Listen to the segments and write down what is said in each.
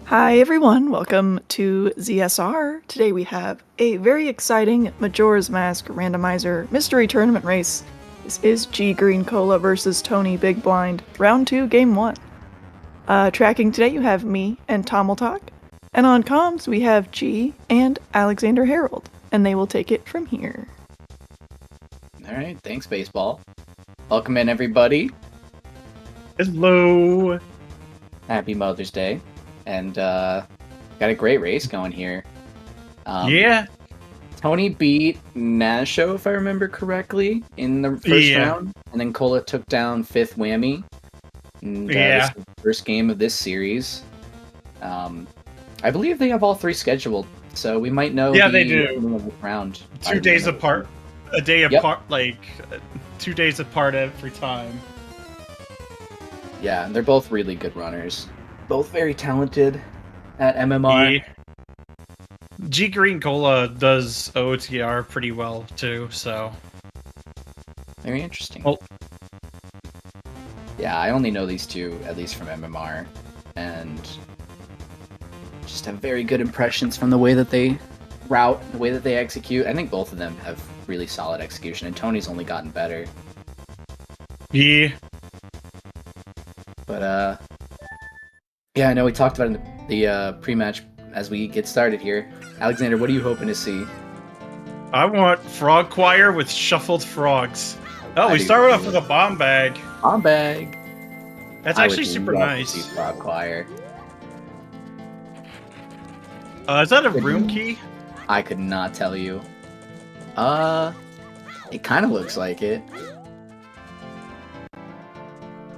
Hi everyone, welcome to ZSR. Today we have a very exciting Majora's Mask Randomizer Mystery Tournament race. This is ggreencola versus TonyBigBlind, Round 2, Game 1. Tracking today you have me and Tom will talk, and on comms we have G and Alexander Harold, and they will take it from here. Alright, thanks baseball. Welcome in everybody. Hello. Happy Mother's Day. And got a great race going here. Yeah. Tony beat Nasho, if I remember correctly, in the first round. And then Cola took down fifth Whammy. And, this is the first game of this series. I believe they have all three scheduled, so we might know they do. Round 2 days apart. A day apart, like 2 days apart every time. Yeah, and they're both really good runners. Both very talented at MMR. Yeah. ggreencola does OTR pretty well too, so Very interesting. Well, yeah, I only know these two, at least from MMR, and just have very good impressions from the way that they route, the way that they execute. I think both of them have really solid execution, and Tony's only gotten better. yeah. But, yeah, I know we talked about it in the pre-match as we get started here. Alexander, what are you hoping to see? I want frog choir with shuffled frogs. Oh, we started off with a bomb bag. Bomb bag. That's actually super nice. Frog choir. Is that a room key? I could not tell you. It kind of looks like it.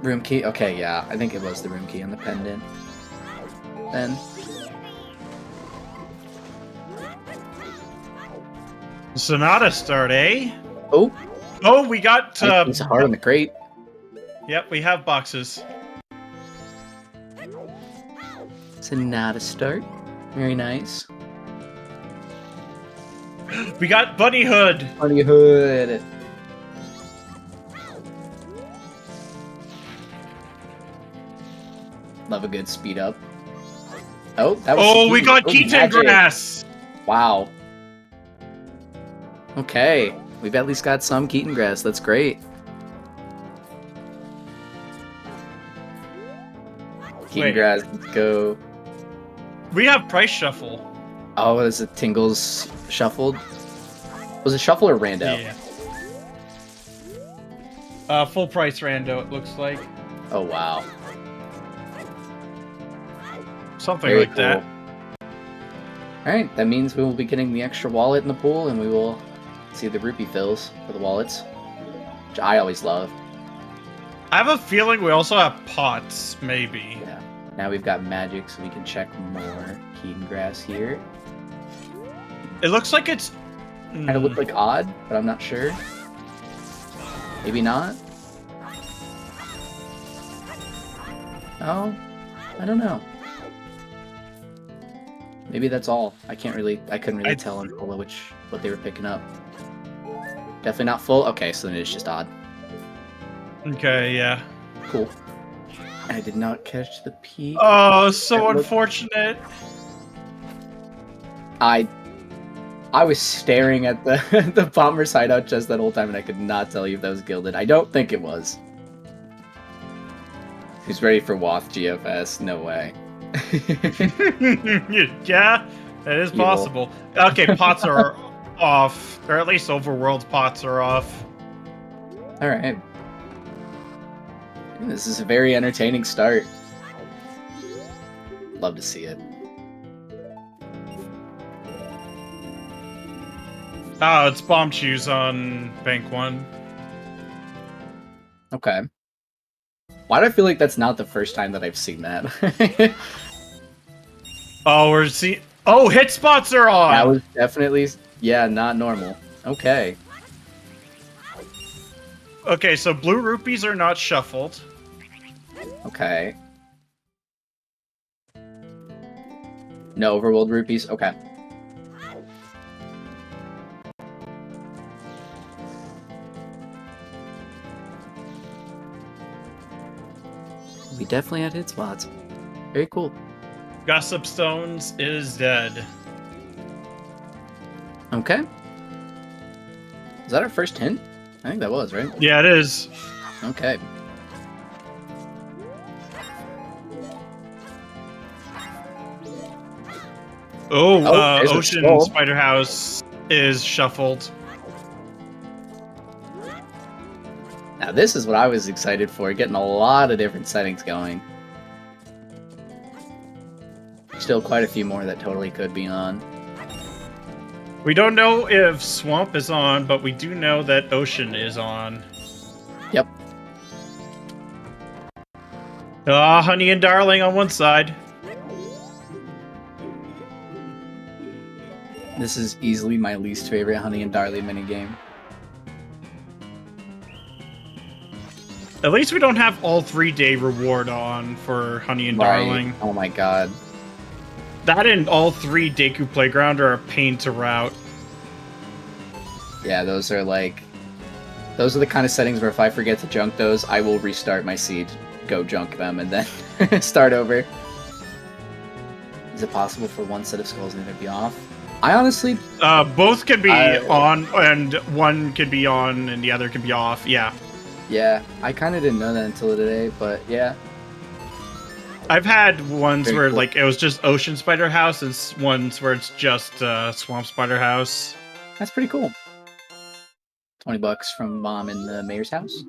Room key? Okay, yeah. I think it was the room key on the pendant. Then. Sonata start, eh? Oh! Oh, we got... it's hard on the crate. Yep, we have boxes. Sonata start. Very nice. We got Bunny Hood! Bunny Hood! Love a good speed up. Oh, that was... Oh, we got Keaton Grass! Wow. Okay. We've at least got some Keaton Grass. That's great. Keaton Grass, let's go. We have Price Shuffle. Oh, is it Tingles shuffled? Was it shuffle or rando? Yeah. Full price rando, it looks like. Oh, wow. Something very like cool. That. Alright, that means we will be getting the extra wallet in the pool, and we will see the rupee fills for the wallets, which I always love. I have a feeling we also have pots, maybe. Yeah. Now we've got magic, so we can check more Keaton Grass here. It looks like it's... Kind of look like odd, but I'm not sure. Maybe not? Oh, I don't know. Maybe that's all. I couldn't really tell in Cola what they were picking up. Definitely not full? Okay, so then it's just odd. Okay, yeah. Cool. I did not catch the peak. Oh, so unfortunate. I was staring at the the Bomber's hideout just that whole time, and I could not tell you if that was gilded. I don't think it was. Who's ready for Wath GFS? No way. Yeah, that is possible. Okay, pots are off. Or at least overworld pots are off. Alright. This is a very entertaining start. Love to see it. Oh, it's bomb shoes on Bank 1. Okay. Why do I feel like that's not the first time that I've seen that? Oh, we're seeing... Oh, hit spots are on! That was definitely... Yeah, not normal. Okay. Okay, so blue rupees are not shuffled. Okay. No overworld rupees? Okay. We definitely had hit spots. Very cool. Gossip Stones is dead. Okay. Is that our first hint? I think that was, right? Yeah, it is. Okay. Ocean Spider House is shuffled. Now this is what I was excited for, getting a lot of different settings going. Still quite a few more that totally could be on. We don't know if Swamp is on, but we do know that Ocean is on. Yep. Honey and Darling on one side. This is easily my least favorite Honey and Darling minigame. At least we don't have all 3-day reward on for Honey and Darling. Oh my god. That and all 3 Deku Playground are a pain to route. Yeah, those are the kind of settings where if I forget to junk those, I will restart my seed, go junk them, and then start over. Is it possible for one set of skulls to be off? I honestly... both can be on, and one can be on, and the other can be off, yeah. Yeah, I kind of didn't know that until today, but yeah. I've had ones Very where, cool. like, it was just Ocean Spider House, and ones where it's just Swamp Spider House. That's pretty cool. $20 from Mom in the mayor's house.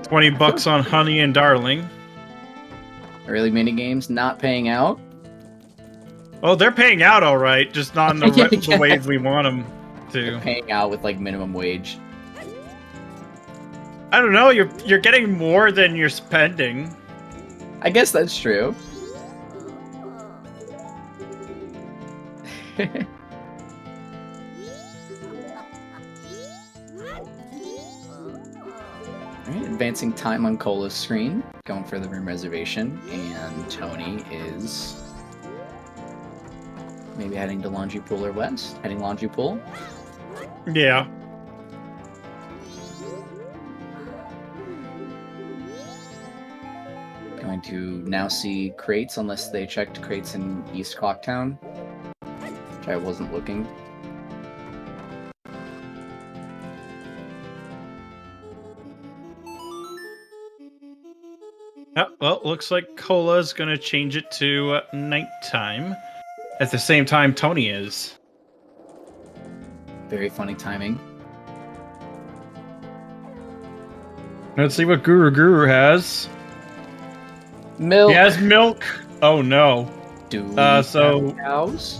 $20 on Honey and Darling. Early minigames not paying out. Oh, they're paying out all right, just not in the, Yeah. the ways we want them They're to. paying out with like minimum wage. I don't know. You're getting more than you're spending. I guess that's true. Alright, advancing time on Cola's screen. Going for the room reservation. And Tony is maybe heading to Laundry Pool or West. Heading Laundry Pool. Yeah. Going to now see crates unless they checked crates in East Clocktown. Which I wasn't looking. Oh, well, looks like Cola's gonna change it to nighttime. At the same time, Tony is. Very funny timing. Let's see what Guru has. Milk. He has milk. Oh no. Do we so- have cows?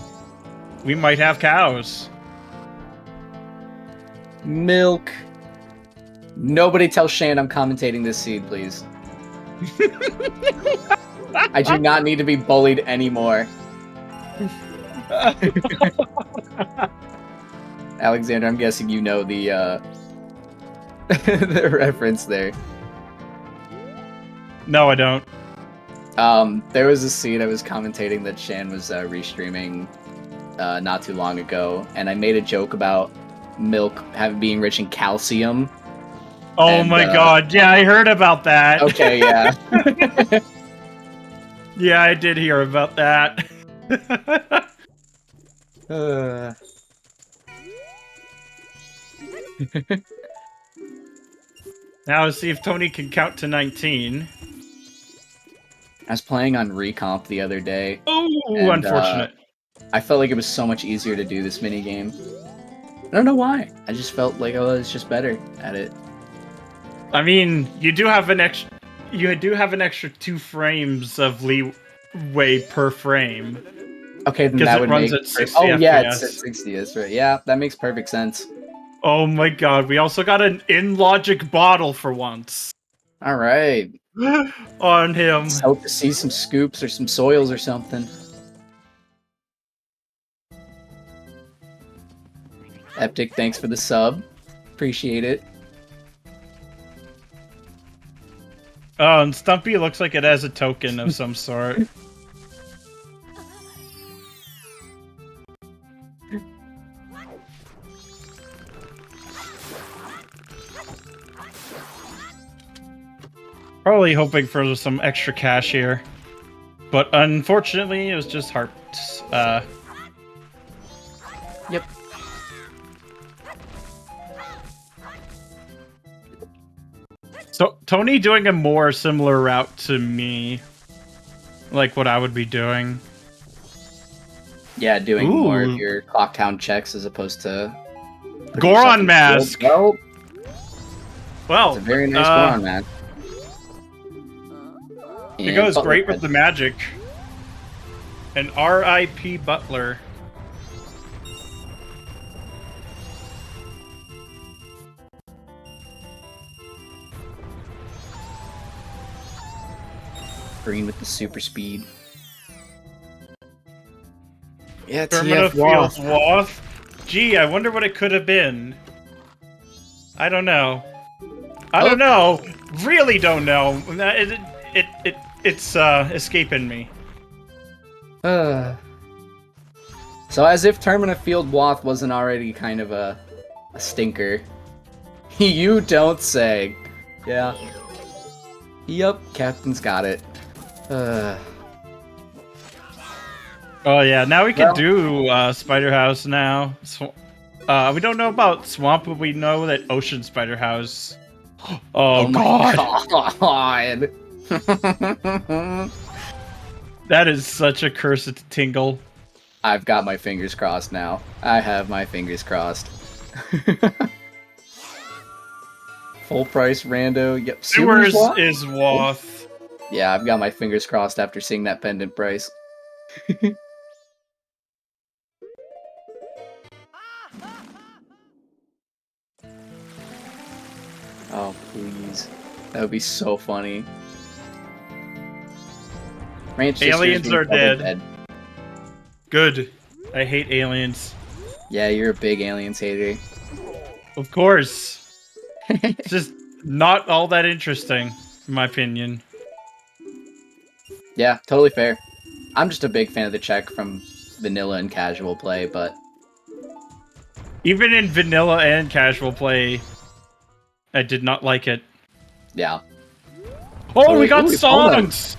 We might have cows. Milk. Nobody tell Shane I'm commentating this seed, please. I do not need to be bullied anymore. Alexander, I'm guessing you know the the reference there. No, I don't. There was a seed I was commentating that Shan was restreaming not too long ago, and I made a joke about milk being rich in calcium. Oh And, my god, yeah, I heard about that. Okay, yeah. Yeah, I did hear about that. Now let's see if Tony can count to 19. I was playing on Recomp the other day. Oh, And, unfortunate. I felt like it was so much easier to do this minigame. I don't know why. I just felt like I was just better at it. I mean, you do have an extra 2 frames of leeway per frame. Okay, then 'Cause that it would runs make... at 60 oh, yeah, it's FPS. at 60, that's right. Yeah, that makes perfect sense. Oh my god, we also got an in-logic bottle for once. Alright. On him. Let's hope to see some scoops or some soils or something. Eptic, thanks for the sub. Appreciate it. Oh, and Stumpy looks like it has a token of some sort. Probably hoping for some extra cash here. But unfortunately, it was just hearts. Yep. So Tony doing a more similar route to me, like what I would be doing. Yeah, doing more of your clock town checks as opposed to Goron mask. Well, Well, it's a very nice Goron mask. It goes great with the magic. An R.I.P. Butler. Green with the super speed. Yeah, Termina feels Woth. Gee, I wonder what it could have been. I don't know. I don't know. Really don't know. It's escaping me. So as if Termina Field Woth wasn't already kind of a stinker. You don't say. Yeah. Yup, Captain's got it. Oh yeah, now we can do Spider House now. We don't know about Swamp, but we know that Ocean Spider House. Oh god! That is such a cursed tingle. I've got my fingers crossed now. I have my fingers crossed. Full price rando. Yep. Sewers is Woth. Yeah, I've got my fingers crossed after seeing that pendant price. Oh, please. That would be so funny. Ranch Aliens are dead. Good. I hate aliens. Yeah, you're a big aliens hater. Of course. It's just not all that interesting, in my opinion. Yeah, totally fair. I'm just a big fan of the check from vanilla and casual play, but... Even in vanilla and casual play, I did not like it. Yeah. Oh, we got songs!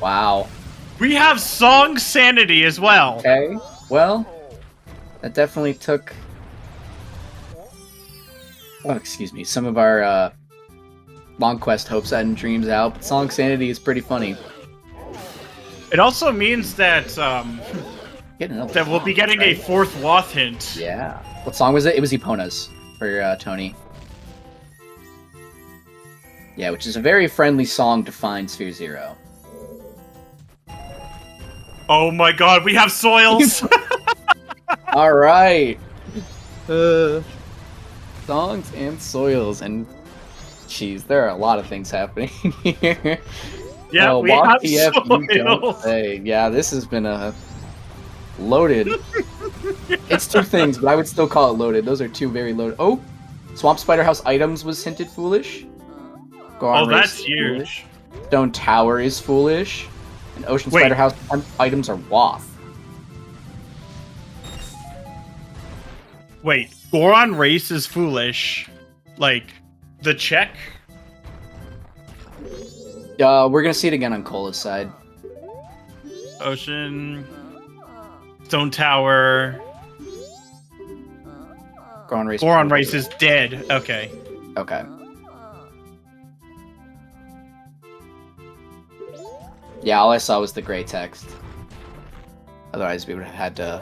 Wow. We have song sanity as well. Okay, well, that definitely took... Oh, excuse me. Some of our long quest hopes and dreams out, but song sanity is pretty funny. It also means that that we'll be getting a fourth Woth hint. Yeah. What song was it? It was Epona's for Tony. Yeah, which is a very friendly song to find Sphere Zero. Oh my god, we have soils! Alright. Songs and soils, and... Jeez, there are a lot of things happening here. Yeah, we have soils! Yeah, this has been a... loaded. It's two things, but I would still call it loaded. Those are two very loaded... Oh! Swamp Spider House items was hinted foolish. Oh, that's huge. Stone Tower is foolish. And Ocean Spider House items are Woth. Wait, Goron Race is foolish. Like, the check? We're gonna see it again on Cola's side. Ocean... Stone Tower... Goron Race is dead. Okay. Okay. Yeah, all I saw was the gray text. Otherwise, we would have had to...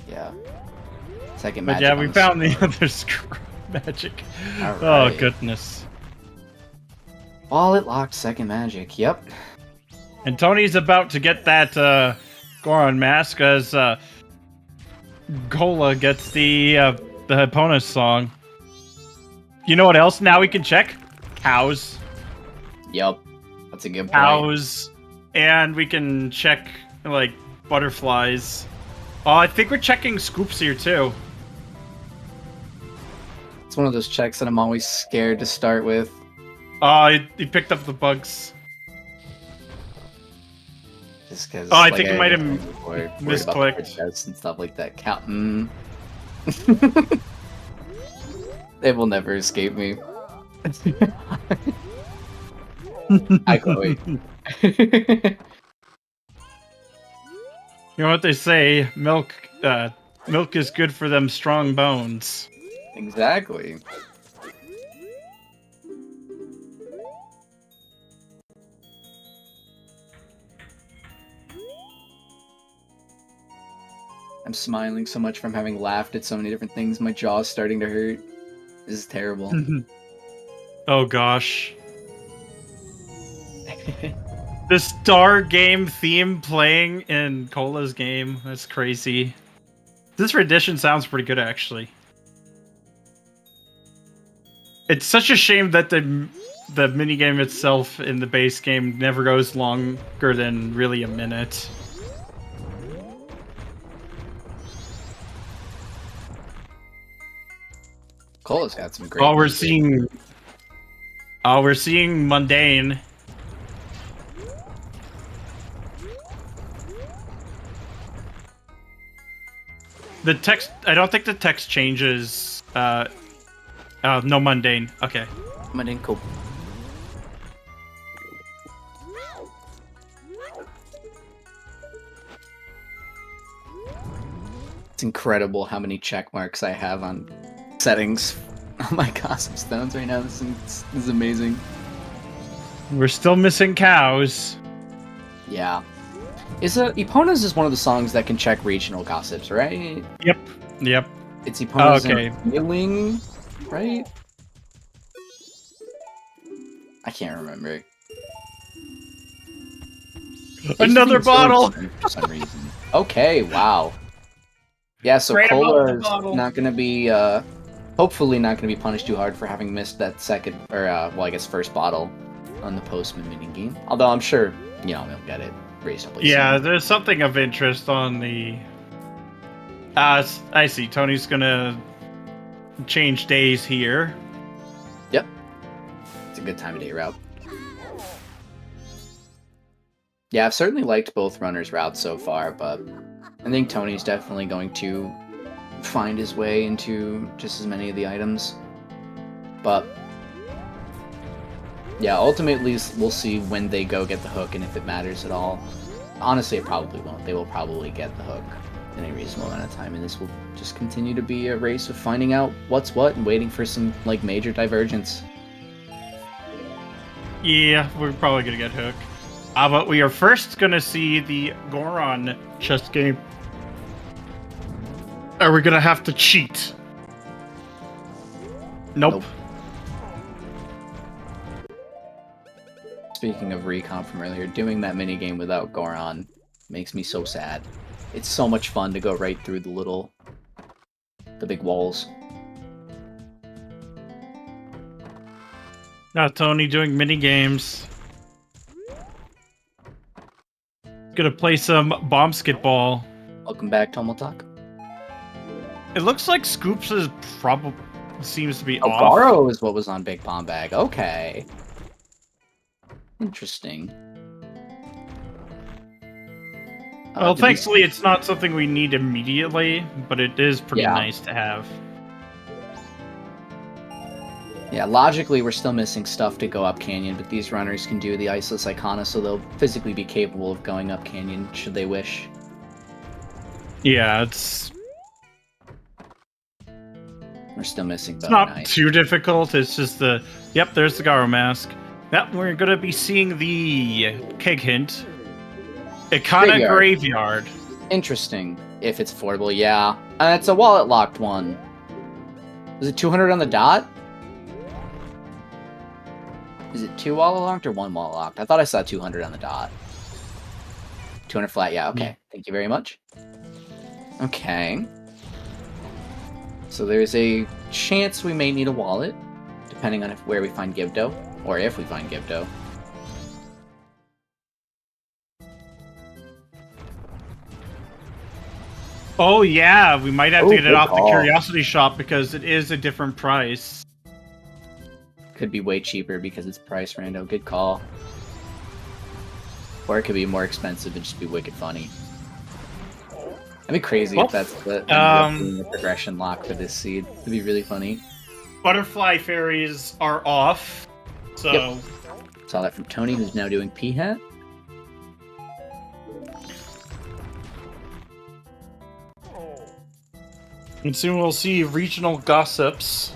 Yeah. Second magic. But yeah, we found the other magic. Right. Oh, goodness. Wallet locked second magic, yep. And Tony's about to get that Goron mask as Cola gets the Epona song. You know what else now we can check? Cows. Yep. That's a good point. Cows. And we can check, like, butterflies. Oh, I think we're checking scoops here, too. It's one of those checks that I'm always scared to start with. Oh, he picked up the bugs. Just because. Oh, I think it might have misclicked. And stuff like that. Counting. They will never escape me. Hi, Chloe. You know what they say? Milk is good for them strong bones. Exactly. I'm smiling so much from having laughed at so many different things. My jaw's starting to hurt. This is terrible. Oh gosh. The Star game theme playing in Cola's game. That's crazy. This rendition sounds pretty good, actually. It's such a shame that the minigame itself in the base game never goes longer than really a minute. Cola's got some great. Oh, we're seeing mundane. The text. I don't think the text changes. No mundane. Okay. Mundane, cool. It's incredible how many check marks I have on settings on my Gossip Stones right now. This is amazing. We're still missing cows. Yeah. Epona's is one of the songs that can check regional gossips, right? Yep. It's Epona's okay. Feeling, right? I can't remember. Another bottle! For some reason. Okay, wow. Yeah, so Right Cola is not going to be, hopefully not going to be punished too hard for having missed that second, or, well, I guess first bottle on the Postman minigame. Although I'm sure, you know, he'll get it reasonably Yeah, soon. there's something of interest on the... I see. Tony's gonna change days here. Yep. It's a good time of day route. Yeah, I've certainly liked both runners' routes so far, but I think Tony's definitely going to find his way into just as many of the items. But yeah, ultimately we'll see when they go get the hook and if it matters at all. Honestly, it probably won't. They will probably get the hook in a reasonable amount of time, and this will just continue to be a race of finding out what's what and waiting for some like major divergence. Yeah, we're probably gonna get hook. But we are first gonna see the Goron chess game. Are we gonna have to cheat? Nope. Speaking of recon from earlier, doing that minigame without Goron makes me so sad. It's so much fun to go right through the big walls. Now Tony doing mini games. Gonna play some bomb skitball. Welcome back, Tomotalk. It looks like Scoops is probably seems to be Oh, off. Garo is what was on Big Bomb Bag. Okay. Interesting. Well, thankfully it's not something we need immediately, but it is pretty nice to have. Yeah, logically we're still missing stuff to go up Canyon, but these runners can do the Iceless Icona, so they'll physically be capable of going up Canyon should they wish. Yeah, it's We're still missing It's not too difficult. It's just yep, there's the Garo mask. Yep, we're gonna be seeing the keg hint. Icona Graveyard. Interesting. If it's affordable, yeah. It's a wallet locked one. Is it 200 on the dot? Is it 2 wallet locked or 1 wallet locked? I thought I saw 200 on the dot. 200 flat, yeah, okay. Thank you very much. Okay. So there's a chance we may need a wallet, depending on where we find Gibdo, or if we find Gibdo. Oh yeah, we might have to get it off the Curiosity Shop because it is a different price. Could be way cheaper because it's price rando. Good call. Or it could be more expensive and just be wicked funny. That'd be crazy if that's the progression lock for this seed. It'd be really funny. Butterfly fairies are off, so... Yep. Saw that from Tony, who's now doing P-Hat. And soon we'll see regional gossips.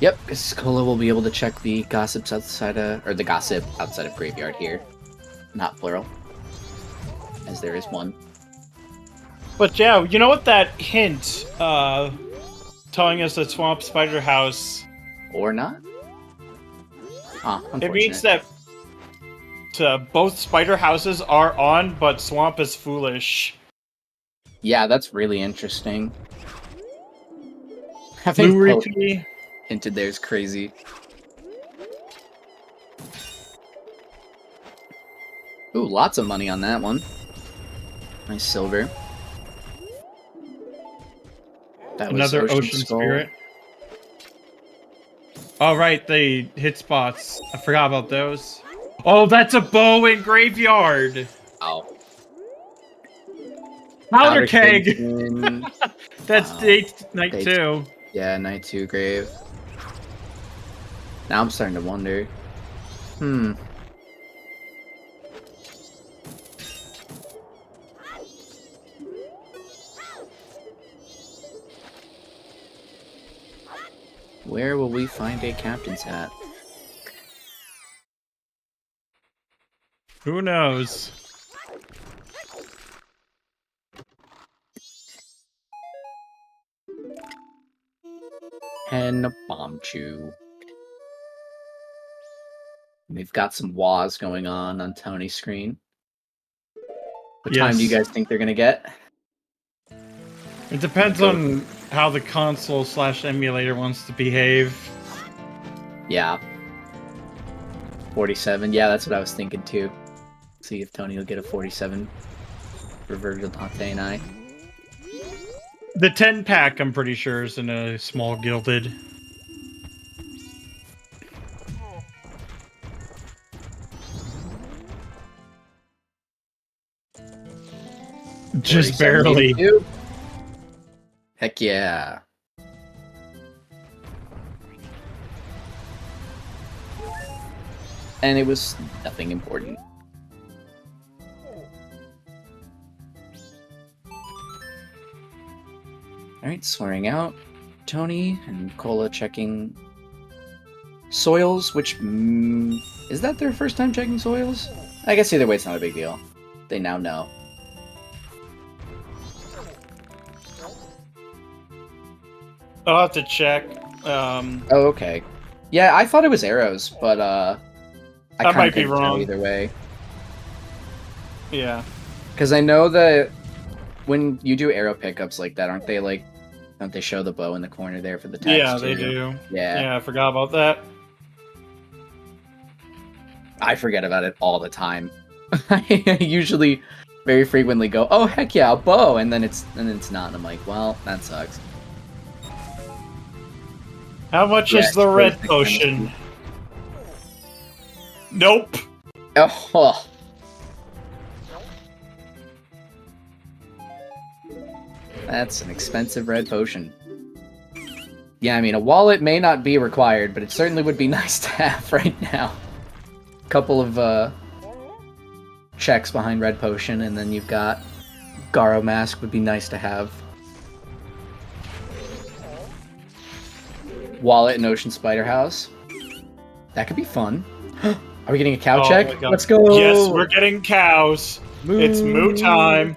Yep, because Cola will be able to check the gossips outside of, or the gossip outside of Graveyard here. Not plural, as there is one. But yeah, you know what that hint, telling us that Swamp Spider House... Or not? Huh, It means that both Spider Houses are on, but Swamp is foolish. Yeah, that's really interesting. Having Blue hinted there is crazy. Ooh, lots of money on that one. Nice silver. That was Another Ocean Skull. Spirit. Oh, right, they hit spots. I forgot about those. Oh, that's a bow in Graveyard! Oh. Powder Keg! in- That's night Day 2. Yeah, night 2 grave. Now I'm starting to wonder. Where will we find a captain's hat? Who knows? Hen Bomb Chew. We've got some wahs going on Tony's screen. What time do you guys think they're gonna get? It depends on how the console/emulator wants to behave. Yeah. 47. Yeah, that's what I was thinking too. See if Tony will get a 47 for Virgil Dante and I. The 10-pack, I'm pretty sure, is in a small gilded. Just barely. 82. Heck yeah. And it was nothing important. Alright, swearing out. Tony and Cola checking soils, which... is that their first time checking soils? I guess either way it's not a big deal. They now know. I'll have to check. Oh, okay. Yeah, I thought it was arrows, but I might be wrong. Either way. Yeah. Because I know that when you do arrow pickups like that, aren't they show the bow in the corner there for the text? Yeah, they do. Yeah. Yeah, I forgot about that. I forget about it all the time. I usually very frequently go, oh heck yeah, a bow, and then it's not, and I'm like, well, that sucks. How much is the red potion? Nope. Oh. That's an expensive red potion. Yeah, I mean, a wallet may not be required, but it certainly would be nice to have right now. Couple of checks behind red potion, and then you've got Garo Mask would be nice to have. Wallet and Ocean Spider House. That could be fun. Are we getting a cow check? Let's go! Yes, we're getting cows. Moo. It's moo time.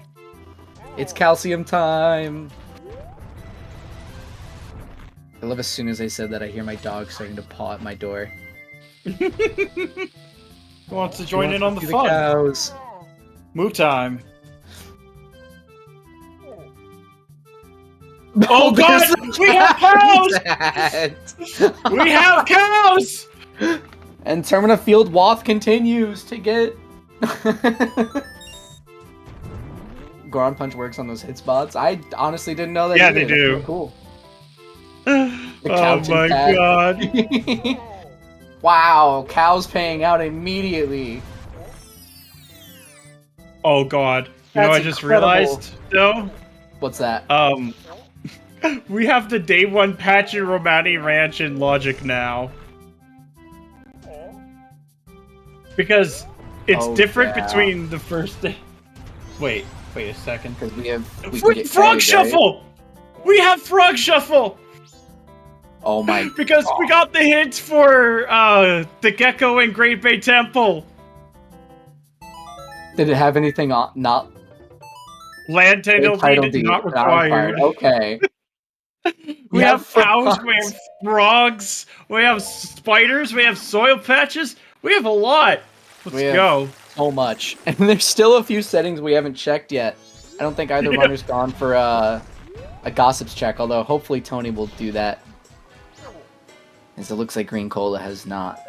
It's calcium time. I love as soon as I said that, I hear my dog starting to paw at my door. Who wants to join in on the The fun? cows. Moo time. Oh god! We have cows! We have cows! And Termina Field Wath continues to get... Goron Punch works on those hit spots. I honestly didn't know that. Yeah, either. they do. Cool. Oh my god. Wow, cows paying out immediately. Oh god. You know what I just incredible. realized, though? What's that? We have the day 1 patch in Romani Ranch in Logic now. Because it's different between the first day. Wait. Wait a second. Because we can Frog get Shuffle! Right? We have Frog Shuffle! Oh my Because we got the hint for the Gecko and Great Bay Temple. Did it have anything on not Land title deed not required. Okay. We have cows, we have frogs, we have spiders, we have soil patches. We have a lot. Let's go. So much. And there's still a few settings we haven't checked yet. I don't think either runner's gone for a gossips check, although hopefully Tony will do that. As it looks like Green Cola has not.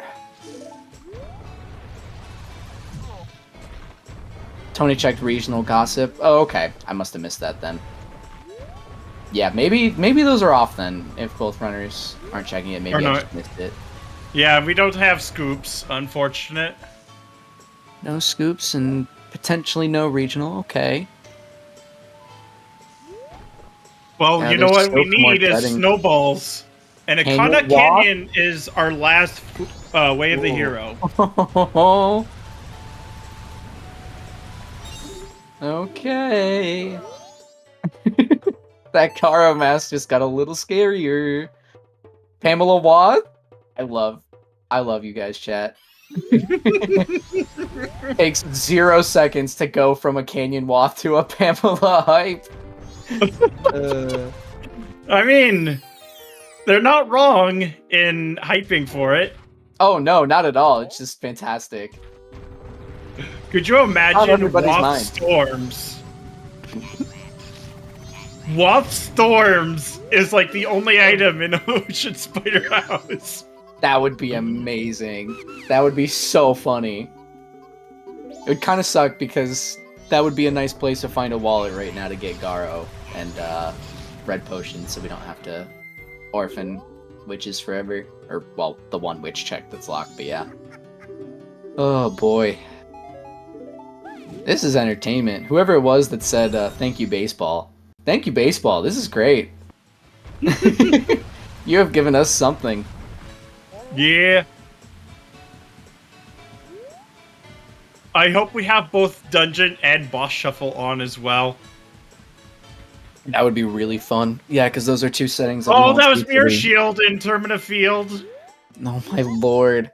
Tony checked regional gossip. Oh, okay. I must have missed that then. Yeah, maybe those are off then. If both runners aren't checking it, maybe I just missed it. Yeah, we don't have scoops. Unfortunate. No scoops and potentially no regional. Okay. Well, you know what we need is snowballs. And Akana Canyon is our last way of the hero. Okay. That Karo mask just got a little scarier. Pamela Watt? I love you guys, chat. Takes 0 seconds to go from a Canyon Watt to a Pamela hype. I mean, they're not wrong in hyping for it. Oh no, not at all. It's just fantastic. Could you imagine Watt Storms? Watt Storms is like the only item in Ocean Spider House. That would be amazing. That would be so funny. It would kind of suck because that would be a nice place to find a wallet right now to get Garo and red potions, so we don't have to orphan witches forever. Or, well, the one witch check that's locked, but yeah. Oh boy. This is entertainment. Whoever it was that said, thank you, baseball. Thank you, baseball. This is great. You have given us something. Yeah. I hope we have both dungeon and boss shuffle on as well. That would be really fun. Yeah, because those are two settings. That that was Mirror Shield in Termina Field. Oh my lord.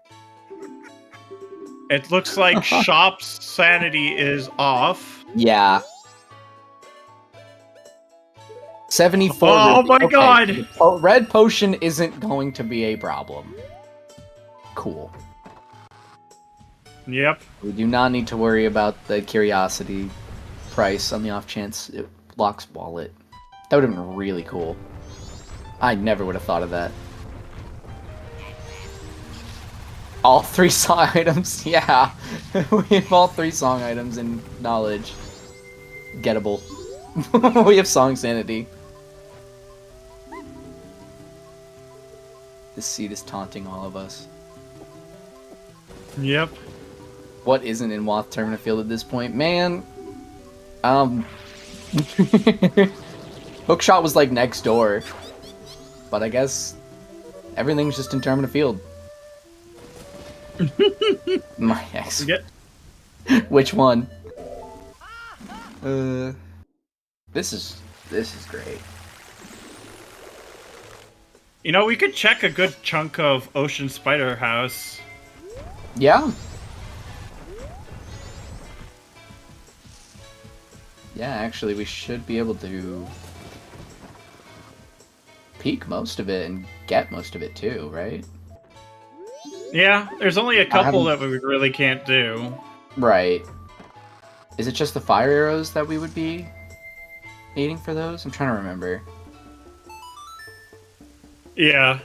It looks like Shop's sanity is off. Yeah. 74. Oh my god! Red potion isn't going to be a problem. Cool. Yep. We do not need to worry about the curiosity price on the off chance it locks wallet. That would have been really cool. I never would have thought of that. All 3 song items, yeah. We have all 3 song items in knowledge. Gettable. We have song sanity. This seat is taunting all of us. Yep. What isn't in Wath Termina Field at this point? Man. Hookshot was like next door. But I guess everything's just in Termina Field. My ex. Which one? This is great. You know, we could check a good chunk of Ocean Spider House. Yeah. Yeah, actually, we should be able to peek most of it and get most of it too, right? Yeah, there's only a couple that we really can't do. Right. Is it just the fire arrows that we would be needing for those? I'm trying to remember. Yeah.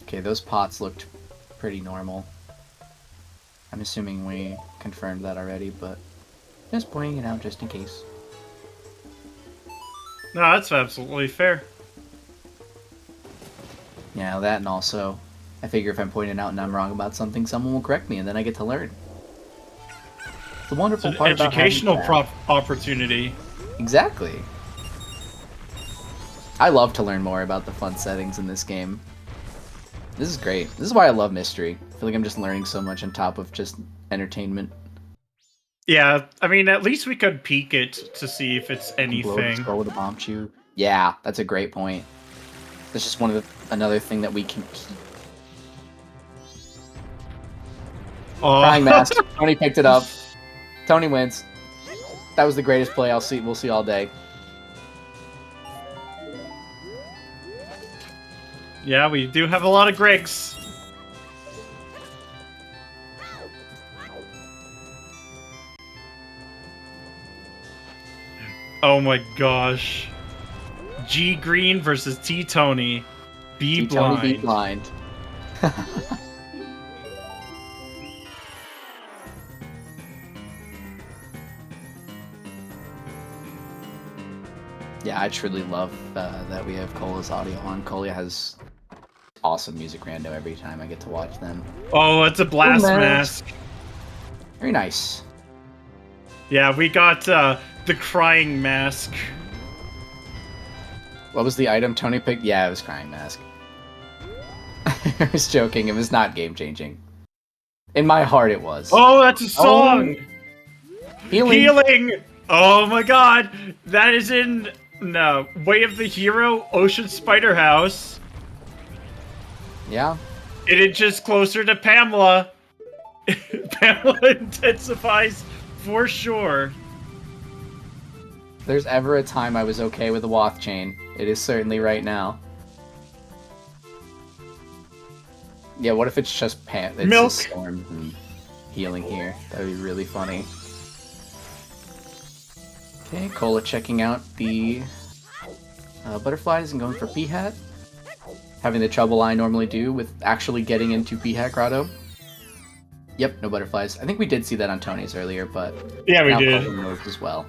Okay, those pots looked pretty normal. I'm assuming we confirmed that already, but just pointing it out just in case. No, that's absolutely fair. Yeah, that, and also, I figure if I'm pointing out and I'm wrong about something, someone will correct me, and then I get to learn. It's a wonderful part about educational opportunity. Exactly. I love to learn more about the fun settings in this game. This is great. This is why I love mystery. I feel like I'm just learning so much on top of just entertainment. Yeah, I mean, at least we could peek it to see if it's Blow the anything. skull with a bomb chew. Yeah, that's a great point. That's just another thing that we can keep. Oh. Crying Mask. Tony picked it up. Tony wins. That was the greatest play we'll see all day. Yeah, we do have a lot of Grigs. Oh my gosh. G Green versus T Tony. B Blind. Tony BigBlind. Yeah, I truly love that we have Cola's audio on. Cola has awesome music rando every time I get to watch them. Oh, it's a blast mask. Very nice. Yeah, we got the crying mask. What was the item Tony picked? Yeah, it was crying mask. I was joking. It was not game changing. In my heart, it was. Oh, that's a song. Oh. Healing. Healing. Oh my god, that is in Way of the Hero, Ocean Spider House. Yeah. It inches closer to Pamela. Pamela intensifies for sure. If there's ever a time I was okay with the Wath chain, it is certainly right now. Yeah, what if it's just it's Milk. just Storm and healing here? That would be really funny. Okay, Cola checking out the butterflies and going for P-Hat. Having the trouble I normally do with actually getting into P-Hat Grotto. Yep, no butterflies. I think we did see that on Tony's earlier, but yeah, we now did. Cola moved as well.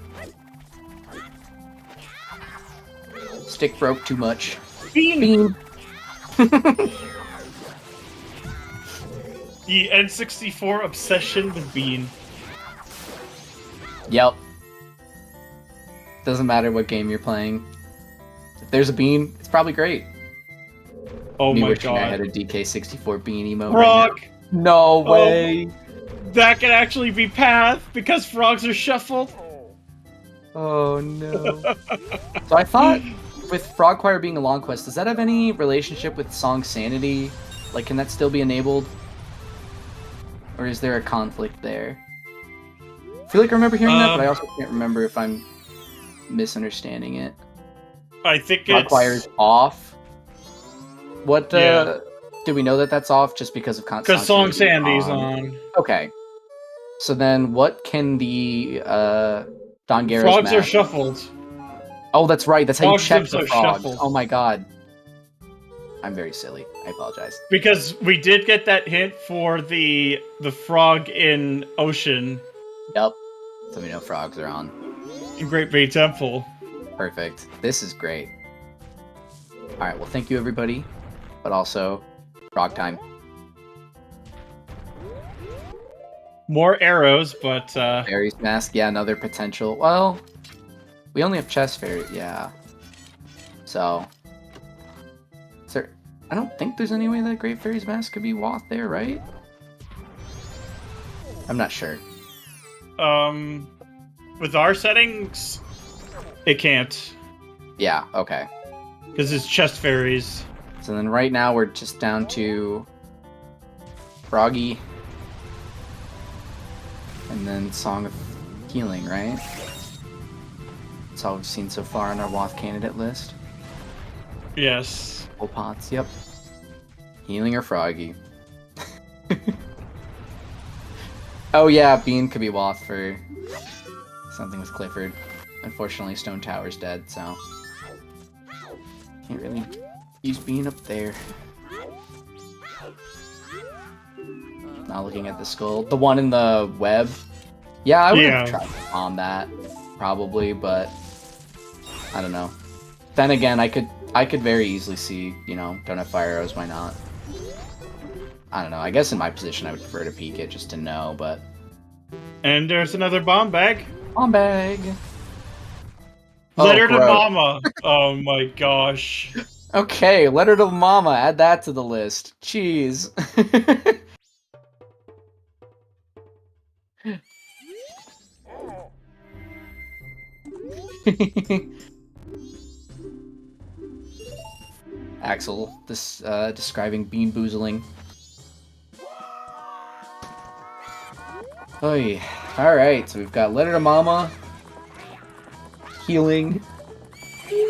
Stick broke too much. Bean. The N64 obsession with Bean. Yep. Doesn't matter what game you're playing. If there's a bean, it's probably great. Oh Me my wishing god. I had a DK64 bean emote Frog! right now. No way! That could actually be Path, because frogs are shuffled. Oh no. So I thought, with Frog Choir being a long quest, does that have any relationship with Song Sanity? Like, can that still be enabled? Or is there a conflict there? I feel like I remember hearing that, but I also can't remember if I'm misunderstanding it. I think Frog it's... Choir is off. What, Yeah. do we know that that's off just because of Because Song Sandy's on. Okay. So then what can the, Don Garros Frogs are mask- shuffled. Oh, that's right. That's how you Frogs check the themselves frogs. shuffled. Oh my god. I'm very silly. I apologize. Because we did get that hint for the frog in Ocean Yep. So we know frogs are on. in Great Bay Temple. Perfect. This is great. Alright, well thank you everybody. But also, frog time. More arrows, but Fairy's mask, yeah, another potential. Well, we only have chest fairy, yeah. So, I don't think there's any way that Great Fairy's mask could be Wath there, right? I'm not sure. with our settings, it can't. Yeah, okay. Because it's chest fairies. So then right now we're just down to Froggy. And then Song of Healing, right? That's all we've seen so far on our Wath candidate list. Yes. Full pots, yep. Healing or Froggy. Oh yeah, Bean could be Wath for something with Clifford. Unfortunately, Stone Tower's dead, so can't really use Bean up there. Not looking at the skull. The one in the web. Yeah, I would have tried to bomb that, probably, but I don't know. Then again, I could very easily see, you know, don't have fire arrows, why not? I don't know. I guess in my position, I would prefer to peek it just to know, but. And there's another bomb bag. Bomb bag. Letter to gross. Mama. Oh my gosh. Okay, letter to Mama. Add that to the list. Jeez. Axel, describing bean boozling. Oy. Alright, so we've got Letter to Mama, healing,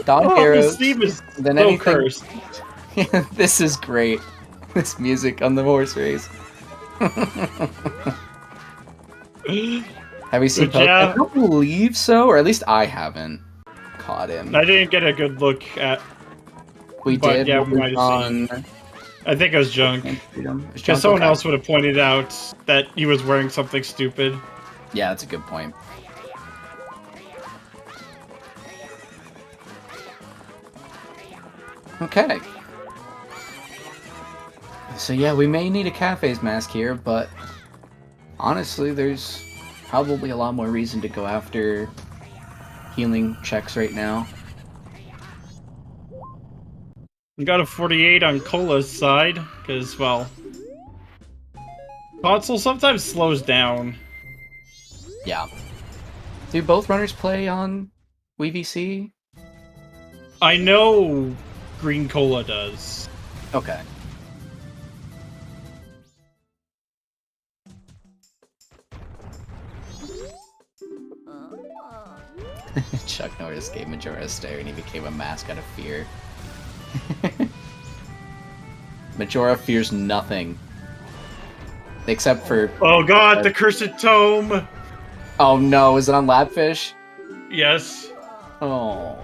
Don Arrows, Steve is then so anything. cursed. This is great. This music on the horse race. Have you seen Pokemon? Yeah. I don't believe so, or at least I haven't caught him. I didn't get a good look at. We but did. yeah, we might have on... seen. I think it was junk. Because Because someone else would have pointed out that he was wearing something stupid. Yeah, that's a good point. Okay. So yeah, we may need a cafe's mask here, but honestly, there's probably a lot more reason to go after healing checks right now. We got a 48 on Cola's side, because, well, console sometimes slows down. Yeah. Do both runners play on WVC? I know Green Cola does. Okay. Chuck Norris gave Majora a stare and he became a mask out of fear. Majora fears nothing. Except for... Oh god, the Cursed Tome! Oh no, is it on Labfish? Yes. Oh.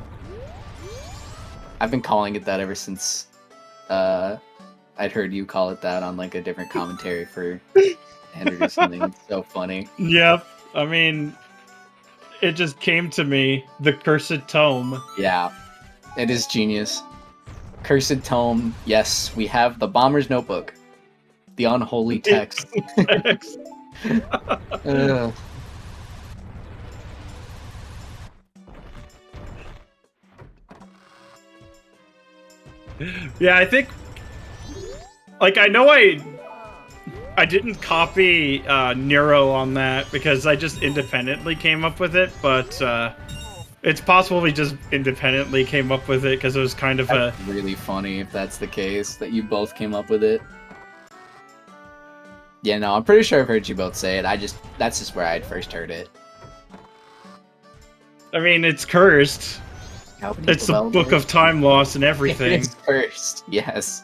I've been calling it that ever since I'd heard you call it that on like a different commentary for Andrew or something. It's so funny. Yep. I mean, it just came to me. The Cursed Tome. Yeah. It is genius. Cursed Tome. Yes, we have the Bomber's Notebook. The unholy text. Ugh. Yeah, I think... Like, I know I didn't copy Nero on that because I just independently came up with it, but it's possible we just independently came up with it because it was kind of That's really funny if that's the case, that you both came up with it. Yeah, no, I'm pretty sure I've heard you both say it. That's just where I'd first heard it. I mean, it's cursed. It's the Book of Time Loss and everything. It's cursed, yes.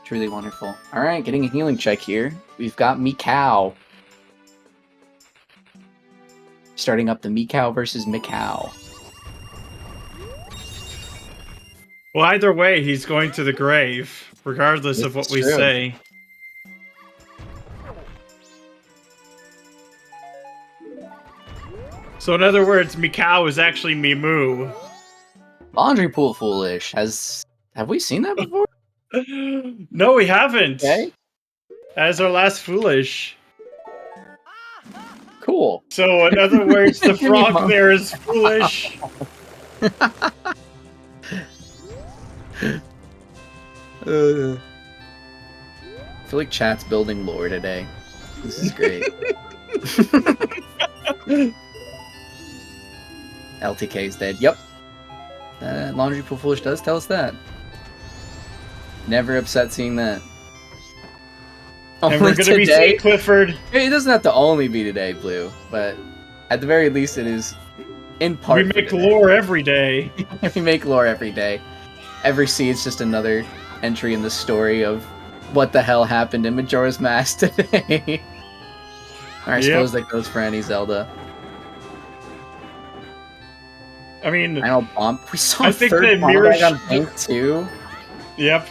Truly wonderful. Alright, getting a healing check here. We've got Mikau. Starting up the Mikau versus Mikau. Well, either way, he's going to the grave, regardless of what we say. So in other words, Mikau is actually Mimu. Laundry Pool Foolish. Have we seen that before? No, we haven't. Okay. As our last Foolish. Cool. So in other words, the frog there is foolish. I feel like chat's building lore today. This is great. LTK's dead. Yep. Laundry Pool Foolish does tell us that. Never upset seeing that. And we're gonna be seeing Clifford. It doesn't have to only be today, Blue, but at the very least it is in part. We make lore every day. We make lore every day. Every seed's just another entry in the story of what the hell happened in Majora's Mask today. Or I suppose that goes for any Zelda. I mean, I know Bomb. We saw I think third the Bomb mirror on Pink too. Yep.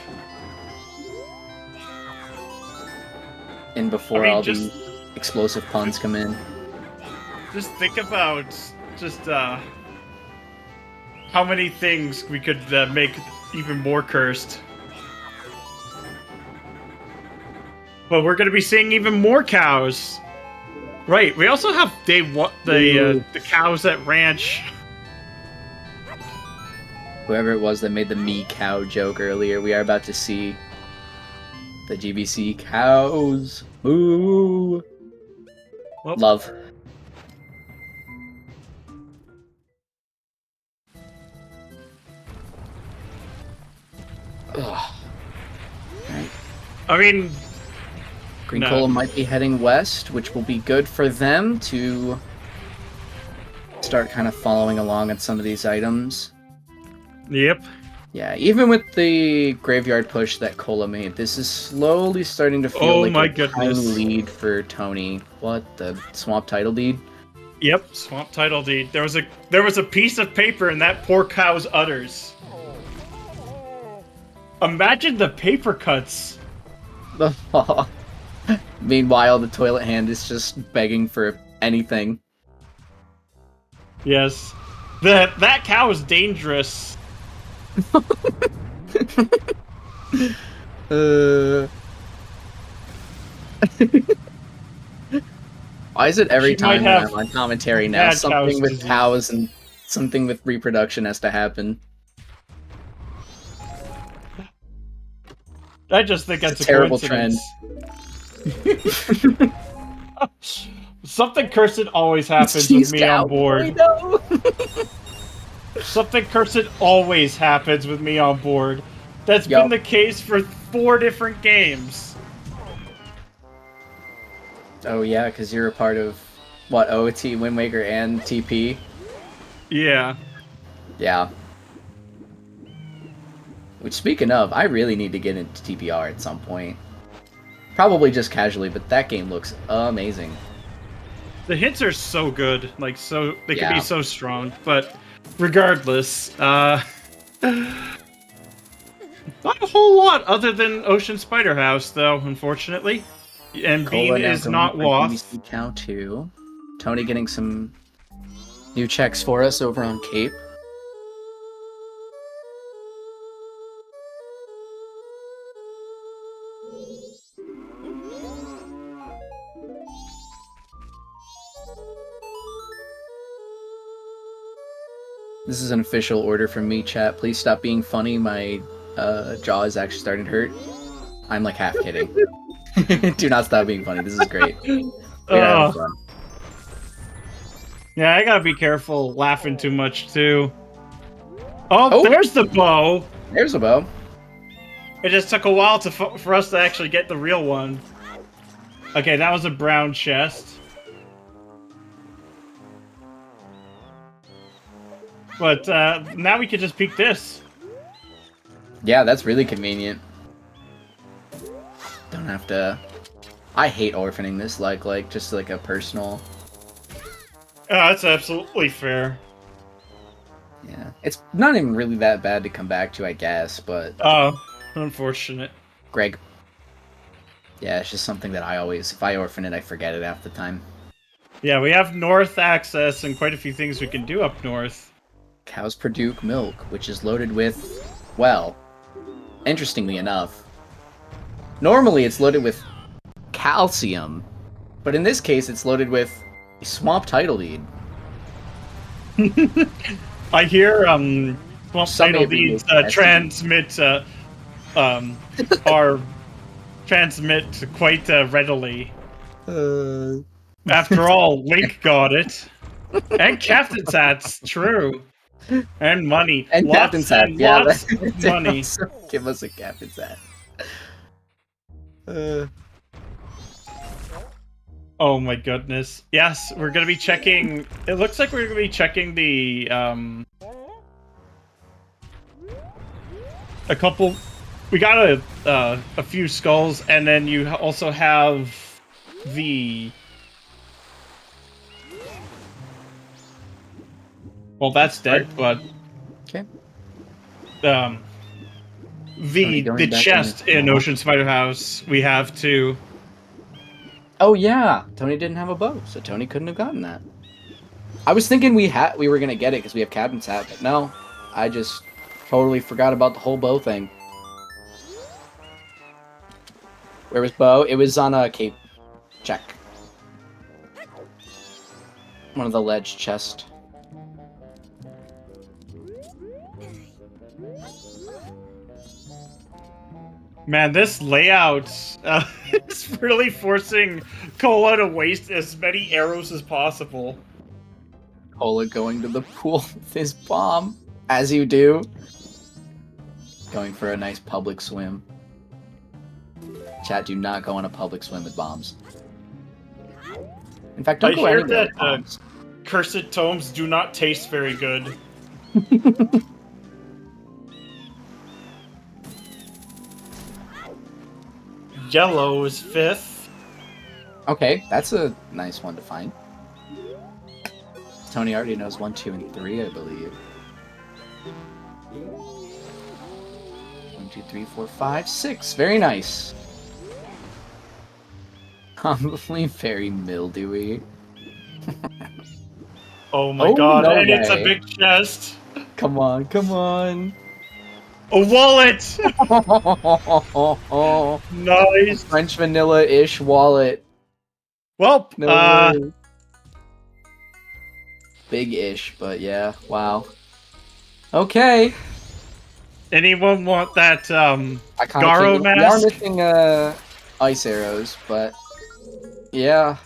And before all the explosive puns come in. Just think about how many things we could make even more cursed. But we're gonna be seeing even more cows. Right. We also have the cows at ranch. Whoever it was that made the me cow joke earlier, we are about to see the GBC cows. Moo. Well, Love. Ugh. Right. I mean, Green-Cola might be heading west, which will be good for them to start kind of following along on some of these items. Yep. Yeah, even with the graveyard push that Cola made, this is slowly starting to feel like a tiny lead for Tony. What, the swamp title deed? Yep, swamp title deed. There was a piece of paper in that poor cow's udders. Imagine the paper cuts. Meanwhile, the toilet hand is just begging for anything. Yes. That cow is dangerous. Why is it every time when I'm on commentary now, something with disease. cows and something with reproduction has to happen? I just think that's a terrible trend. Something cursed always happens with me on board. No. Something cursed always happens with me on board. That's been the case for 4 different games. Oh yeah, because you're a part of, what, OT, Wind Waker, and TP? Yeah. Yeah. Which, speaking of, I really need to get into TPR at some point. Probably just casually, but that game looks amazing. The hints are so good, like, they can be so strong, but regardless, not a whole lot other than Ocean Spider House, though, unfortunately. And Bean is not Woth. Cow 2. Tony getting some new checks for us over on Cape. This is an official order from me, chat. Please stop being funny. My jaw is actually starting to hurt. I'm like half kidding. Do not stop being funny. This is great. We're having fun. Yeah, I gotta be careful laughing too much, too. Oh, there's the bow! There's a bow. It just took a while for us to actually get the real one. Okay, that was a brown chest. But now we can just peek this. Yeah, that's really convenient. Don't have to... I hate orphaning this, like just like a personal... Oh, that's absolutely fair. Yeah, it's not even really that bad to come back to, I guess, but... Oh, unfortunate. Greg. Yeah, it's just something that I always... If I orphan it, I forget it half the time. Yeah, we have north access and quite a few things we can do up north. Cows produce milk, which is loaded with... Well, interestingly enough, normally it's loaded with calcium, but in this case it's loaded with a swamp title deed. I hear swamp title deeds transmit quite readily. After all, Link got it. And Captain's Hat's true. And money. And Captain's Hat, yeah. Lots of money. Give us a Captain's Hat. Oh my goodness. Yes, we're gonna be checking... It looks like we're gonna be checking the, a couple... We got a few skulls, and then you also have the... Well, that's dead, but... Okay. The chest in Ocean Spider House, we have too. Oh yeah, Tony didn't have a bow, so Tony couldn't have gotten that. I was thinking we were gonna get it because we have Captain's Hat, but no, I just totally forgot about the whole bow thing. Where was bow? It was on a Cape. Check. One of the ledge chest. Man, this layout is really forcing Cola to waste as many arrows as possible. Cola going to the pool with his bomb, as you do. Going for a nice public swim. Chat, do not go on a public swim with bombs. In fact, don't go anywhere with bombs. Cursed tomes do not taste very good. Yellow is 5th. Okay, that's a nice one to find. Tony already knows 1, 2, and 3, I believe. 1, 2, 3, 4, 5, 6. Very nice. Probably very mildewy. Oh my god, no and way. it's a big chest. Come on, come on. A wallet! Nice. French vanilla-ish wallet. Well, No. Big-ish, but yeah, wow. Okay. Anyone want that I Garo We are mask? missing ice arrows, but yeah.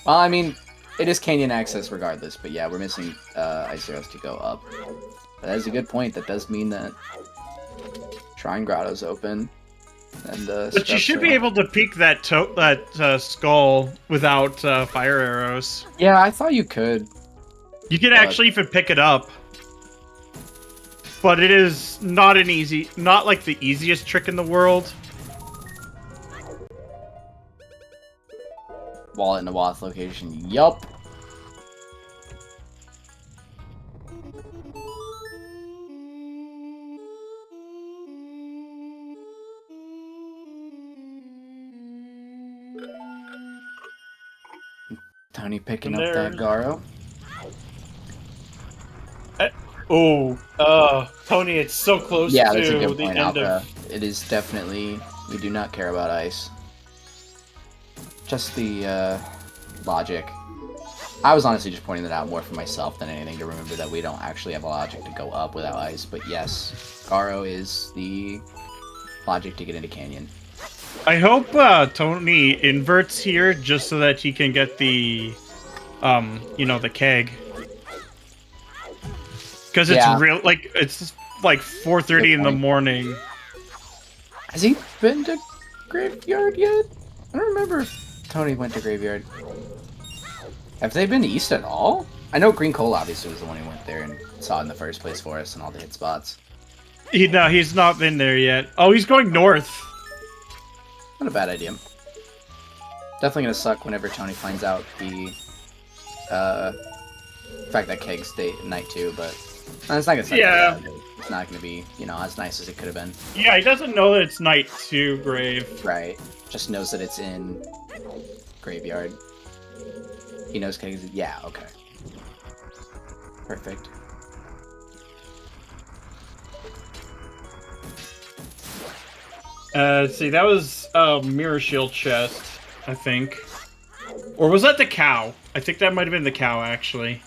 Well, I mean, it is canyon access regardless, but yeah, we're missing ice arrows to go up. But that is a good point. That does mean that Shrine Grotto's open. And but you should be able to peek that skull without fire arrows. Yeah, I thought you could. You can actually even pick it up. But it is not not like the easiest trick in the world. Wallet in the Wath location. Yup. Tony picking up that Garo. Tony, it's so close Yeah, to that's a good the point, end Alpha. It is definitely... We do not care about ice. Just the logic. I was honestly just pointing that out more for myself than anything to remember that we don't actually have a logic to go up without ice. But yes, Garo is the logic to get into Canyon. I hope Tony inverts here just so that he can get the, the keg. Because it's it's like 4:30 in the morning. Has he been to Graveyard yet? I don't remember if Tony went to Graveyard. Have they been east at all? I know ggreencola obviously was the one who went there and saw it in the first place for us and all the hit spots. No, he's not been there yet. Oh, he's going north. Not a bad idea. Definitely gonna suck whenever Tony finds out the fact that kegs stay at night too, but it's not gonna suck. Yeah. It's not gonna be, as nice as it could have been. Yeah, he doesn't know that it's night 2 grave. Right. Just knows that it's in Graveyard. He knows kegs. Yeah, okay. Perfect. Let's see, that was a mirror shield chest, I think. Or was that the cow? I think that might have been the cow, actually.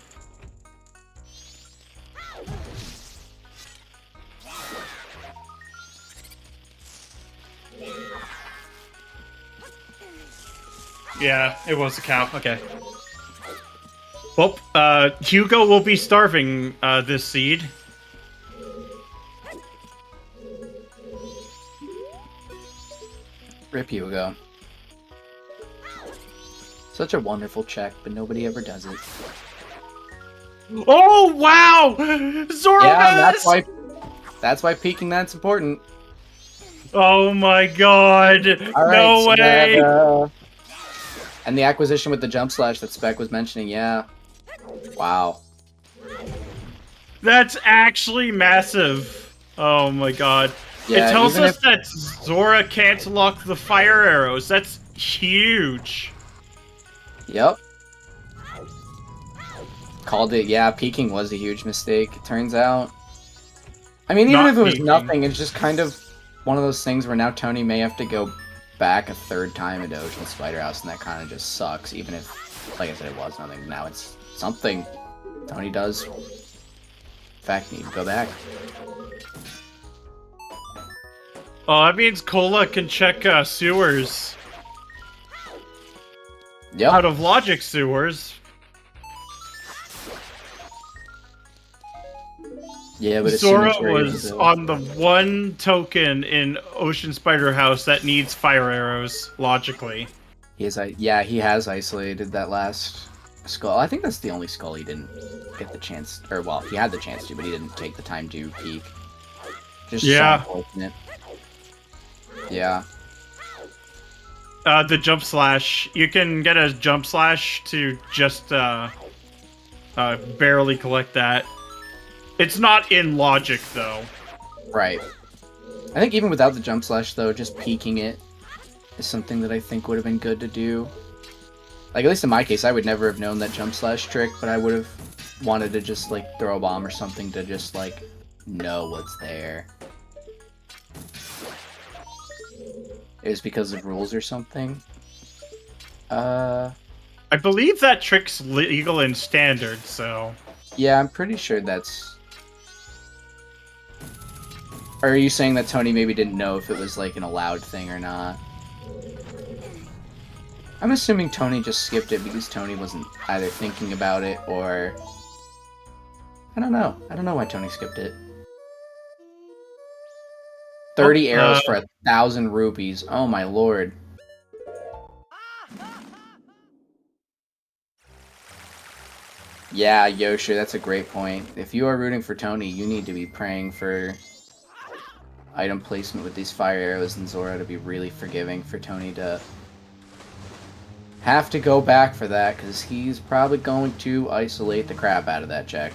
Yeah, it was the cow. Okay. Well, Hugo will be starving this seed. Rip Hugo. Such a wonderful check, but nobody ever does it. Oh wow! Zora! Yeah, that's why peeking that's important. Oh my god! All right, no way! And the acquisition with the jump slash that Spec was mentioning, yeah. Wow. That's actually massive. Oh my god. Yeah, it tells us that Zora can't lock the fire arrows. That's huge. Yep. Called it. Yeah, peeking was a huge mistake, it turns out. I mean, even if it was nothing, it's just kind of one of those things where now Tony may have to go back a third time into Ocean Spider House, and that kind of just sucks, even if, like I said, it was nothing. Now it's something. Tony does, in fact, need to go back. Oh, that means Cola can check sewers. Yep. Out of logic sewers. Yeah, but Zora was on the one token in Ocean Spider House that needs fire arrows, logically. He has isolated that last skull. I think that's the only skull he didn't get the chance, or well, he had the chance to, but he didn't take the time to peek. Just so unfortunate. Yeah. The jump slash. You can get a jump slash to just barely collect that. It's not in logic, though. Right. I think even without the jump slash, though, just peeking it is something that I think would have been good to do. Like, at least in my case, I would never have known that jump slash trick, but I would have wanted to just, like, throw a bomb or something to just, like, know what's there. It was because of rules or something. I believe that trick's legal in standard, so... Yeah, I'm pretty sure that's... Or are you saying that Tony maybe didn't know if it was, like, an allowed thing or not? I'm assuming Tony just skipped it because Tony wasn't either thinking about it or... I don't know. I don't know why Tony skipped it. 30 arrows for 1,000 rupees. Oh my lord. Yeah, Yoshi, that's a great point. If you are rooting for Tony, you need to be praying for item placement with these fire arrows and Zora to be really forgiving for Tony to have to go back for that, because he's probably going to isolate the crap out of that check.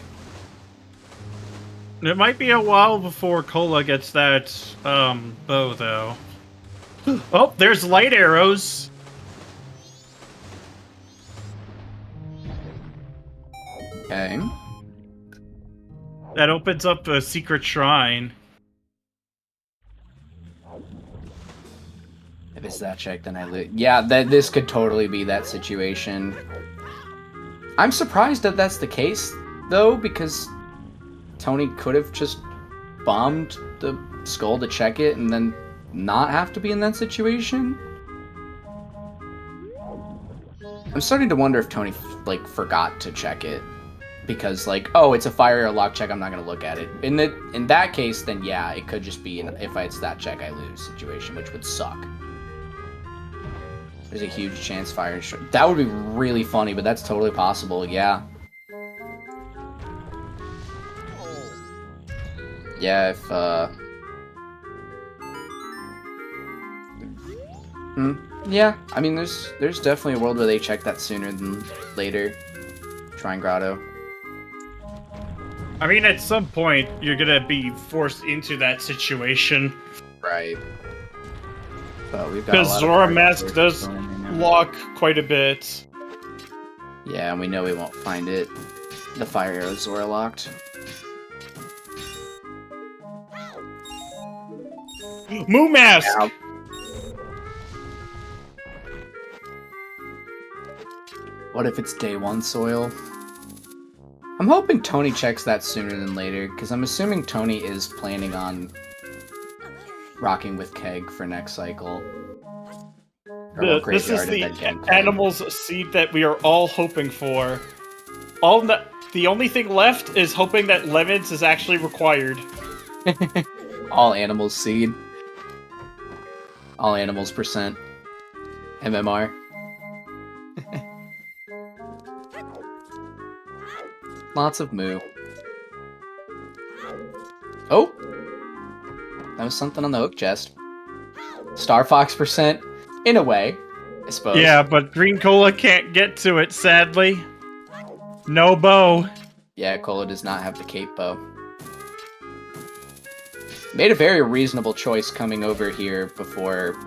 It might be a while before Cola gets that bow, though. Oh, there's light arrows. Okay. That opens up a secret shrine. If it's that check, then I lose. Yeah, this could totally be that situation. I'm surprised that that's the case, though, because Tony could have just bombed the skull to check it and then not have to be in that situation. I'm starting to wonder if Tony, like, forgot to check it. Because, like, oh, it's a fire or lock check, I'm not going to look at it. In that case, then yeah, it could just be if it's that check, I lose situation, which would suck. There's a huge chance fire... That would be really funny, but that's totally possible, yeah. Yeah, if, yeah, I mean, there's definitely a world where they check that sooner than later. Shrine Grotto. I mean, at some point, you're gonna be forced into that situation. Right. But we've got because Zora Mask does lock quite a bit. Yeah, and we know we won't find it. The fire arrow Zora locked. Moo Mask! Yeah. What if it's day one soil? I'm hoping Tony checks that sooner than later, because I'm assuming Tony is planning on rocking with Keg for next cycle. This is the animal's seed that we are all hoping for. The only thing left is hoping that Lemons is actually required. All animals seed. All animals percent. MMR. Lots of moo. Oh! That was something on the oak chest. Star Fox percent, in a way, I suppose. Yeah, but Green Cola can't get to it, sadly. No bow. Yeah, Cola does not have the cape bow. Made a very reasonable choice coming over here before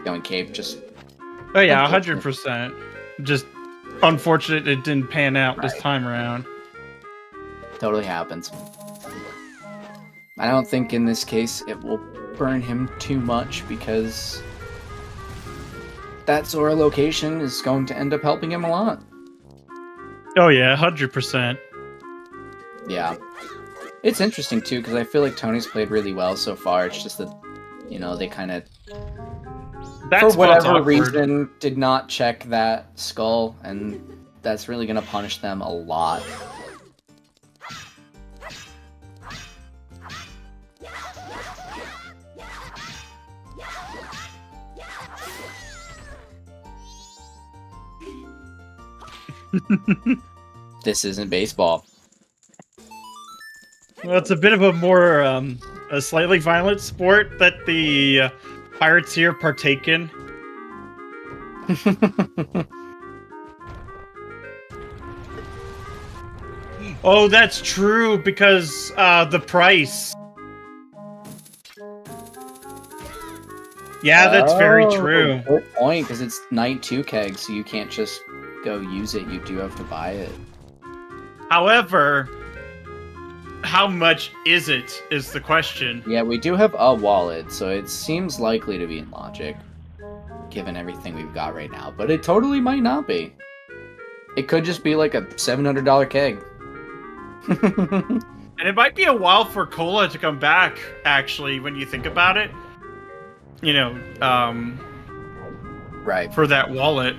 going cape, just... Oh yeah, 100%. Just unfortunate it didn't pan out this time around. Totally happens. I don't think in this case it will burn him too much because that Zora location is going to end up helping him a lot. Oh yeah, 100%. Yeah. It's interesting too because I feel like Tony's played really well so far. It's just that, you know, they kind of, for whatever reason, did not check that skull, and that's really going to punish them a lot. This isn't baseball. Well, it's a bit of a more, a slightly violent sport that the pirates here partake in. Oh, that's true, because the price. Yeah, that's very true. Good point, because it's night 2 kegs, so you can't just go use it. You do have to buy it. However, how much is it, is the question. Yeah, we do have a wallet, so it seems likely to be in Logic, given everything we've got right now. But it totally might not be. It could just be like a $700 keg. And it might be a while for Cola to come back, actually, when you think about it. You know, right. For that wallet.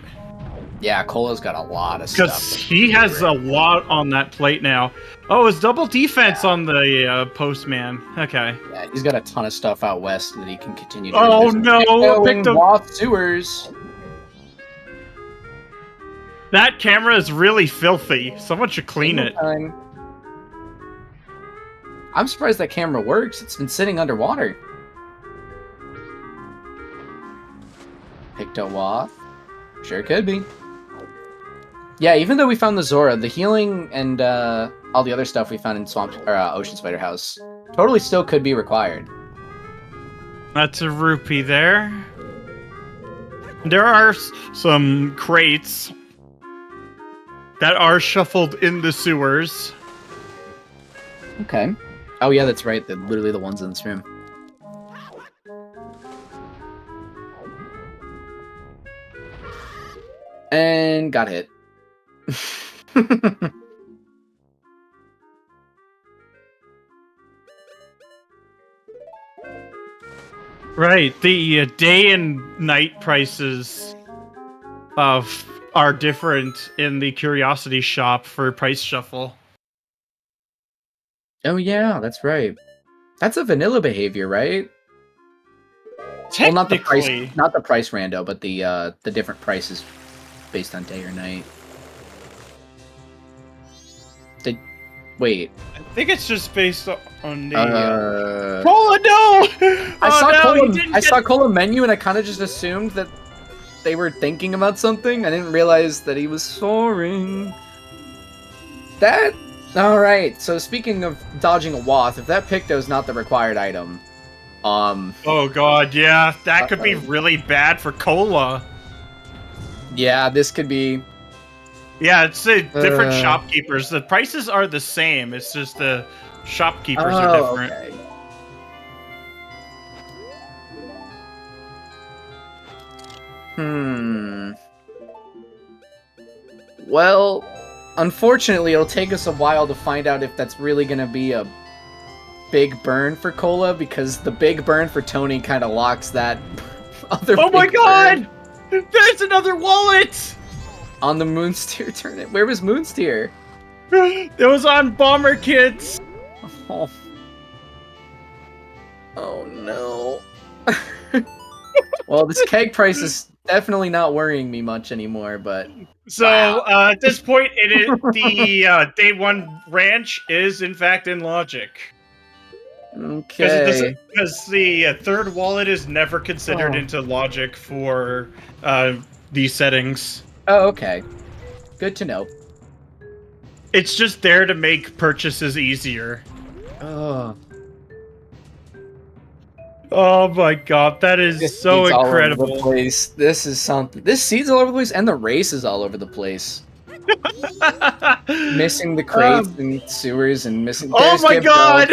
Yeah, Cola's got a lot of stuff. Because he has a lot on that plate now. Oh, it's double defense on the postman. Okay. Yeah, he's got a ton of stuff out west that he can continue to Oh no! picked off sewers. That camera is really filthy. Someone should clean it. I'm surprised that camera works. It's been sitting underwater. Picto-Waff. Sure could be. Yeah, even though we found the Zora, the healing and all the other stuff we found in Swamp or Ocean Spider House totally still could be required. That's a rupee there. There are some crates that are shuffled in the sewers. Okay. Oh yeah, that's right. They're literally the ones in this room. And got hit. Right, the day and night prices are different in the Curiosity Shop for Price Shuffle. Oh yeah, that's right. That's a vanilla behavior, right? Well, not the price rando, but the different prices based on day or night. Wait. I think it's just based on the. Cola, no! I saw Cola menu and I kind of just assumed that they were thinking about something. I didn't realize that he was soaring. That. All right. So speaking of dodging a wath, if that Picto is not the required item, Oh god, yeah, that could be really bad for Cola. Yeah, this could be. Yeah, it's different shopkeepers. The prices are the same. It's just the shopkeepers are different. Okay. Well, unfortunately, it'll take us a while to find out if that's really going to be a big burn for Cola, because the big burn for Tony kind of locks that other Oh my god! Burn. There's another wallet! On the Moonsteer turnip. Where was Moonsteer? It was on Bomber Kids. Oh, oh no. Well, this keg price is definitely not worrying me much anymore, but... So, wow. At this point, the Day 1 ranch is, in fact, in Logic. Okay. Because the third wallet is never considered into Logic for these settings. Oh, okay. Good to know. It's just there to make purchases easier. Oh. Oh my god, that is so incredible. All over the place. This is something. This seed's all over the place, and the race is all over the place. Missing the crates and sewers, and missing. Oh my god!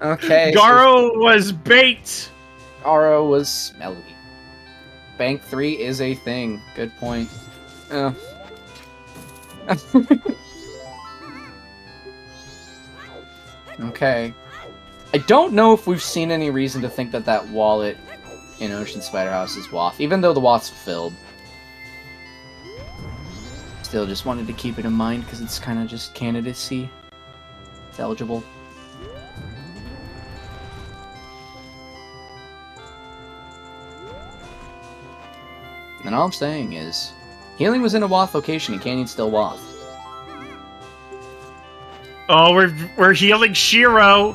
Okay. Garo was bait. Garo was smelly. Bank 3 is a thing. Good point. Okay. I don't know if we've seen any reason to think that that wallet in Ocean Spider House is Waff, even though the Waff's fulfilled. Still, just wanted to keep it in mind because it's kind of just candidacy. It's eligible. And all I'm saying is, Healing was in a Wath location, and Canyon still Wath. Oh, we're healing Shiro.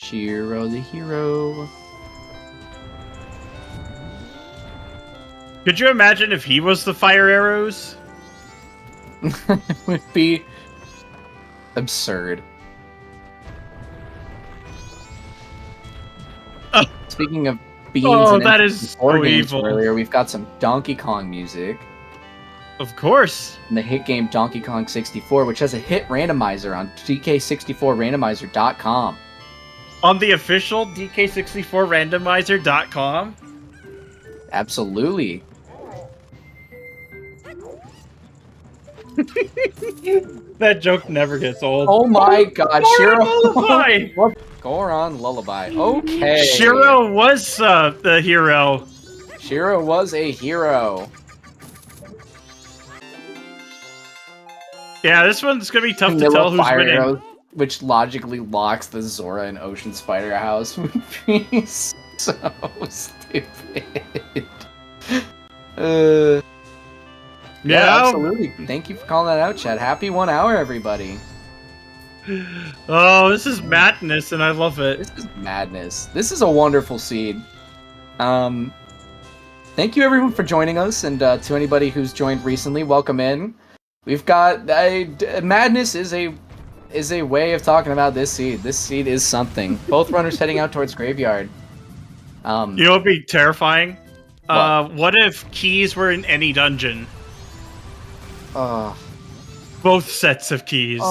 Shiro the hero. Could you imagine if he was the fire arrows? It would be absurd. Speaking of beans and that is so evil. Earlier, we've got some Donkey Kong music. Of course. In the hit game Donkey Kong 64, which has a hit randomizer on DK64randomizer.com. On the official DK64randomizer.com? Absolutely. That joke never gets old. Oh my god, Shiro! Lullaby! Goron Lullaby. Okay. Shiro was the hero. Shiro was a hero. Yeah, this one's gonna be tough to tell who's Fire winning. Arrow, which logically locks the Zora and Ocean Spider house, would be so stupid. Yeah, absolutely. Thank you for calling that out, Chad. Happy 1 hour, everybody. Oh, this is madness, and I love it. This is madness. This is a wonderful seed. Thank you, everyone, for joining us, and to anybody who's joined recently, welcome in. We've got madness is a way of talking about this seed. This seed is something. Both runners heading out towards graveyard. You know what would be terrifying? What if keys were in any dungeon? Both sets of keys.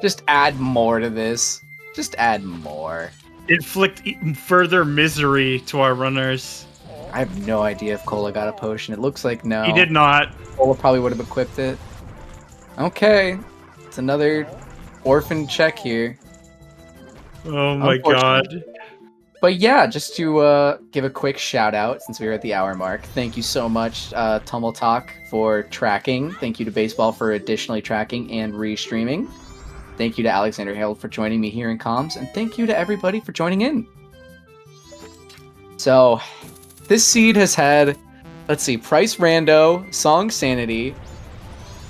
Just add more to this. Just add more. Inflict even further misery to our runners. I have no idea if Cola got a potion. It looks like no. He did not. Cola probably would have equipped it. Okay. It's another orphan check here. Oh my god. But yeah, just to give a quick shout out, since we were at the hour mark, thank you so much, Tumble Talk, for tracking. Thank you to Baseball for additionally tracking and restreaming. Thank you to Alexander Hale for joining me here in comms, and thank you to everybody for joining in. So, this seed has had, let's see, Price Rando, Song Sanity,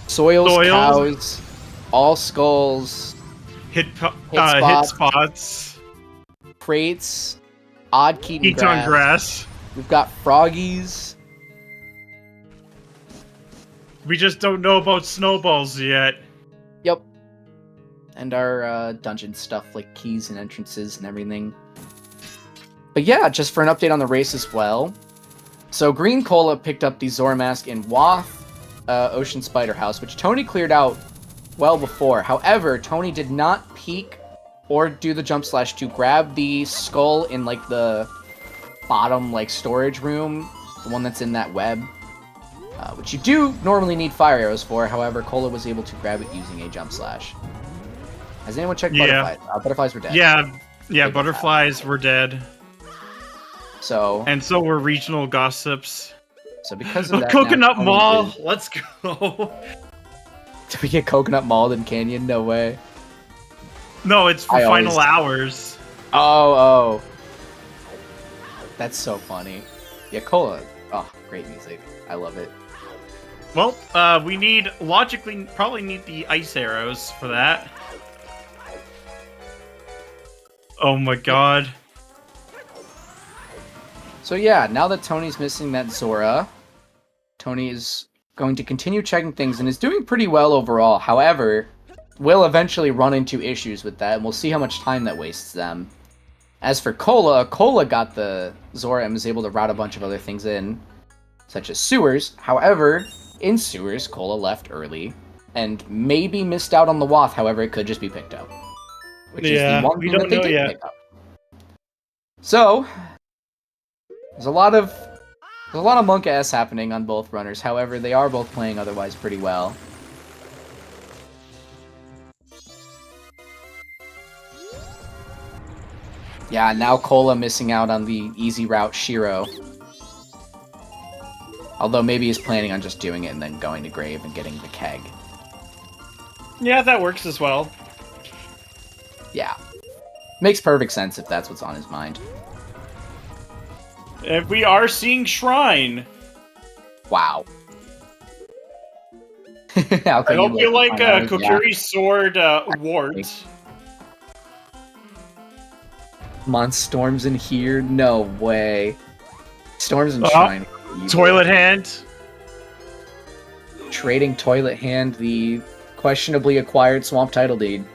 Soils, Cows, All Skulls, Hit spots, Crates, Odd Keaton Grass. We've got Froggies. We just don't know about snowballs yet. Yep. And our dungeon stuff, like keys and entrances and everything. But yeah, just for an update on the race as well. So Green Cola picked up the Zora Mask in Wath, Ocean Spider House, which Tony cleared out well before. However, Tony did not peek or do the jump slash to grab the skull in like the bottom like storage room, the one that's in that web, which you do normally need fire arrows for. However, Cola was able to grab it using a jump slash. Has anyone checked butterflies? Butterflies were dead. Yeah, butterflies were dead. So were regional gossips. So because of that, Coconut Mall, let's go. Did we get Coconut Mall in Canyon? No way. No, it's for final hours. Oh. That's so funny. Yeah, Cola. Oh, great music. I love it. Well, we probably need the ice arrows for that. Oh my god. So yeah, now that Tony's missing that Zora, Tony is going to continue checking things and is doing pretty well overall. However, will eventually run into issues with that, and we'll see how much time that wastes them. As for Cola got the Zora and was able to route a bunch of other things in, such as sewers. However, in sewers, Cola left early, and maybe missed out on the Wath. However, it could just be picked up. Which is the one thing that they did pick up. So, there's a lot of monk ass happening on both runners. However, they are both playing otherwise pretty well. Yeah, now Cola missing out on the easy route Shiro. Although maybe he's planning on just doing it and then going to grave and getting the keg. Yeah, that works as well. Yeah. Makes perfect sense if that's what's on his mind. And we are seeing Shrine. Wow. I hope you like Kokiri's sword, Wart. Come on, Storm's in here? No way. Storm's in Shrine. Toilet Hand. Trading Toilet Hand, the questionably acquired Swamp Title Deed.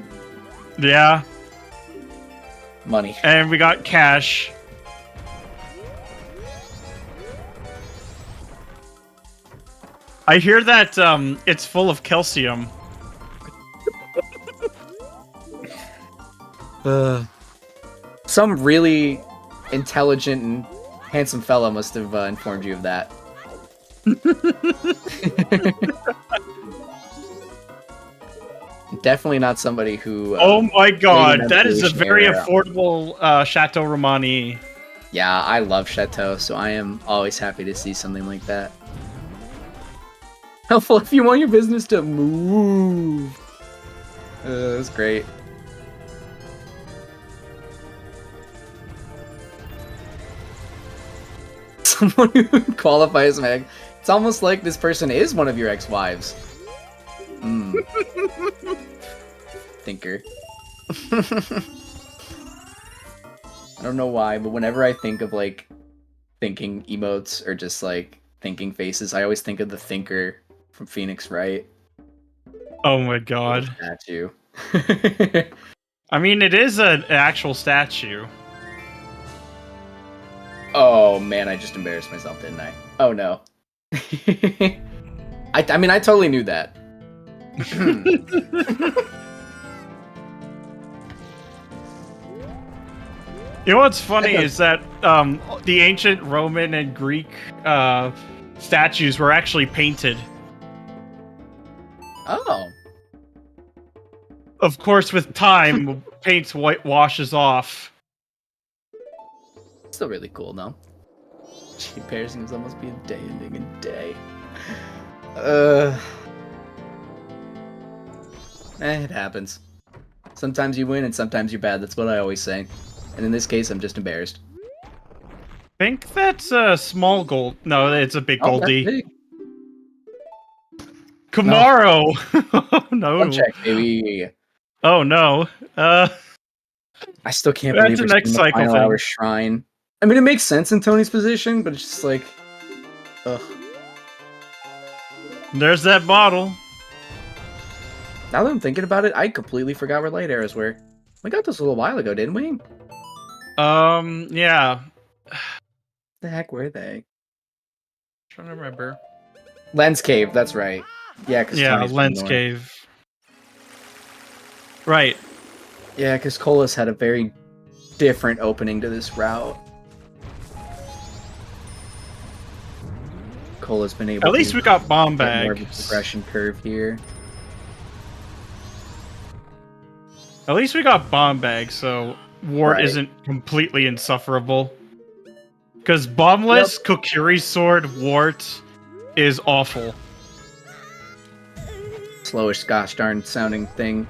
Yeah. Money. And we got Cash. I hear that it's full of calcium. Some really intelligent and handsome fella must have informed you of that. Definitely not somebody who... oh my god, that is a very affordable Chateau Romani. Yeah, I love Chateau, so I am always happy to see something like that. Helpful if you want your business to move. That's great. Someone who qualifies Meg. It's almost like this person is one of your ex-wives. Thinker. I don't know why, but whenever I think of like thinking emotes or just like thinking faces, I always think of the Thinker from Phoenix Wright. Oh my god. Statue. I mean, it is an actual statue. Oh man, I just embarrassed myself, didn't I? Oh no. I mean, I totally knew that. You know what's funny is that the ancient Roman and Greek statues were actually painted. Oh. Of course, with time, paint washes off. Still really cool, though. Gee, Parsons almost be a day ending a day. It happens. Sometimes you win and sometimes you're bad. That's what I always say. And in this case, I'm just embarrassed. I think that's a small gold. No, it's a big Goldie. Kamaro! No. One check, baby. Oh no. I still can't believe the we're next seeing the cycle final thing. hour shrine. I mean, it makes sense in Tony's position, but it's just like, ugh. There's that bottle. Now that I'm thinking about it, I completely forgot where light arrows were. We got this a little while ago, didn't we? Yeah. The heck were they? Trying to remember. Lens Cave, that's right. Yeah, because Lens Cave. Right. Yeah, because Cola's had a very different opening to this route. Cola's been able. At least we got bomb get more of a bags. progression curve here. At least we got bomb bags, so Wart isn't completely insufferable. Because bombless Kokiri sword Wart is awful. Slowish gosh darn sounding thing.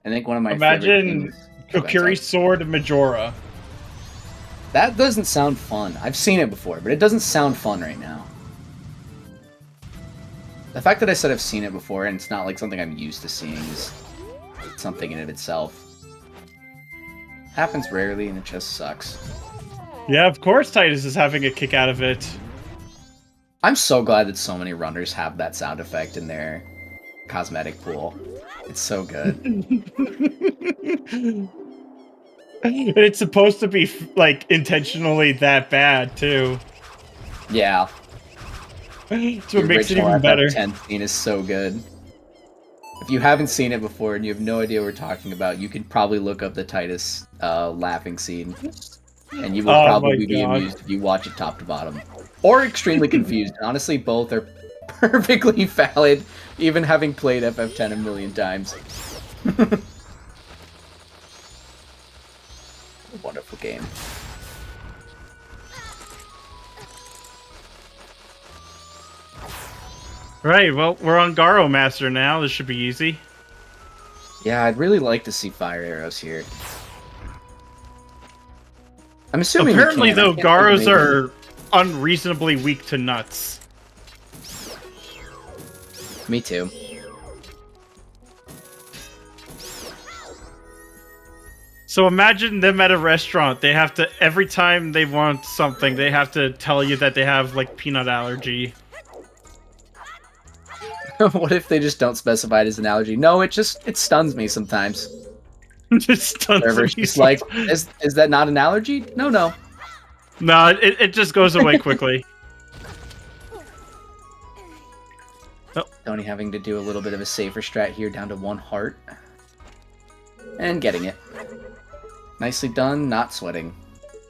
I think one of my imagine Kokiri sword Majora. That doesn't sound fun. I've seen it before, but it doesn't sound fun right now. The fact that I said I've seen it before and it's not like something I'm used to seeing is something in it itself. Happens rarely and it just sucks. Yeah, of course Titus is having a kick out of it. I'm so glad that so many runners have that sound effect in their cosmetic pool. It's so good. It's supposed to be, like, intentionally that bad, too. Yeah. That's what makes it even better. The 10th scene is so good. If you haven't seen it before and you have no idea what we're talking about, you can probably look up the Titus laughing scene. And you will probably be amused if you watch it top to bottom. Or extremely confused. Honestly, both are perfectly valid, even having played FF10 a million times. A wonderful game. Right, well, we're on Garo Master now. This should be easy. Yeah, I'd really like to see fire arrows here. I'm assuming apparently, we can. though, Garos are unreasonably weak to nuts. Me too. So imagine them at a restaurant. They have to, every time they want something, they have to tell you that they have, like, peanut allergy. What if they just don't specify it as an allergy? No, it stuns me sometimes. Just stuns me Just like, is that not an allergy? No. No, it just goes away quickly. Oh. Tony having to do a little bit of a safer strat here, down to 1 heart. And getting it. Nicely done, not sweating.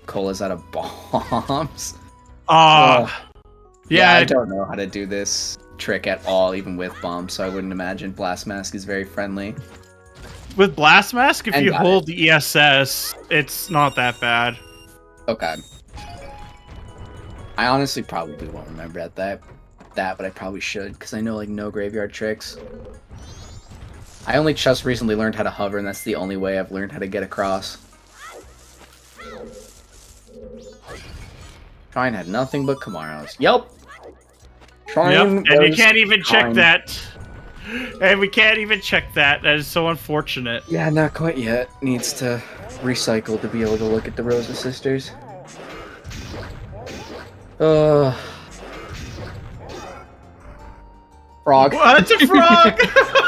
Cola's out of bombs. Yeah, I don't know how to do this trick at all, even with bombs, so I wouldn't imagine Blast Mask is very friendly. With Blast Mask, if you hold the ESS, it's not that bad. Okay. I honestly probably won't remember that, but I probably should, because I know, like, no graveyard tricks. I only just recently learned how to hover, and that's the only way I've learned how to get across. Trine had nothing but Kamaros. Yep! And you can't even check that. And we can't even check that. That is so unfortunate. Yeah, not quite yet. Needs to recycle to be able to look at the Rosa sisters. Frog. What? It's a frog!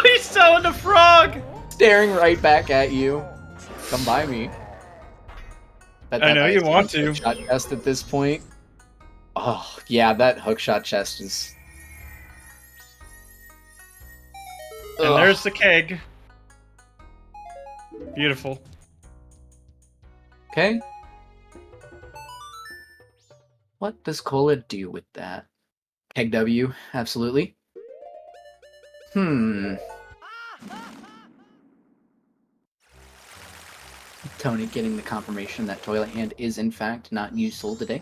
He's selling a frog! Staring right back at you. Come by me. I know you want to. Shot chest at this point. Oh, yeah, that hookshot chest is... And there's the keg. Beautiful. Okay. What does Cola do with that? Keg W, absolutely. Tony getting the confirmation that Toilet Hand is in fact not useful today.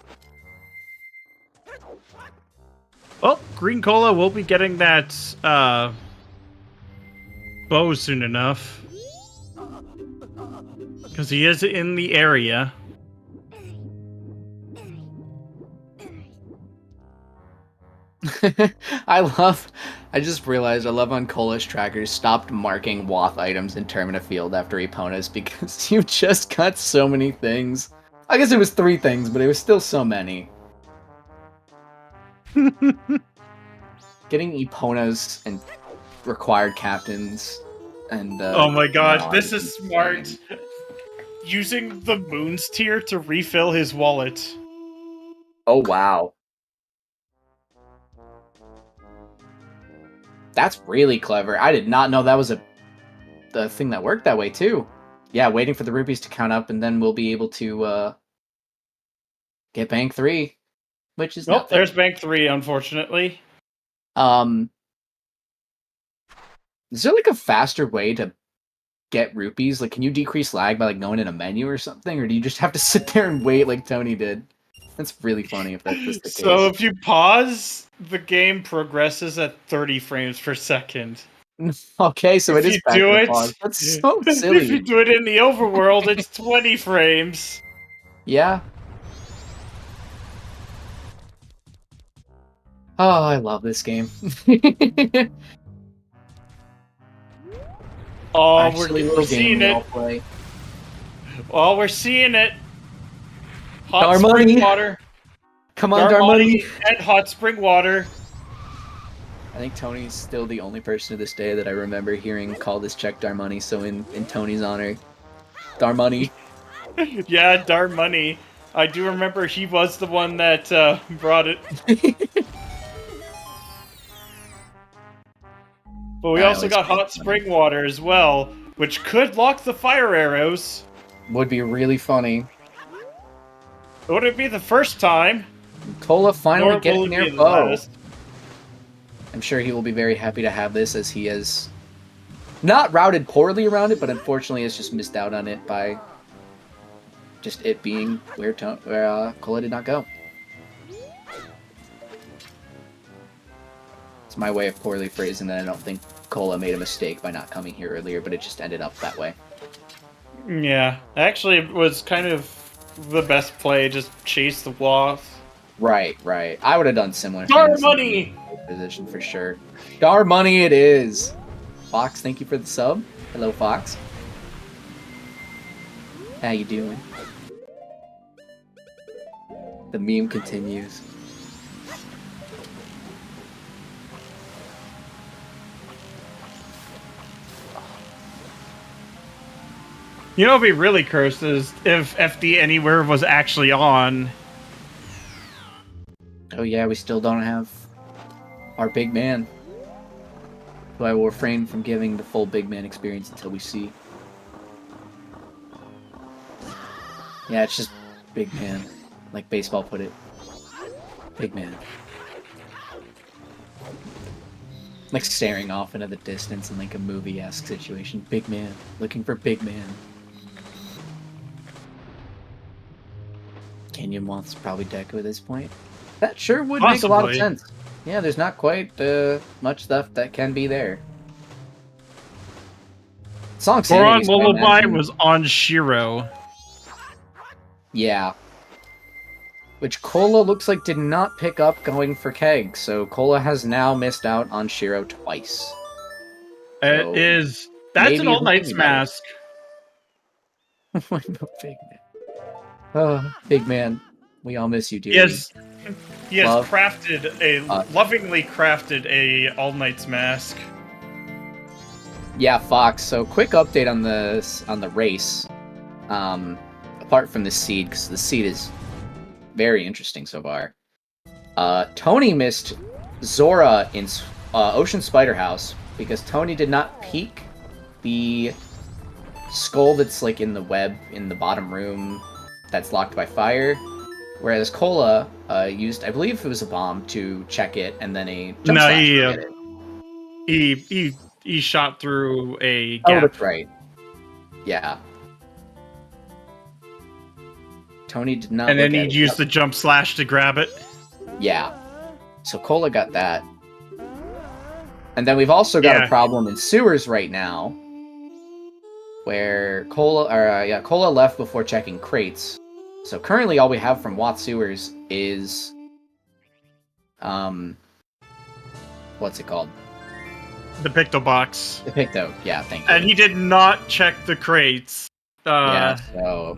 Well, Green Cola will be getting that bow soon enough. Because he is in the area. I just realized I love on Cola's trackers stopped marking Wath items in Termina Field after Epona's because you just got so many things. I guess it was 3 things, but it was still so many. Getting Epona's and required captains and oh my god, this is smart. Using the Moons tier to refill his wallet. Oh wow. That's really clever. I did not know that was the thing that worked that way too. Yeah, waiting for the rupees to count up and then we'll be able to get bank 3, which is nope, there's bank 3 unfortunately. Is there like a faster way to get rupees? Like, can you decrease lag by like going in a menu or something, or do you just have to sit there and wait like Tony did? That's really funny if that's just the case. So if you pause, the game progresses at 30 frames per second. Okay, so it is back to pause. That's so silly. If you do it in the overworld, it's 20 frames. Yeah. Oh, I love this game. Oh, actually, we're seeing it. Oh, we're seeing it. Hot spring water. Come on, Darmani. And hot spring water. I think Tony's still the only person to this day that I remember hearing call this check Darmani, so in Tony's honor, Darmani. Yeah, Darmani. I do remember he was the one that brought it. But we also got hot spring water as well, which could lock the fire arrows. Would be really funny. Would it be the first time? Cola finally getting their bow. I'm sure he will be very happy to have this, as he has not routed poorly around it, but unfortunately has just missed out on it by just it being where Cola did not go. It's my way of poorly phrasing that I don't think Cola made a mistake by not coming here earlier, but it just ended up that way. Yeah, actually, it was kind of the best play. Just chase the wasp. Right. I would have done similar. Dar money! Position for sure. Dar money it is. Fox, thank you for the sub. Hello, Fox. How you doing? The meme continues. You know what'd be really cursed is if FD Anywhere was actually on. Oh yeah, we still don't have our big man. So I will refrain from giving the full big man experience until we see. Yeah, it's just big man. Like baseball put it. Big man. Like staring off into the distance in like a movie-esque situation. Big man. Looking for big man. Canyon Moth's probably Deku at this point. That sure would make a lot of sense. Yeah, there's not quite much stuff that can be there. Song Goron Lullaby was on Shiro. Yeah. Which Cola looks like did not pick up going for Keg, so Cola has now missed out on Shiro twice. It is... That's an All Knight's mask. What about Big Man? Oh, Big Man. We all miss you, dearly. Yes. He has lovingly crafted a All Knight's mask. Yeah, Fox. So quick update on the race. Apart from the seed, because the seed is very interesting so far. Tony missed Zora in Ocean Spider House because Tony did not peek the skull that's like in the web in the bottom room that's locked by fire. Whereas Cola used, I believe it was a bomb to check it, and then a jump slash to get it. He shot through a gap. Oh, that's right. Yeah. Tony did not. And then he used the jump slash to grab it. Yeah. So Cola got that. And then we've also got a problem in sewers right now, where Cola left before checking crates. So currently all we have from Watt Sewers is what's it called? The Picto box. The Picto, yeah, thank you. And he did not check the crates. Yeah, so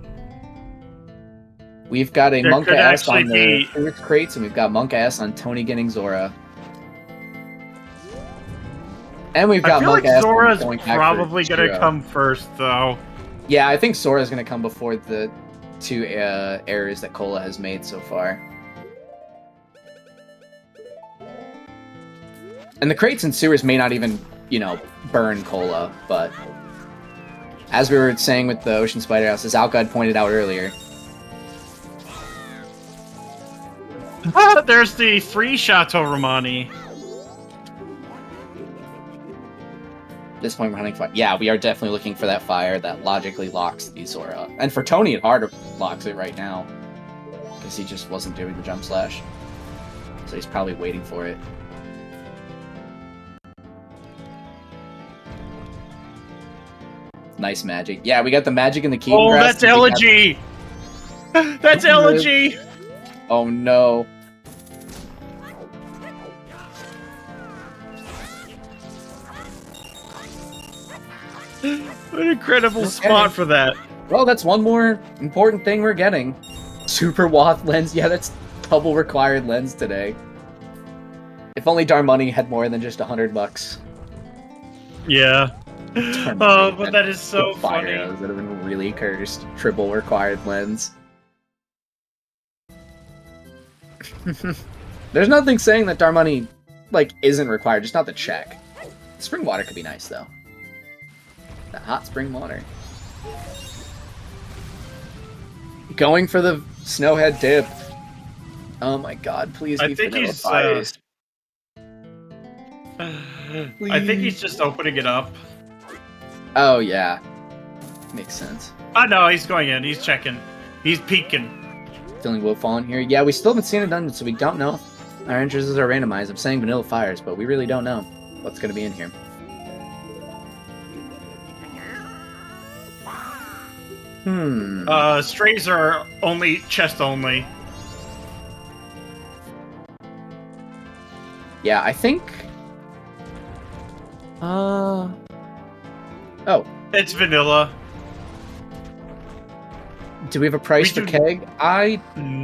we've got a Monk S on the sewers crates, and we've got Monk S on Tony getting Zora. And we've got Monk S. Zora's probably gonna come first, though. Yeah, I think Zora's gonna come before the two errors that Cola has made so far. And the crates and sewers may not even, burn Cola, but as we were saying with the Ocean Spider House, as Alka pointed out earlier. There's the free Chateau Romani. At this point, we're hunting fire. Yeah, we are definitely looking for that fire that logically locks the Zora. And for Tony, it hard locks it right now. Because he just wasn't doing the jump slash. So he's probably waiting for it. Nice magic. Yeah, we got the magic in the key. Oh, that's Elegy! That's Elegy! Oh no. What an incredible spot for that. Well, that's one more important thing we're getting. Super Watt lens. Yeah, that's double required lens today. If only Darmoney had more than just $100. Yeah. Oh, but that is so funny. That would have been really cursed. Triple required lens. There's nothing saying that Darmoney, isn't required, just not the check. Spring water could be nice, though. The hot spring water. Going for the snowhead dip. Oh my god, please be vanilla fires. I think he's just opening it up. Oh, yeah. Makes sense. Oh, no, he's going in. He's checking. He's peeking. Feeling Wolf on here. Yeah, we still haven't seen a dungeon, so we don't know Our entrances are randomized. I'm saying vanilla fires, but we really don't know what's going to be in here. Strays are only chest only. Yeah, I think... Oh. It's vanilla. Do we have a price for keg? I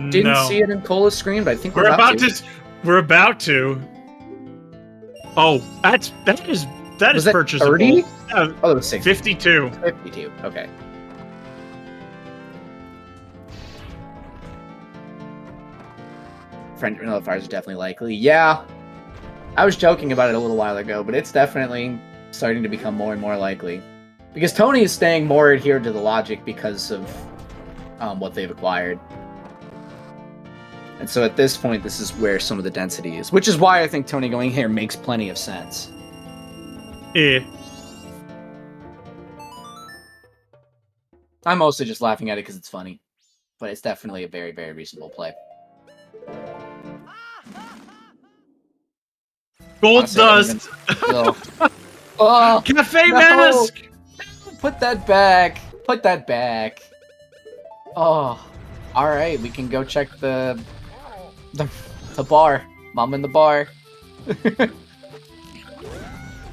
didn't see it in Cola's screen, but I think we're about to. We're about to. Oh, that is purchasable. 30? Yeah, Oh, that was 60. 52. 52. Okay. French vanilla fires are definitely likely. Yeah, I was joking about it a little while ago, but it's definitely starting to become more and more likely. Because Tony is staying more adhered to the logic because of what they've acquired. And so at this point, this is where some of the density is. Which is why I think Tony going here makes plenty of sense. Yeah. I'm mostly just laughing at it because it's funny. But it's definitely a very, very reasonable play. Gold dust! Oh, Cafe no. Mask! Put that back. Put that back. Oh, all right. We can go check the bar. Mom in the bar.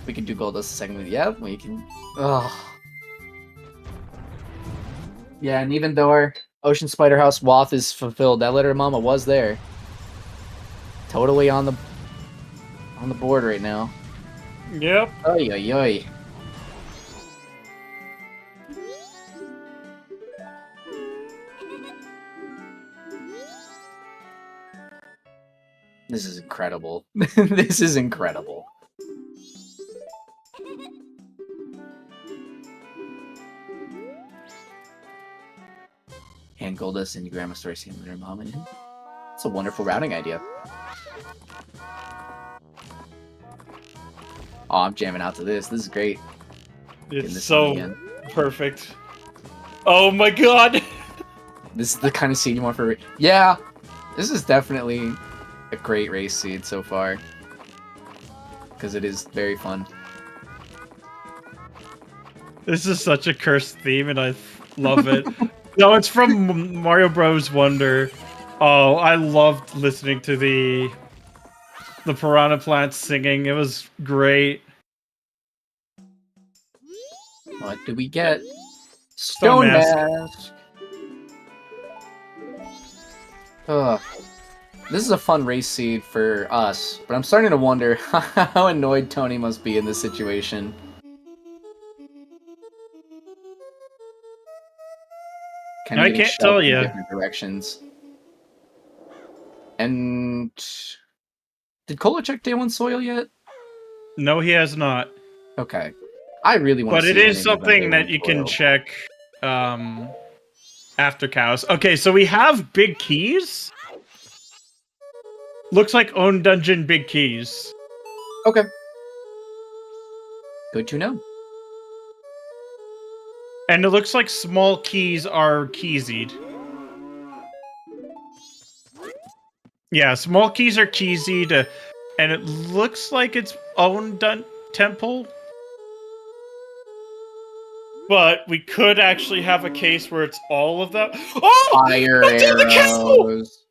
We can do gold dust a second. Yep, we can. Oh. Yeah, and even though our Ocean Spider House Wath is fulfilled, that letter mama was there. Totally on the board right now. Yep. Oy, oy, oy. This is incredible. This is incredible. And gold dust in your grandma's story scene with her mom in. It's a wonderful routing idea. Oh, I'm jamming out to this. This is great. It's so perfect. Oh my god! This is the kind of seed you want for... Yeah! This is definitely a great race seed so far. Because it is very fun. This is such a cursed theme and I love it. No, it's from Mario Bros. Wonder. Oh, I loved listening to the piranha plants singing. It was great. What do we get? Stone Mask. Ugh. This is a fun race seed for us, but I'm starting to wonder how annoyed Tony must be in this situation. I can't tell you. Different directions. And did Cola check day 1 soil yet? No, he has not. Okay. I really want to see But it is something that you can check after cows. Okay, so we have big keys. Looks like own dungeon big keys. Okay. Good to know. And it looks like small keys are keysied. Yeah, small keys are keysied, and it looks like it's own temple. But we could actually have a case where it's all of them. Oh! Fire arrows!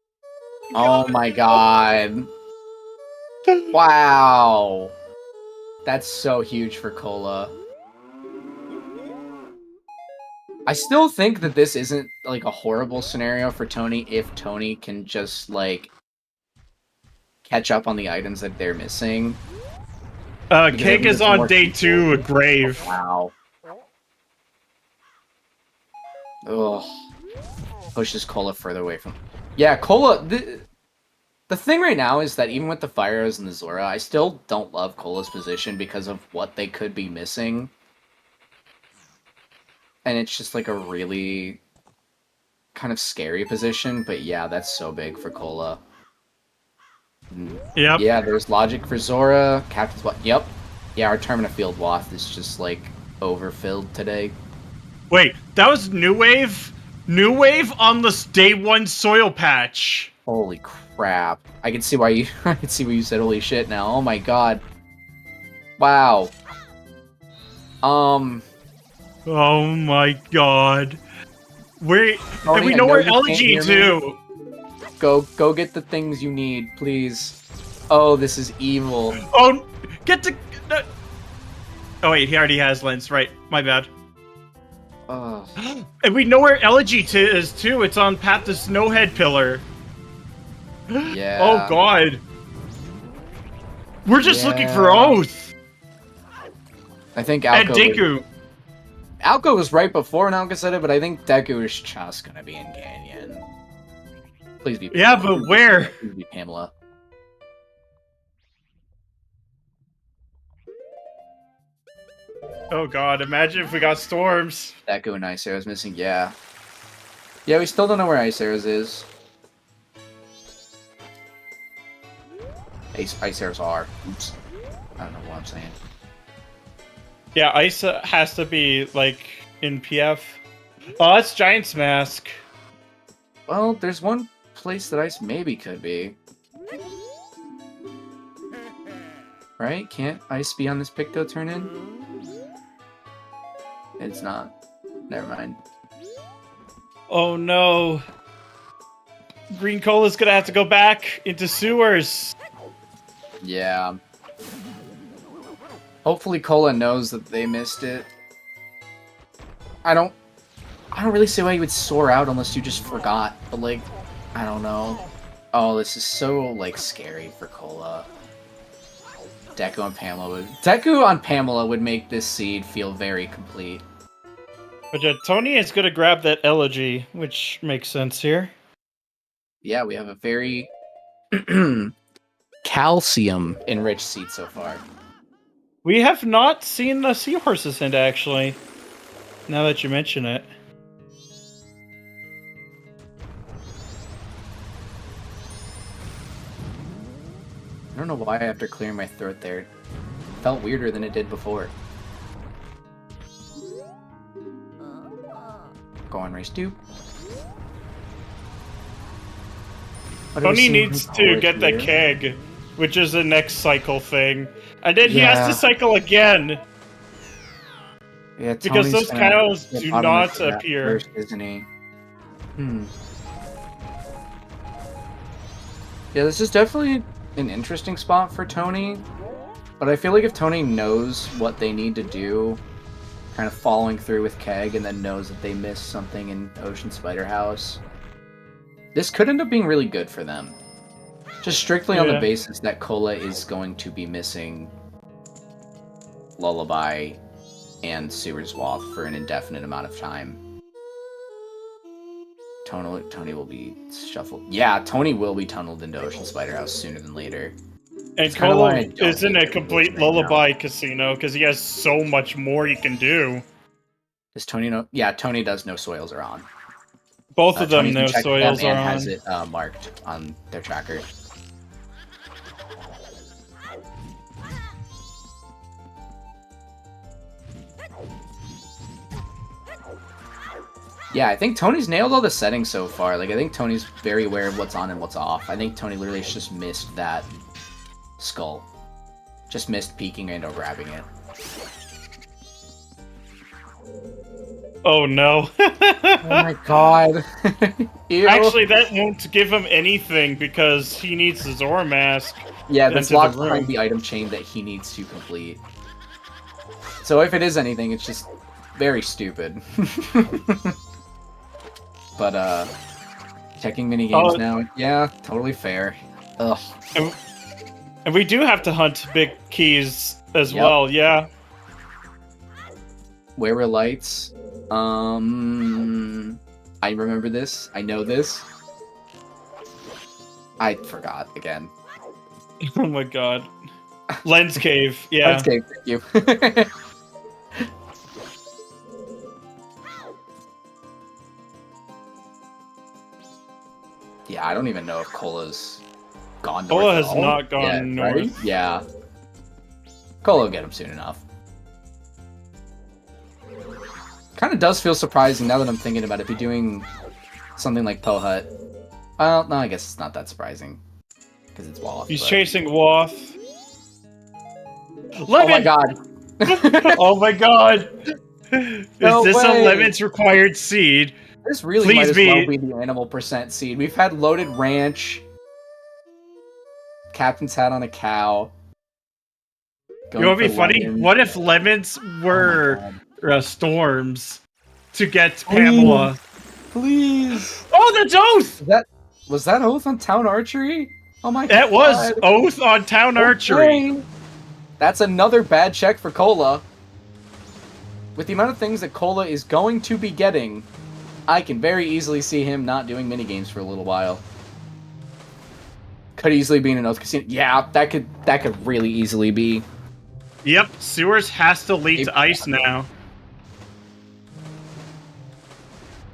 Oh my god. Wow. That's so huge for Cola. I still think that this isn't, like, a horrible scenario for Tony if Tony can just, like, catch up on the items that they're missing. Cake is on day 2, a grave. Wow. Ugh. Pushes Cola further away from... Yeah, Cola... The thing right now is that even with the Fire Arrows and the Zora, I still don't love Cola's position because of what they could be missing. And it's just like a really kind of scary position, but yeah, that's so big for Cola. Yep. Yeah, there's logic for Zora. Captain's Wath. Yep. Yeah, our Termina Field Wath is just like overfilled today. Wait, that was New Wave? New Wave on this day 1 soil patch. Holy crap! I can see why you. I can see why you said "holy shit" now. Oh my god! Wow. Oh my god. And we I know where you can't Elegy hear me. too. Go get the things you need, please. Oh, this is evil. Oh, get to. Oh wait, he already has lens. Right, my bad. Oh. And we know where Elegy is too. It's on Path to Snowhead Pillar. Yeah. Oh god. We're just looking for Oath. I think Alco And Deku. Alco was right before Alka said it, but I think Deku is just gonna be in Canyon. Please be. Yeah, but where? Please be Pamela. Oh god, imagine if we got storms. Deku and Ice Arrow's missing. Yeah. Yeah, we still don't know where Ice Arrow's is. Ice Arrows are. Oops. I don't know what I'm saying. Yeah, Ice has to be, like, in PF. Oh, that's Giant's Mask. Well, there's one place that Ice maybe could be. Right? Can't Ice be on this Picto turn-in? It's not. Never mind. Oh no. Green Cola's gonna have to go back into sewers. Yeah. Hopefully Cola knows that they missed it. I don't really see why you would soar out unless you just forgot, but like, I don't know. Oh, this is so like scary for Cola. Deku on Pamela would make this seed feel very complete. But yeah, Tony is gonna grab that Elegy, which makes sense here. Yeah, we have a very calcium enriched seed so far. We have not seen the Seahorse's Hint, actually. Now that you mention it. I don't know why after clearing my throat there, it felt weirder than it did before. Go on, race 2. Tony needs to get the keg, which is a next cycle thing. And then he has to cycle again. Yeah, because those cows do not appear. First, isn't he? Yeah, this is definitely an interesting spot for Tony. But I feel like if Tony knows what they need to do, kind of following through with Keg, and then knows that they missed something in Ocean Spider House, this could end up being really good for them. Just strictly on the basis that Cola is going to be missing Lullaby and Sewer's Waff for an indefinite amount of time. Tony will be shuffled. Yeah, Tony will be tunneled into Ocean Spider House sooner than later. And Cola is in a complete Lullaby casino because he has so much more he can do. Does Tony know? Yeah, Tony does know soils are on. Both of them know soils are on. And has it marked on their tracker. Yeah, I think Tony's nailed all the settings so far. Like, I think Tony's very aware of what's on and what's off. I think Tony literally just missed that skull. Just missed peeking and or grabbing it. Oh no. Oh my god. Actually, that won't give him anything because he needs the Zora mask. Yeah, that's locked behind the item chain that he needs to complete. So if it is anything, it's just very stupid. But, checking minigames now. Yeah, totally fair. Ugh. And we do have to hunt big keys as well, yeah. Where were lights? I remember this. I know this. I forgot again. Oh my god. Lens Cave, yeah. Lens Cave, thank you. Yeah, I don't even know if Cola's gone north. Cola has not gone north. Right? Yeah. Cola will get him soon enough. Kind of does feel surprising now that I'm thinking about it. If you're doing something like Pohut, Well, no, I guess it's not that surprising. Because it's Waff. He's chasing Waff. Oh my god. Oh my god. Is this a Lemon's required seed? This really might as well be the animal % seed. We've had Loaded Ranch, Captain's Hat on a Cow. You know what would be funny? Lemons. What if Lemons were storms to get Pamela? Please. Oh, that's Oath! Was that Oath on Town Archery? Oh my god. That was Oath on Town Archery. That's another bad check for Cola. With the amount of things that Cola is going to be getting, I can very easily see him not doing minigames for a little while. Could easily be in an Oath Casino. Yeah, that could really easily be. Yep, Sewers has to lead to Ice now.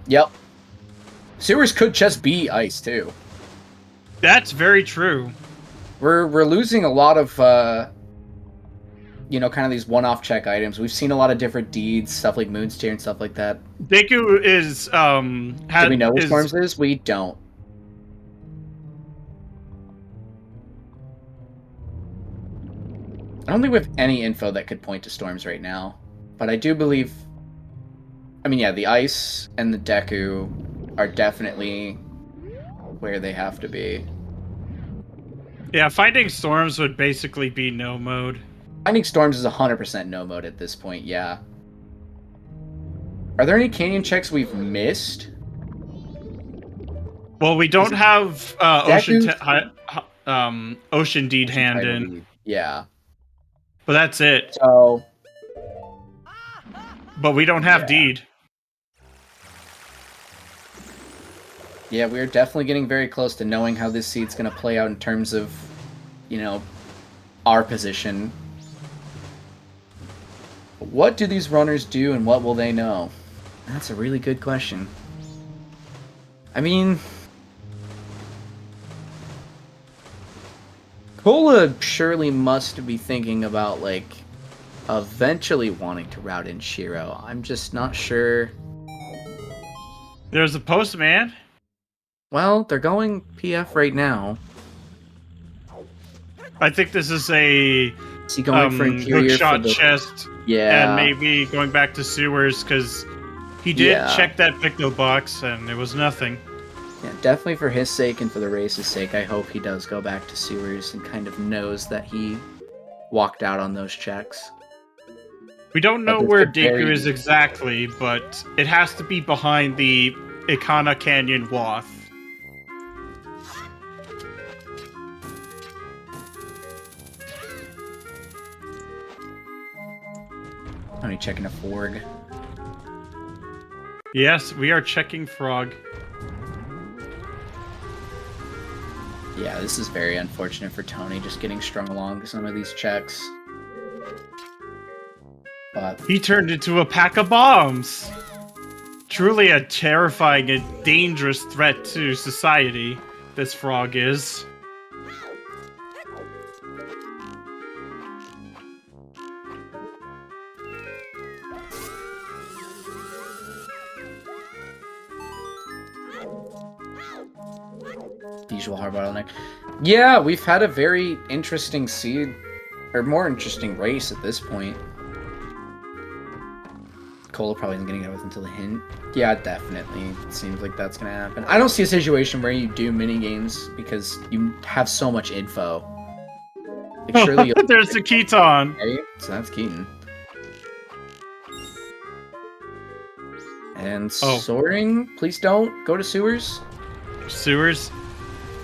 Yep. Sewers could just be Ice, too. That's very true. We're losing a lot of, you know, kind of these one-off check items. We've seen a lot of different deeds, stuff like Moonsteer and stuff like that. Deku is, Do we know what Storms is? We don't. I don't think we have any info that could point to Storms right now. But I do believe... I mean, yeah, the Ice and the Deku are definitely where they have to be. Yeah, finding Storms would basically be no mode. Finding Storms is 100% no mode at this point, yeah. Are there any canyon checks we've missed? Well, we don't have Ocean Deed hand in. Yeah. But that's it. So... But we don't have Deed. Yeah, we're definitely getting very close to knowing how this seed's going to play out in terms of, you know, our position. What do these runners do and what will they know? That's a really good question. I mean... Cola surely must be thinking about, like, eventually wanting to route in Shiro. I'm just not sure. There's a postman. Well, they're going PF right now. I think this is a is he going for interior hookshot for the... chest. Yeah. And maybe going back to Sewers, because he did check that Picto box, and it was nothing. Yeah, definitely for his sake and for the race's sake, I hope he does go back to Sewers and kind of knows that he walked out on those checks. We don't know where Deku is exactly, but it has to be behind the Ikana Canyon Wath. Only checking a Forg. Yes, we are checking Frog. Yeah, this is very unfortunate for Tony, just getting strung along to some of these checks. But he turned into a pack of bombs! Truly a terrifying and dangerous threat to society, this frog is. Usual hard bottleneck. Yeah, we've had a very interesting seed, or more interesting race at this point. Cola probably isn't getting it with until the hint. Yeah, definitely. It seems like that's gonna happen. I don't see a situation where you do mini games because you have so much info. Like, surely there's the Keaton. Okay, so that's Keaton. And soaring, please don't go to Sewers. Sewers?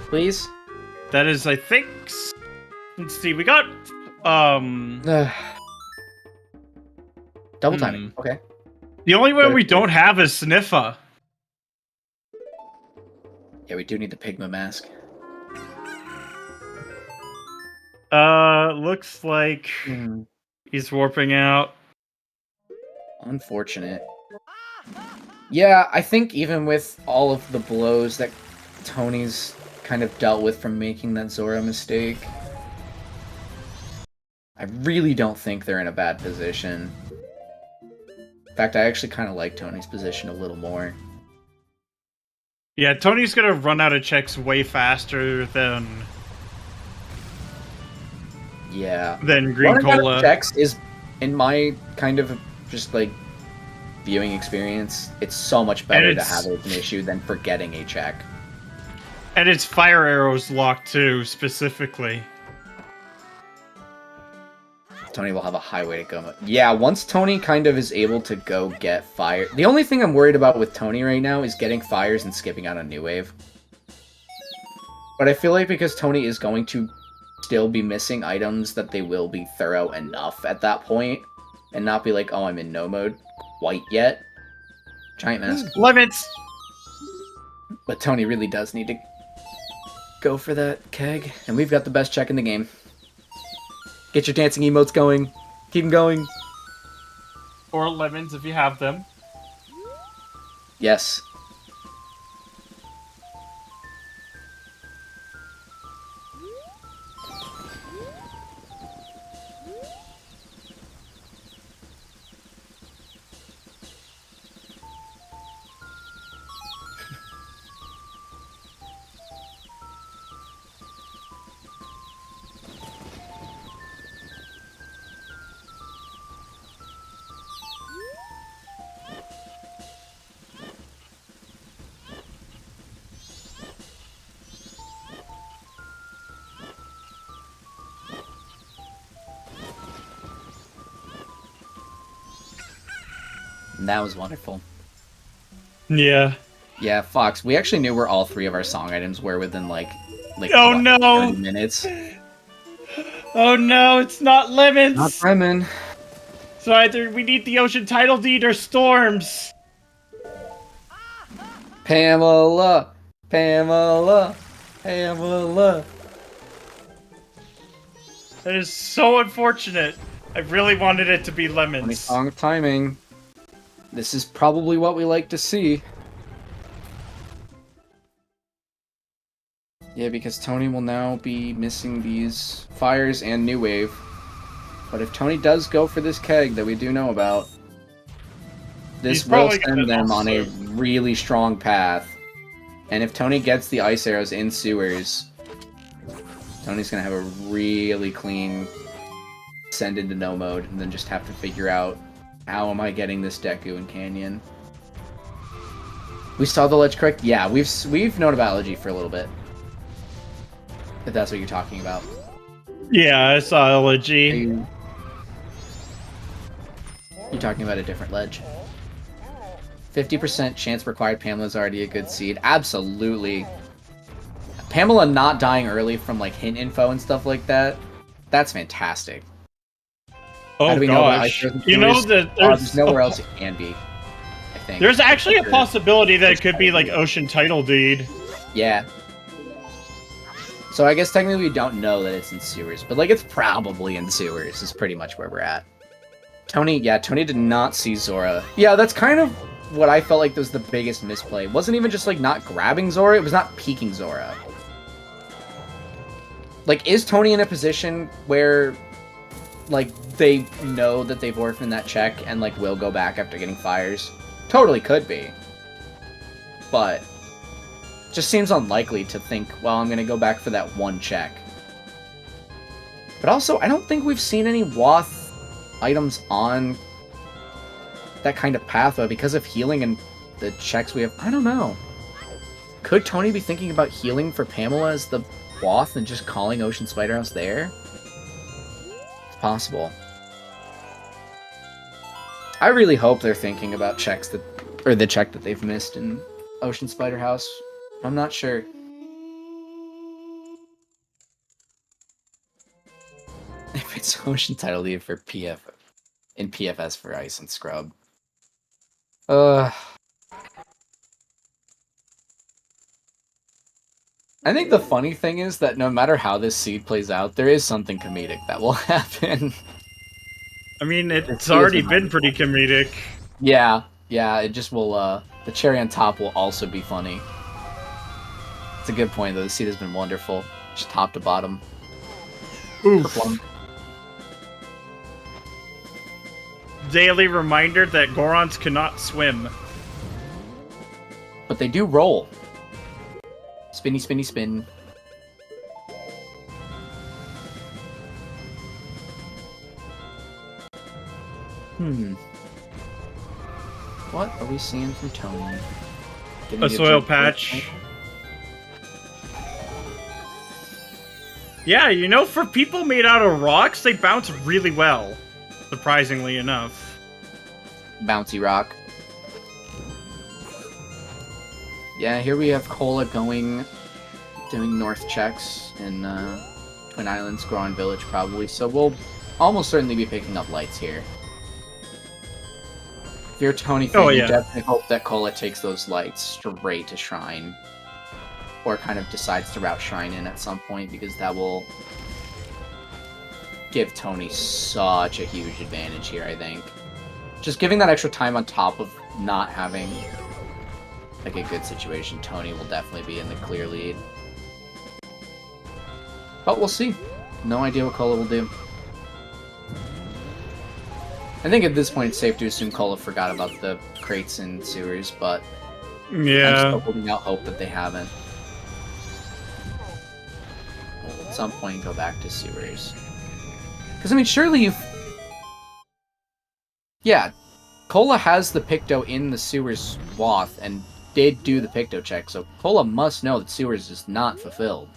Please? That is, I think... Let's see, we got... Double timing, okay. The only one we don't have is Sniffa. Yeah, we do need the Pigma mask. Looks like he's warping out. Unfortunate. Yeah, I think even with all of the blows that Tony's kind of dealt with from making that Zora mistake, I really don't think they're in a bad position. In fact, I actually kind of like Tony's position a little more. Yeah, Tony's gonna run out of checks way faster than Running out GreenCola. of checks is, in my kind of just like viewing experience, it's so much better to have it as an issue than forgetting a check. And it's fire arrows locked too, specifically. Tony will have a highway to go. Yeah, once Tony kind of is able to go get fire. The only thing I'm worried about with Tony right now is getting fires and skipping out on New Wave. But I feel like because Tony is going to still be missing items, that they will be thorough enough at that point, and not be like, oh, I'm in no mode quite yet. Giant mask. Limits! But Tony really does need to go for that keg, and we've got the best check in the game. Get your dancing emotes going. Keep them going. Or lemons if you have them. Yes. That was wonderful. Yeah. Yeah, Fox, we actually knew where all three of our song items were within, like oh no! 30 minutes. Oh no, it's not lemons! Not lemon. So either we need the ocean title deed or storms. Pamela! Pamela! Pamela! That is so unfortunate. I really wanted it to be lemons. 20 song timing. This is probably what we like to see. Yeah, because Tony will now be missing these fires and New Wave. But if Tony does go for this keg that we do know about, this will send them on a really strong path. And if Tony gets the ice arrows in sewers, Tony's gonna have a really clean send into no mode, and then just have to figure out, how am I getting this Deku in Canyon? We saw the ledge correct? Yeah, we've known about Elegy for a little bit. If that's what you're talking about. Yeah, I saw Elegy. You're talking about a different ledge. 50% chance required. Pamela's already a good seed. Absolutely. Pamela not dying early from like hint info and stuff like that. That's fantastic. Oh gosh! You know that there's nowhere else it can be. I think there's actually a possibility that it could be like ocean title deed. Yeah. So I guess technically we don't know that it's in sewers, but like it's probably in sewers. Is pretty much where we're at. Tony did not see Zora. Yeah, that's kind of what I felt like was the biggest misplay. It wasn't even just like not grabbing Zora; it was not peeking Zora. Like, is Tony in a position where, like, they know that they've orphaned that check and, like, will go back after getting fires? Totally could be. But, just seems unlikely to think, well, I'm gonna go back for that one check. But also, I don't think we've seen any Wath items on that kind of path, though, because of healing and the checks we have. I don't know. Could Tony be thinking about healing for Pamela as the Wath and just calling Ocean Spider House there? It's possible. I really hope they're thinking about checks that, or the check that they've missed in Ocean Spider House. I'm not sure. If it's Ocean Title Lead for PF in PFS for Ice and Scrub. I think the funny thing is that no matter how this seed plays out, there is something comedic that will happen. I mean, it's already been pretty comedic. Yeah, it just will, the cherry on top will also be funny. It's a good point, though. The seed has been wonderful. Just top to bottom. Oof. Daily reminder that Gorons cannot swim. But they do roll. Spinny, spinny, spin. What are we seeing from Tony? A soil patch. Yeah, you know, for people made out of rocks, they bounce really well. Surprisingly enough. Bouncy rock. Yeah, here we have Cola doing north checks in Twin Islands, Goron Village probably, so we'll almost certainly be picking up lights here. If you're a Tony fan, you definitely hope that Cola takes those lights straight to Shrine. Or kind of decides to route Shrine in at some point, because that will give Tony such a huge advantage here, I think. Just giving that extra time on top of not having like a good situation, Tony will definitely be in the clear lead. But we'll see. No idea what Cola will do. I think at this point it's safe to assume Cola forgot about the crates and sewers, but yeah, I'm still holding out hope that they haven't. We'll at some point go back to sewers. Because, I mean, surely you've... Yeah, Cola has the Picto in the sewers swath and did do the Picto check, so Cola must know that sewers is not fulfilled.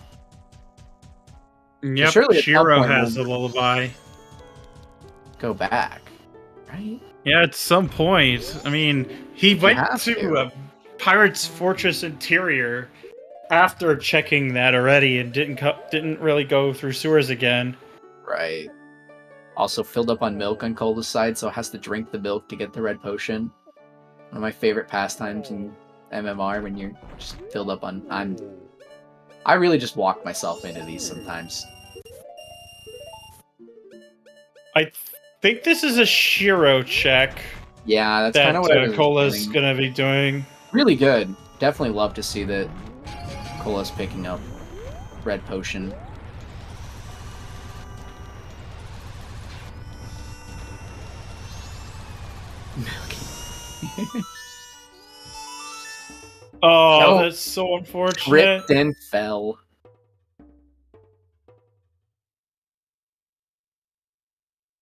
Yep, so Shiro has the lullaby. Go back, right? Yeah, at some point. I mean, he went to Pirate's Fortress Interior after checking that already and didn't really go through sewers again. Right. Also filled up on milk on Cola's side, so has to drink the milk to get the red potion. One of my favorite pastimes in MMR when you're just filled up on... I really just walk myself into these sometimes. I think this is a Shiro check. Yeah, that's kind of what Cola's gonna be doing. Really good. Definitely love to see that Cola's picking up red potion. Oh, that's so unfortunate. Tripped and fell.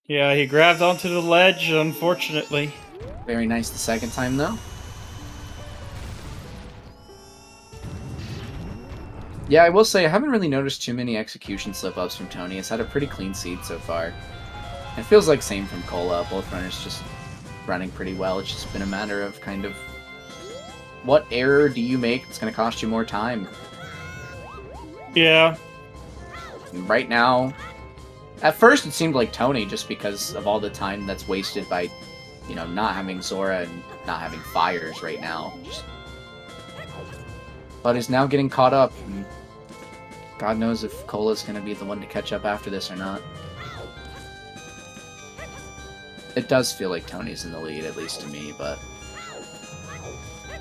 Yeah, he grabbed onto the ledge, unfortunately. Very nice the second time, though. Yeah, I will say, I haven't really noticed too many execution slip-ups from Tony. It's had a pretty clean seed so far. It feels like same from Cola. Both runners just running pretty well. It's just been a matter of kind of... What error do you make that's going to cost you more time? Yeah. Right now... At first, it seemed like Tony, just because of all the time that's wasted by, you know, not having Zora and not having fires right now. But he's now getting caught up, and God knows if Cola's going to be the one to catch up after this or not. It does feel like Tony's in the lead, at least to me, but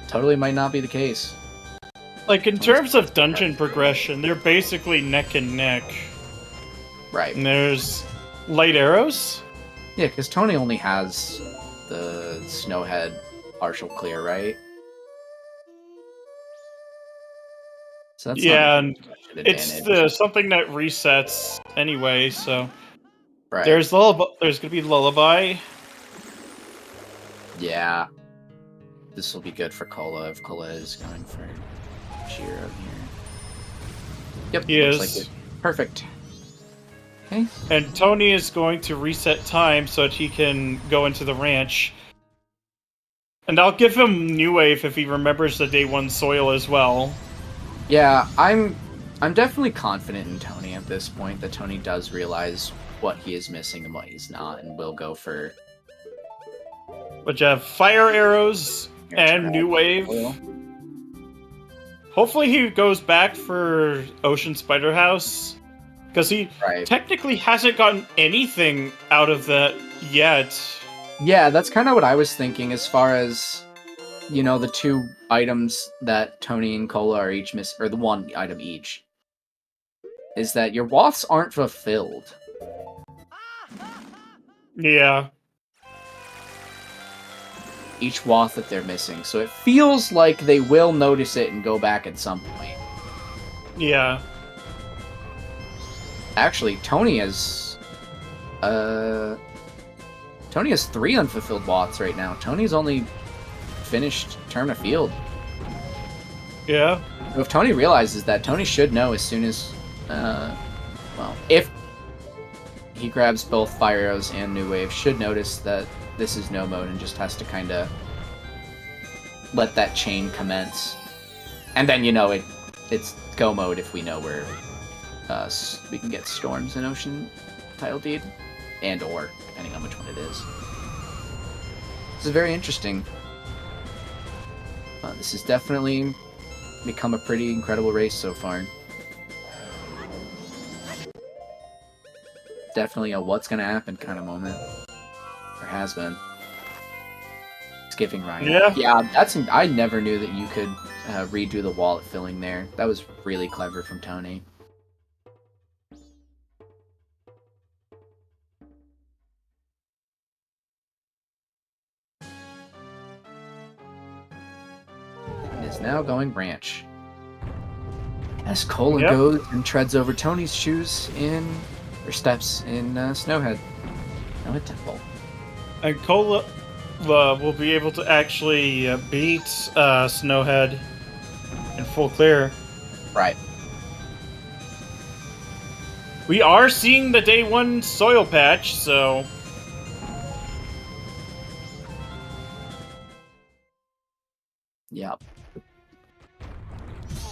totally might not be the case. Like, in terms of dungeon progression, they're basically neck and neck. Right. And there's light arrows? Yeah, because Tony only has the Snowhead partial clear, right? So that's and it's something that resets anyway, so... Right. There's gonna be Lullaby. Yeah. This will be good for Cola if Cola is going for Shiro here. Yep, he looks is. like it. Perfect. Okay. And Tony is going to reset time so that he can go into the ranch. And I'll give him New Wave if he remembers the Day 1 soil as well. Yeah, I'm definitely confident in Tony at this point, that Tony does realize what he is missing and what he's not, and will go for... But you have Fire Arrows and New Wave. Hopefully he goes back for Ocean Spider House. Because he technically hasn't gotten anything out of that yet. Yeah, that's kind of what I was thinking as far as, you know, the two items that Tony and Cola are each or the one item each. Is that your waths aren't fulfilled. Yeah. Each wath that they're missing. So it feels like they will notice it and go back at some point. Yeah. Actually, Tony has 3 unfulfilled Woths right now. Tony's only finished Turn of Field. Yeah. So if Tony realizes that, Tony should know as soon as, well, if he grabs both Fire Arrows and New Wave, should notice that this is no mode and just has to kind of let that chain commence. And then, you know, it's go mode if we know where we can get Storms in Ocean Title Deed, and or, depending on which one it is. This is very interesting. This has definitely become a pretty incredible race so far. Definitely a what's gonna happen kind of moment. Or has been. Skipping Ryan. Yeah, I never knew that you could redo the wallet filling there. That was really clever from Tony. It is now going branch. As Cola goes and treads over Tony's shoes steps in Snowhead Temple. And Cola will be able to actually beat Snowhead in full clear. Right. We are seeing the day 1 soil patch, so... Yep.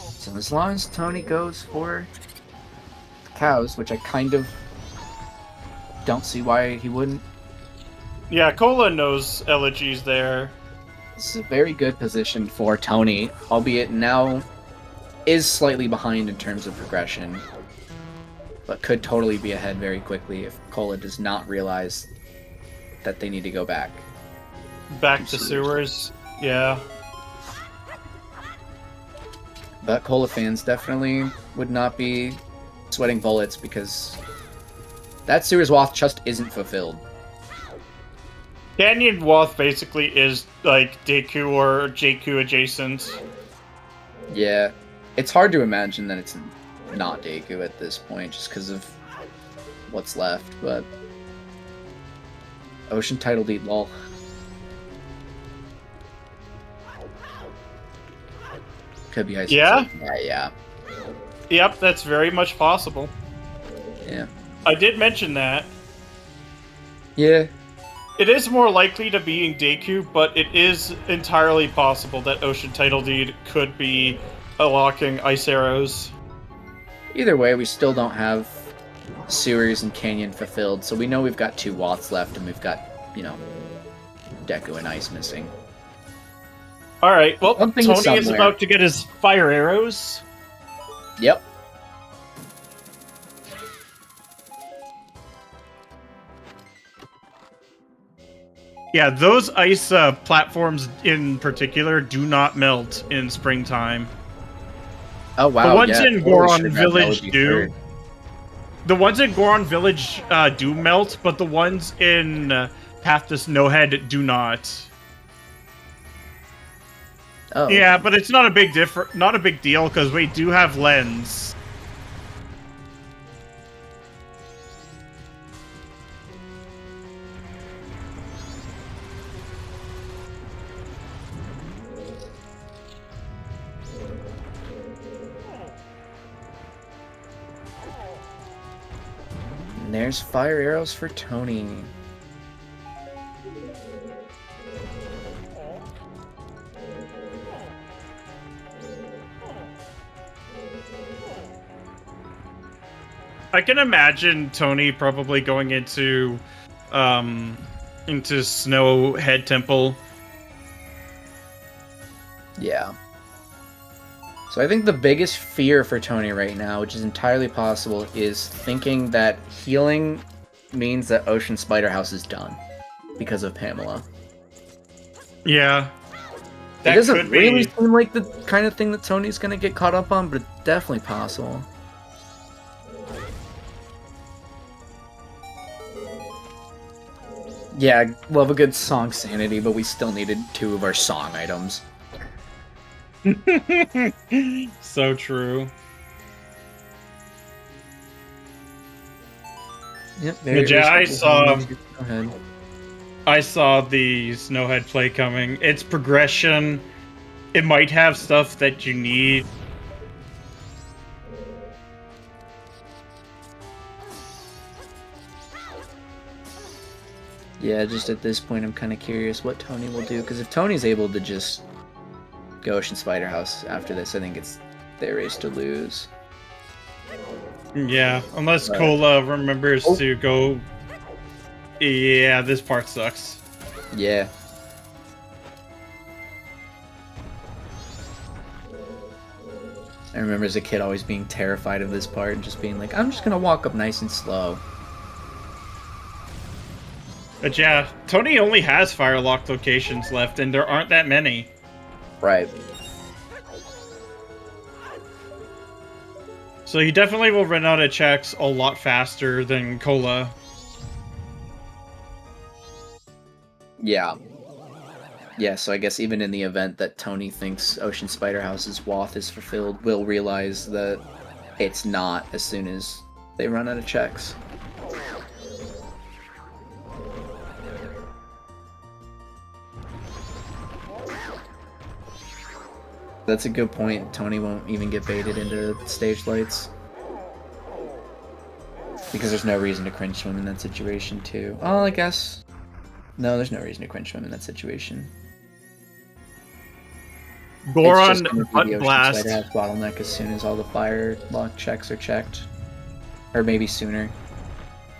So as long as Tony goes for the cows, which I kind of don't see why he wouldn't. Yeah, Cola knows Elegy's there. This is a very good position for Tony, albeit now is slightly behind in terms of progression, but could totally be ahead very quickly if Cola does not realize that they need to go back. Back to sewers, yeah. But Cola fans definitely would not be sweating bullets because that Sewer's Woth just isn't fulfilled. Canyon Woth basically is like Deku or JQ adjacent. Yeah, it's hard to imagine that it's not Deku at this point just because of what's left, but Ocean Title Deed, lol. Could be ice. Yeah? Yeah. Yep, that's very much possible. Yeah. I did mention that. Yeah. It is more likely to be in Deku, but it is entirely possible that Ocean Title Deed could be unlocking Ice Arrows. Either way, we still don't have Sewers and Canyon fulfilled, so we know we've got 2 Woths left, and we've got, you know, Deku and Ice missing. Alright, well, Tony is about to get his Fire Arrows. Yep. Yeah, those ice platforms in particular do not melt in springtime. Oh wow! The ones yeah, in Goron Village do. The ones in Goron Village do melt, but the ones in Path to Snowhead do not. Oh. Yeah, but it's not a big deal because we do have lens. And there's Fire Arrows for Tony. I can imagine Tony probably going into Snowhead Temple. Yeah. So I think the biggest fear for Tony right now, which is entirely possible, is thinking that healing means that Ocean Spider House is done because of Pamela. Yeah. It doesn't really seem like the kind of thing that Tony's going to get caught up on, but it's definitely possible. Yeah, love a good song sanity, but we still needed 2 of our song items. So true. Yep, very yeah, I Snowhead. saw the Snowhead play coming. Its progression, it might have stuff that you need. Yeah, just at this point, I'm kind of curious what Tony will do, because if Tony's able to just go Ocean Spider House after this, I think it's their race to lose. Yeah, unless Cola remembers to go... Yeah, this part sucks. Yeah. I remember as a kid always being terrified of this part and just being like, I'm just gonna walk up nice and slow. But yeah, Tony only has Firelock locations left, and there aren't that many. Right. So he definitely will run out of checks a lot faster than Cola. Yeah. Yeah, so I guess even in the event that Tony thinks Ocean Spider House's Wath is fulfilled, we'll realize that it's not as soon as they run out of checks. That's a good point. Tony won't even get baited into stage lights. Because there's no reason to cringe swim in that situation, too. Oh, I guess... No, there's no reason to cringe swim in that situation. Goron Butt Blast. Bottleneck as soon as all the fire lock checks are checked. Or maybe sooner.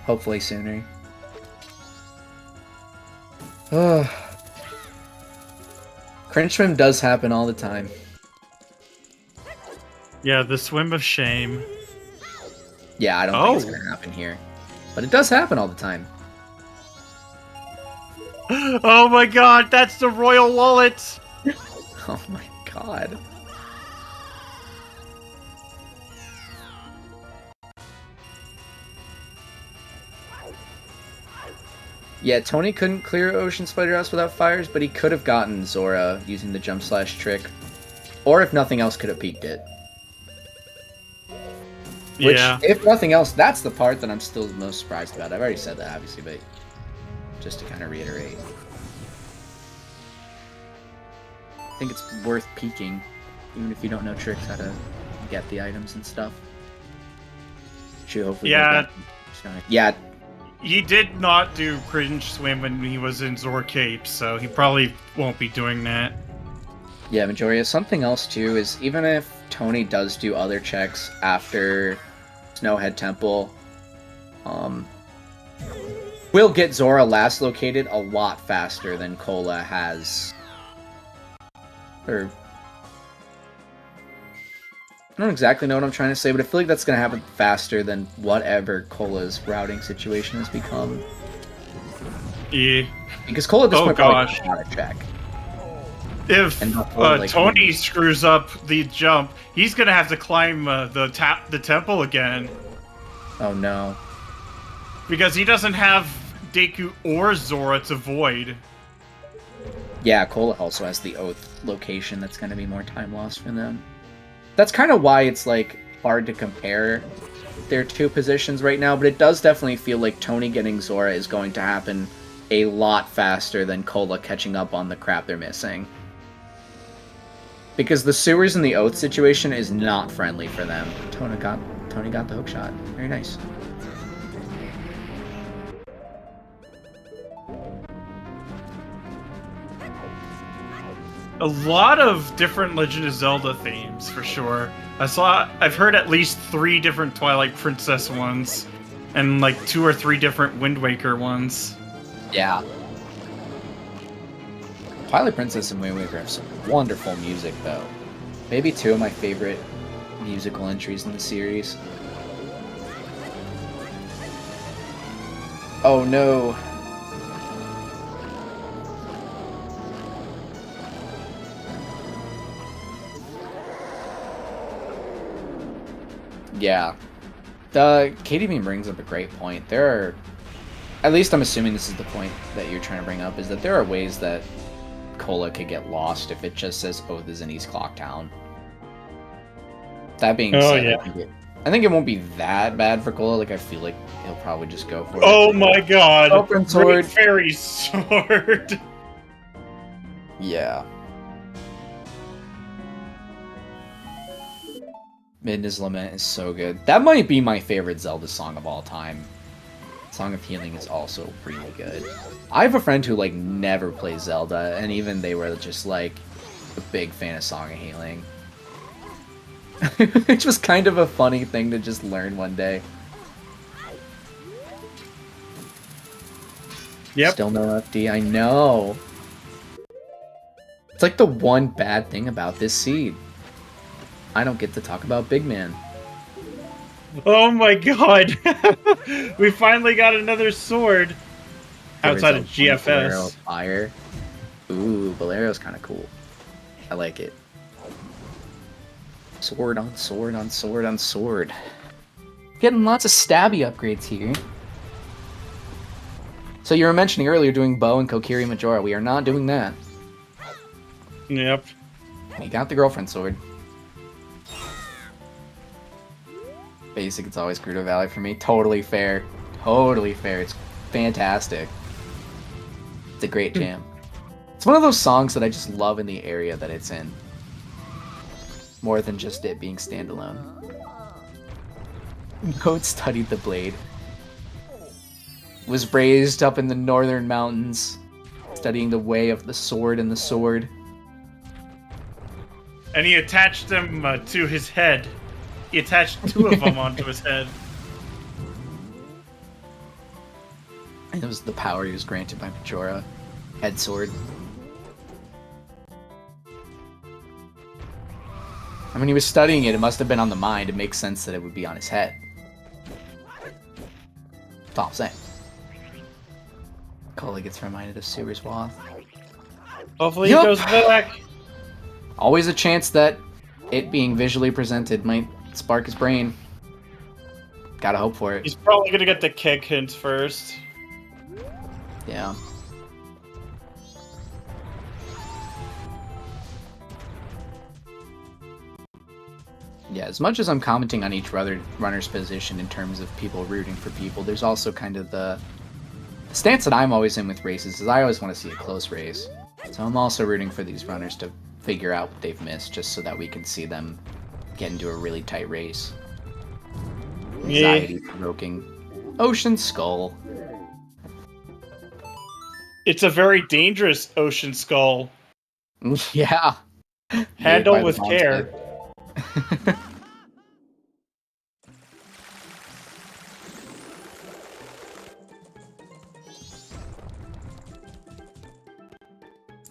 Hopefully sooner. Cringe swim does happen all the time. Yeah, the swim of shame. Yeah, I don't think it's gonna happen here. But it does happen all the time. Oh my god, that's the royal wallet! Oh my god. Yeah, Tony couldn't clear Ocean Spider House without fires, but he could have gotten Zora using the jump slash trick. Or if nothing else, could have peeked it. Which, if nothing else, that's the part that I'm still most surprised about. I've already said that, obviously, but just to kind of reiterate. I think it's worth peeking, even if you don't know tricks, how to get the items and stuff. Should hopefully yeah. He did not do cringe swim when he was in Zora Cape, so he probably won't be doing that. Yeah, Majoria, something else too is even if Tony does do other checks after Snowhead Temple, we'll get Zora last located a lot faster than Cola has. Or I don't exactly know what I'm trying to say, but I feel like that's going to happen faster than whatever Cola's routing situation has become. Yeah. Because Cola at this point probably got a check. If Tony screws up the jump, he's going to have to climb the temple again. Oh no. Because he doesn't have Deku or Zora to void. Yeah, Cola also has the Oath location that's going to be more time lost for them. That's kind of why it's, like, hard to compare their two positions right now, but it does definitely feel like Tony getting Zora is going to happen a lot faster than Cola catching up on the crap they're missing. Because the sewers and the Oath situation is not friendly for them. Tony got the hook shot. Very nice. A lot of different Legend of Zelda themes, for sure. I've heard at least 3 different Twilight Princess ones, and like 2 or 3 different Wind Waker ones. Yeah. Twilight Princess and Wind Waker have some wonderful music, though. Maybe 2 of my favorite musical entries in the series. Oh no. Yeah. Katie Beam brings up a great point. There are, at least I'm assuming this is the point that you're trying to bring up, is that there are ways that Cola could get lost if it just says Oath is in East Clocktown. That being said, I think it won't be that bad for Cola. Like, I feel like he'll probably just go for it. Oh my god! Open sword. Great fairy sword! Yeah. Midna's Lament is so good. That might be my favorite Zelda song of all time. Song of Healing is also really good. I have a friend who, like, never plays Zelda, and even they were just, like, a big fan of Song of Healing. Which was kind of a funny thing to just learn one day. Yep. Still no FD, I know. It's like the one bad thing about this seed. I don't get to talk about Big Man. Oh my god! We finally got another sword outside of GFS. Bolero fire. Ooh, Bolero's kind of cool. I like it. Sword on sword on sword on sword. Getting lots of stabby upgrades here. So you were mentioning earlier doing bow and Kokiri Majora. We are not doing that. Yep. We got the girlfriend sword. Basic, it's always Gerudo Valley for me. Totally fair. Totally fair. It's fantastic. It's a great jam. It's one of those songs that I just love in the area that it's in. More than just it being standalone. Goat studied the blade. Was raised up in the northern mountains, studying the way of the sword and the sword. And he attached them to his head. He attached 2 of them onto his head. And it was the power he was granted by Majora. Head sword. I mean, he was studying it. It must have been on the mind. It makes sense that it would be on his head. That's all I'm saying. Cola gets reminded of Sewer's Wath. Hopefully he goes back. Always a chance that it being visually presented might spark his brain. Gotta hope for it. He's probably gonna get the kick hint first. Yeah. Yeah, as much as I'm commenting on each runner's position in terms of people rooting for people, there's also kind of the stance that I'm always in with races is I always want to see a close race. So I'm also rooting for these runners to figure out what they've missed just so that we can see them get into a really tight race. Anxiety-provoking. Ocean Skull. It's a very dangerous ocean skull. Yeah. Handle with care.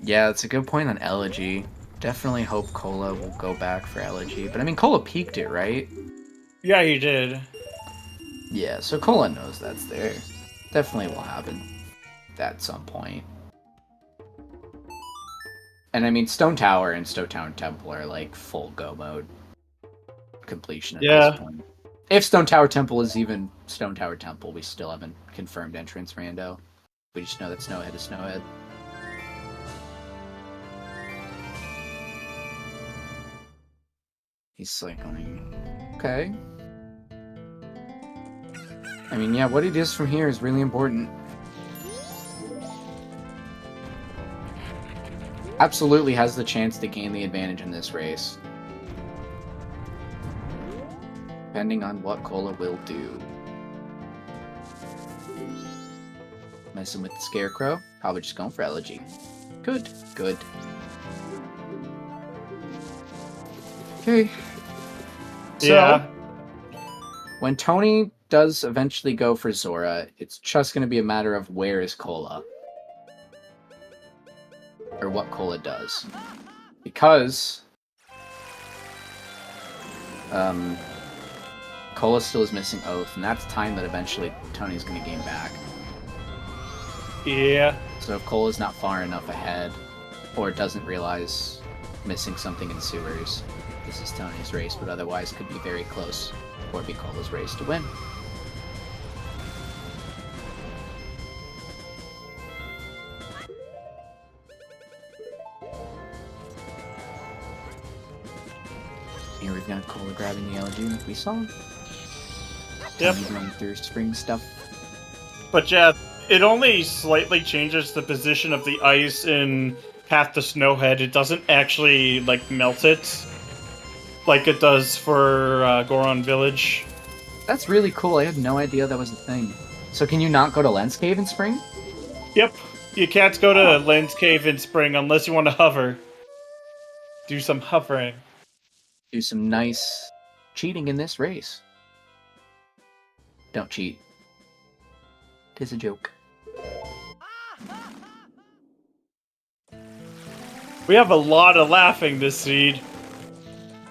Yeah, it's a good point on Elegy. Definitely hope Cola will go back for Elegy. But I mean, Cola peaked it, right? Yeah, you did. Yeah, so Cola knows that's there. Definitely will happen at some point. And I mean, Stone Tower and Stone Tower Temple are like full go mode completion at this point. If Stone Tower Temple is even Stone Tower Temple, we still haven't confirmed entrance rando. We just know that Snowhead is Snowhead. He's cycling. Okay. I mean, yeah, what he does from here is really important. Absolutely has the chance to gain the advantage in this race. Depending on what Cola will do. Messing with the Scarecrow? Probably just going for Elegy. Good, good. Okay. So, yeah. When Tony does eventually go for Zora, it's just going to be a matter of where is Cola. Or what Cola does. Because Cola still is missing Oath, and that's time that eventually Tony's going to gain back. Yeah. So if Cola's not far enough ahead, or doesn't realize missing something in sewers, this is Tony's race, but otherwise could be very close, or be Cola's race to win. Here we've got Cola grabbing the LG like we saw. Yep. Run through spring stuff. But yeah, it only slightly changes the position of the ice in Path to Snowhead. It doesn't actually, like, melt it like it does for Goron Village. That's really cool. I had no idea that was a thing. So can you not go to Lens Cave in spring? Yep. You can't go to Lens Cave in spring unless you want to hover. Do some hovering. Do some nice cheating in this race. Don't cheat. Tis a joke. We have a lot of laughing this seed.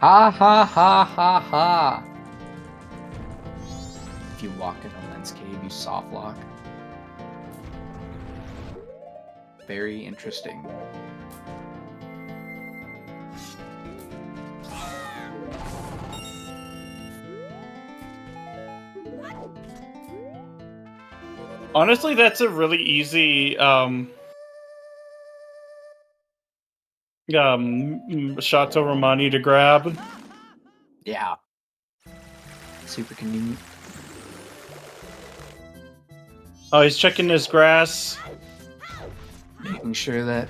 Ha ha ha ha ha. If you walk in a Lens Cave, you soft lock. Very interesting. Honestly, that's a really easy Chateau Romani to grab. Yeah. Super convenient. Oh, he's checking his grass. Making sure that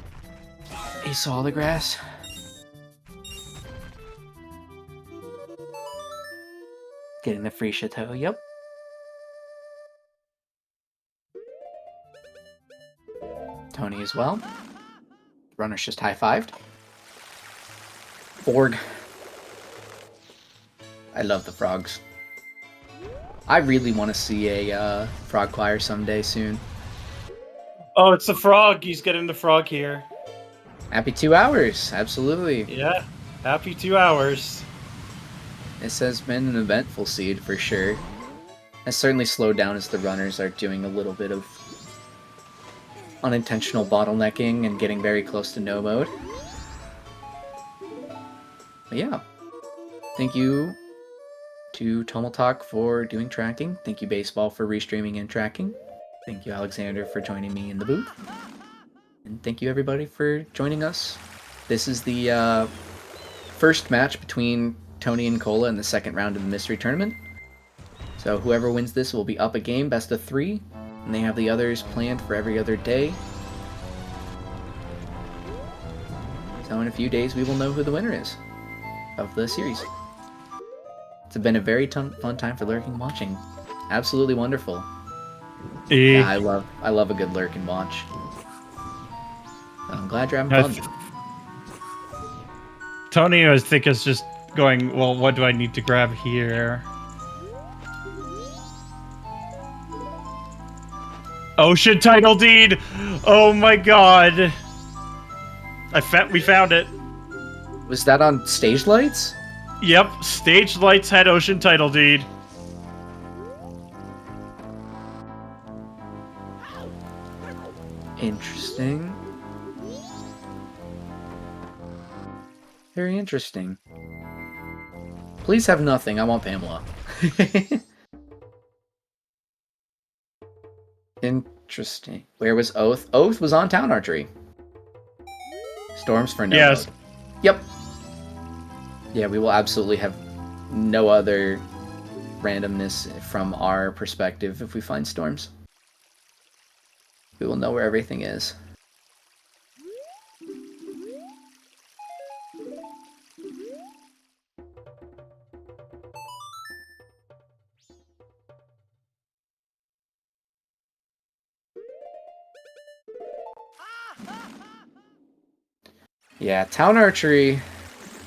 he saw the grass. Getting the free chateau, yep. Tony as well. Runner's just high-fived. Borg. I love the frogs. I really want to see a frog choir someday soon. Oh, it's the frog. He's getting the frog here. Happy 2 hours, absolutely. Yeah, happy 2 hours. This has been an eventful seed for sure. It's certainly slowed down as the runners are doing a little bit of unintentional bottlenecking and getting very close to no mode. But yeah, thank you to Tomaltalk for doing tracking. Thank you Baseball for restreaming and tracking. Thank you Alexander for joining me in the booth. And thank you everybody for joining us. This is the first match between Tony and Cola in the second round of the Mystery Tournament. So whoever wins this will be up a game, best of 3. And they have the others planned for every other day. So in a few days we will know who the winner is of the series. It's been a very fun time for lurking and watching. Absolutely wonderful. Yeah, I love a good lurk and watch. So I'm glad you're having fun. Tony, I think, is just going, well, what do I need to grab here? Ocean title deed! Oh my god! We found it. Was that on Stage Lights? Yep, Stage Lights had ocean title deed. Interesting. Very interesting. Please have nothing. I want Pamela. Interesting. Where was Oath? Oath was on Town Archery. Storms for no. Yes. Mode. Yep. Yeah, we will absolutely have no other randomness from our perspective if we find storms. We will know where everything is. Yeah, Town Archery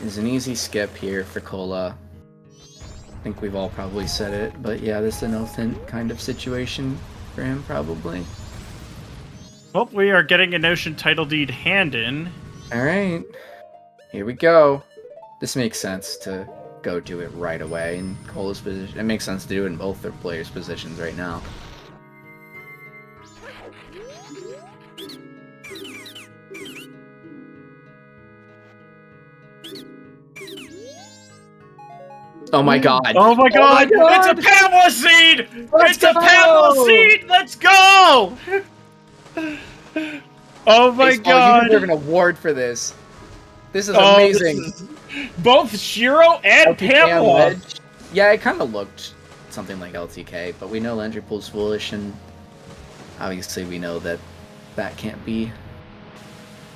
is an easy skip here for Cola. I think we've all probably said it, but yeah, this is an Oath Hint kind of situation for him, probably. Well, we are getting an ocean title deed hand in. Alright, here we go. This makes sense to go do it right away in Cola's position. It makes sense to do it in both their players' positions right now. Oh my god. Oh my god! Oh my god! It's a Pamela seed! Let's It's a go! Pamela seed! Let's go! Oh my Baseball, god! you deserve an award for this. This is amazing. Both Shiro and LPK on Pamela! ledge. Yeah, it kind of looked something like LTK, but we know Landry Pool's foolish, and obviously we know that that can't be.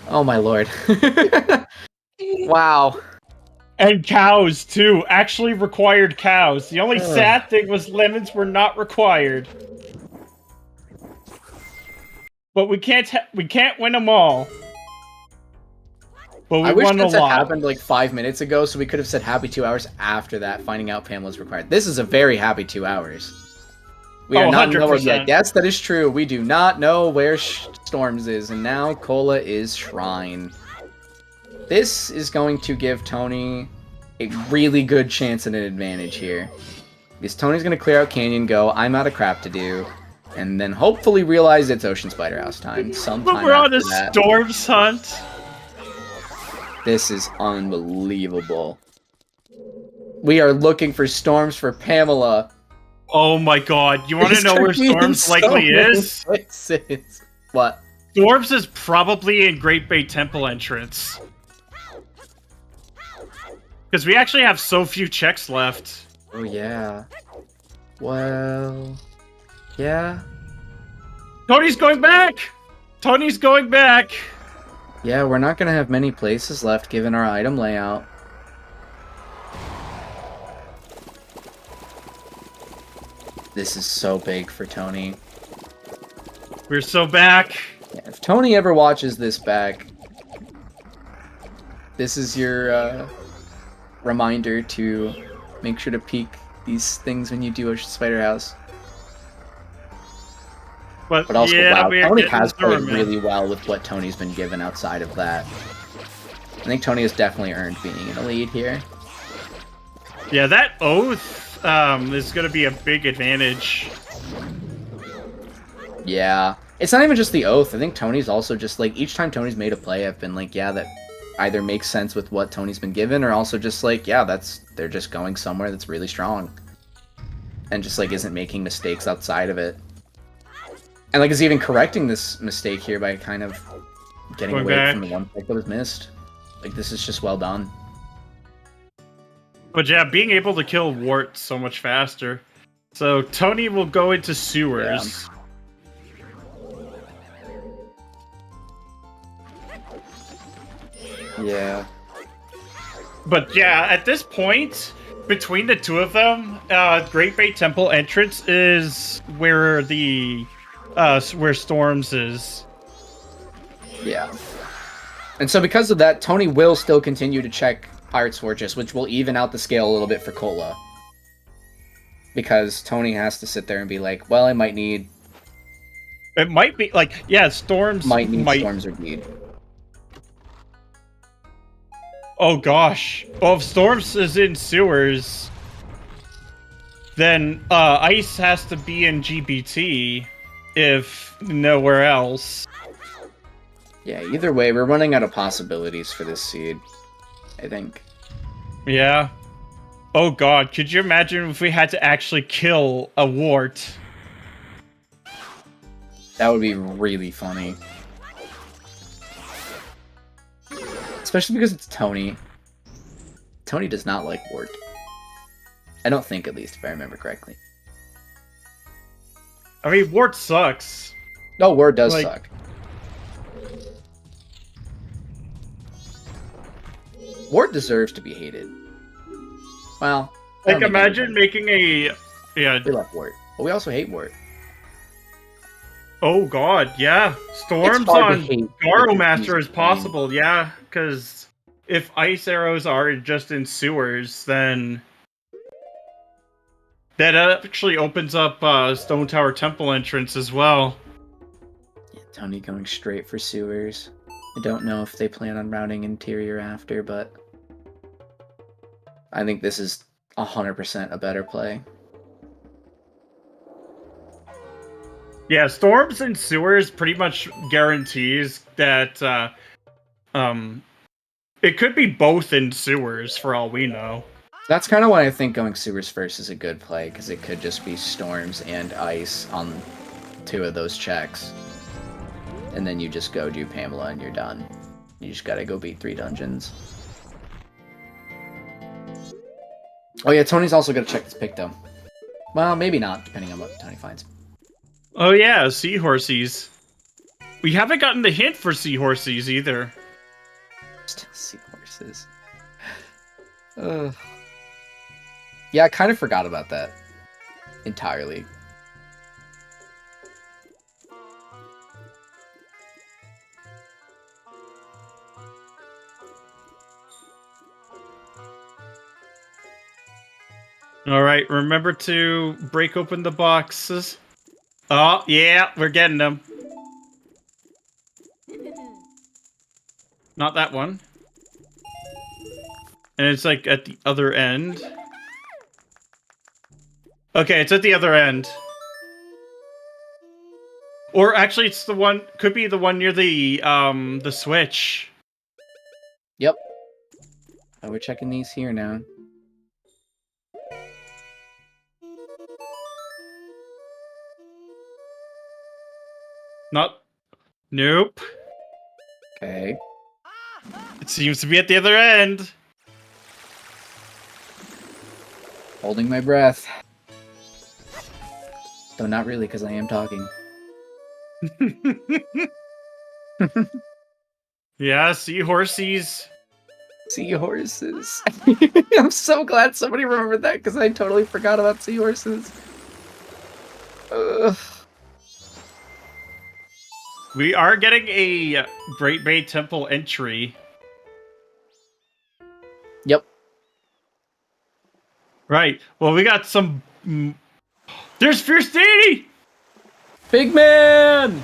Oh my lord. Wow. And cows, too. Actually required cows. The only sad thing was lemons were not required. But we can't win them all. But we I wish won a this had lot. happened like 5 minutes ago, so we could have said happy 2 hours after that, finding out Pamela's required. This is a very happy 2 hours. We are not nowhere 100%. yet. Yes, that is true. We do not know where Storms is, and now Cola is Shrine. This is going to give Tony a really good chance at an advantage here. Because Tony's going to clear out Canyon, go, I'm out of crap to do, and then hopefully realize it's Ocean Spider House time sometime But we're on a after that. Storms hunt. This is unbelievable. We are looking for Storms for Pamela. Oh my god, you want to know where Storms likely is? Places. What? Storms is probably in Great Bay Temple entrance. Because we actually have so few checks left. Oh yeah. Well... yeah. Tony's going back! Tony's going back! Yeah, we're not gonna have many places left given our item layout. This is so big for Tony. We're so back. Yeah, if Tony ever watches this back, this is your reminder to make sure to peek these things when you do Ocean Spider House. But also, yeah, wow, Tony has played tournament. really well with what Tony's been given outside of that. I think Tony has definitely earned being in the lead here. Yeah, that oath is going to be a big advantage. Yeah. It's not even just the oath. I think Tony's also just, like, each time Tony's made a play, I've been like, yeah, that either makes sense with what Tony's been given, or also just like, yeah, they're just going somewhere that's really strong. And just, like, isn't making mistakes outside of it. And, like, is even correcting this mistake here by kind of getting Going away back. from the one pick that was missed. Like, this is just well done. But yeah, being able to kill Wart so much faster. So Tony will go into sewers. Yeah. But yeah, at this point, between the two of them, Great Bay Temple entrance is where the where Storms is. Yeah. And so because of that, Tony will still continue to check Pirate's Fortress, which will even out the scale a little bit for Cola. Because Tony has to sit there and be like, well, I might need... It might be, like, yeah, Storms might need Storms or Deed. Oh gosh. Well, if Storms is in sewers, then Ice has to be in GBT, if nowhere else. Yeah, either way, we're running out of possibilities for this seed, I think. Yeah. Oh god, could you imagine if we had to actually kill a Wart? That would be really funny. Especially because it's Tony. Tony does not like Wart. I don't think, at least, if I remember correctly. I mean, Wart sucks. No, Wart does Like- suck. Wart deserves to be hated. Well, I don't Like, think imagine anybody- making a... Yeah. We love Wart, but we also hate Wart. Oh god, yeah. Storms It's hard to on hate Garo because Master he's is possible, yeah. Because if ice arrows are just in sewers, then... That actually opens up Stone Tower Temple entrance as well. Yeah, Tony going straight for sewers. I don't know if they plan on routing interior after, but I think this is 100% a better play. Yeah, Storms and Sewers pretty much guarantees that it could be both in Sewers for all we know. That's kind of why I think going sewers first is a good play, because it could just be Storms and Ice on 2 of those checks. And then you just go do Pamela and you're done. You just gotta go beat 3 dungeons. Oh yeah, Tony's also gonna check this pick though. Well, maybe not, depending on what Tony finds. Oh yeah, seahorses. We haven't gotten the hint for seahorses either. Still seahorses. Ugh. Yeah, I kind of forgot about that entirely. All right, remember to break open the boxes. Oh, yeah, we're getting them. Not that one. And it's like at the other end. Okay, it's at the other end. Or actually, it's the one. Could be the one near the switch. Yep. Oh, we're checking these here now. Not. Nope. Okay. It seems to be at the other end. Holding my breath. Though not really, because I am talking. Yeah, seahorses. Seahorses. I'm so glad somebody remembered that, because I totally forgot about seahorses. Ugh. We are getting a Great Bay Temple entry. Yep. Right. Well, we got some... There's Fierce Deity! Big Man!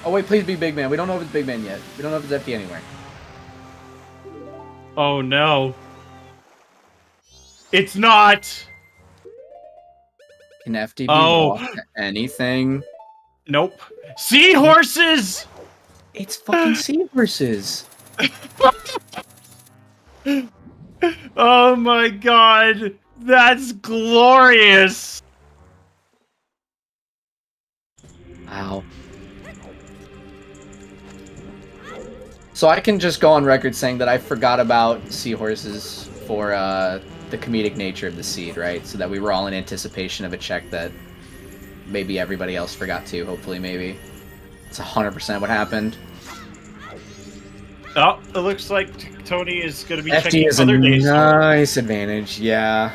Oh wait, please be Big Man. We don't know if it's Big Man yet. We don't know if it's FD anywhere. Oh no. It's not! Can FD be walked to anything? Nope. Seahorses! It's fucking seahorses. Oh my god! That's glorious! Wow. So I can just go on record saying that I forgot about seahorses for the comedic nature of the seed, right? So that we were all in anticipation of a check that maybe everybody else forgot too, hopefully, maybe. It's 100% what happened. Oh, it looks like Tony is going to be FD checking is a other days. nice advantage, yeah.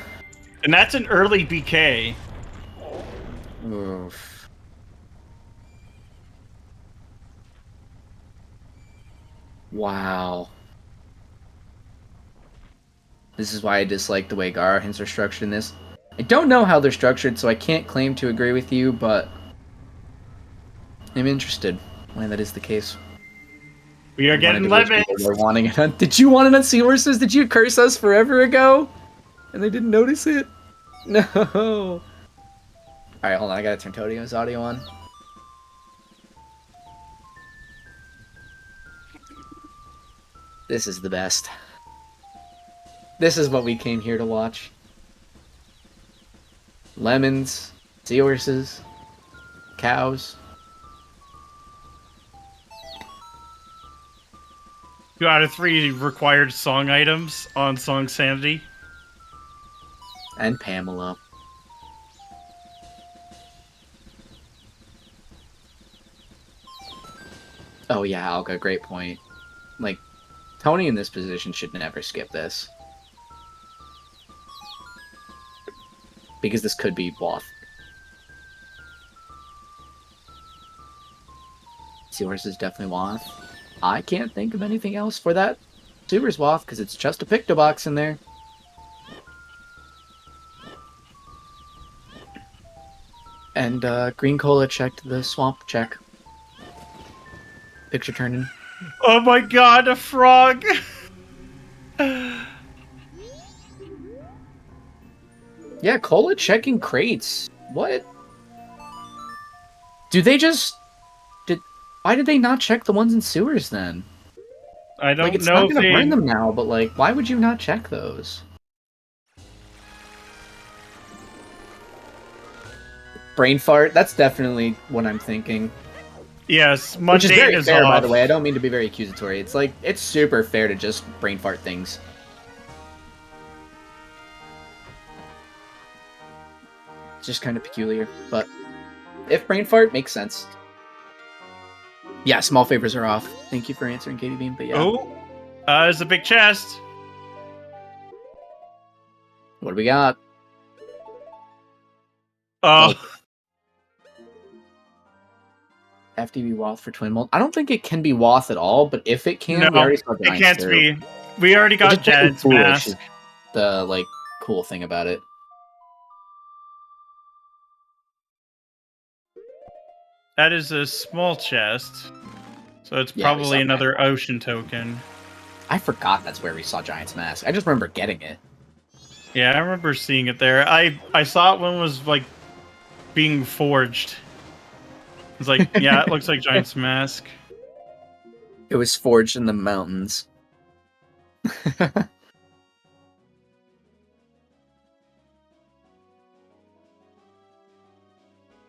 And that's an early BK. Oof. Wow. This is why I dislike the way Gara hints are structured in this. I don't know how they're structured, so I can't claim to agree with you, but I'm interested when that is the case. We are getting lemons! Wanting it on... Did you want it on seahorses? Did you curse us forever ago? And they didn't notice it? No! Alright, hold on, I gotta turn Todio's audio on. This is the best. This is what we came here to watch. Lemons, seahorses, cows. 2 out of 3 required song items on Song Sanity. And Pamela. Oh yeah, Alga, great point. Like, Tony in this position should never skip this. Because this could be Wath. Seahorse is definitely Wath. I can't think of anything else for that Sewer's Wath, because it's just a Pictobox in there. And Green Cola checked the swamp check. Picture turning. Oh my god, a frog! Yeah, Cola checking crates. What? Do they just... Why did they not check the ones in sewers then? I don't like, it's know. Not gonna burn them now, but like, why would you not check those? Brain fart. That's definitely what I'm thinking. Yes, which is very fair, off. by the way. I don't mean to be very accusatory. It's like, it's super fair to just brain fart things. just kind of peculiar. But if brain fart makes sense. Yeah, small favors are off. Thank you for answering, Katie Beam. But yeah. Oh, there's a big chest. What do we got? Oh. FTB Wath for Twin Mold. I don't think it can be Wath at all, but if it can, No, we already saw it Giants can't through. be. We already got Dad's mask. Is the like cool thing about it. That is a small chest, so it's Yeah, we probably saw another ocean token. I forgot that's where we saw Giant's mask. I just remember getting it. Yeah, I remember seeing it there. I saw it when it was like being forged. It's like, yeah, it looks like Giant's mask. It was forged in the mountains.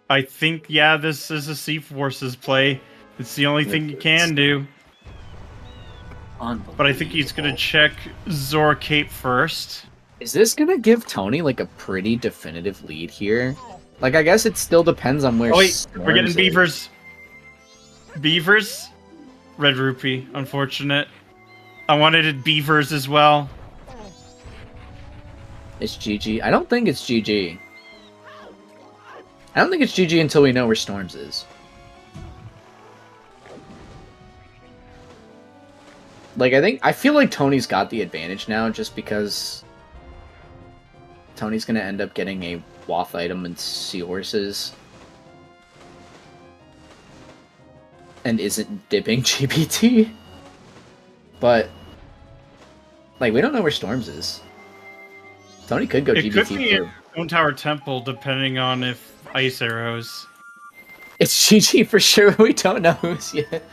I think, yeah, this is a Sea Forces play. It's the only thing you can do. But I think he's gonna check Zora Cape first. Is this gonna give Tony like a pretty definitive lead here? Like, I guess it still depends on where. Oh wait, Storms we're getting is. beavers. Beavers? Red rupee. Unfortunate. I wanted it beavers as well. It's GG. I don't think it's GG. I don't think it's GG until we know where Storms is. Like, I feel like Tony's got the advantage now just because Tony's gonna end up getting a Wath item and Seahorses. And isn't dipping GPT. But, like, we don't know where Storms is. Tony could go It GBT could be too. in Stone Tower Temple, depending on if ice arrows. It's GG for sure. We don't know who's yet.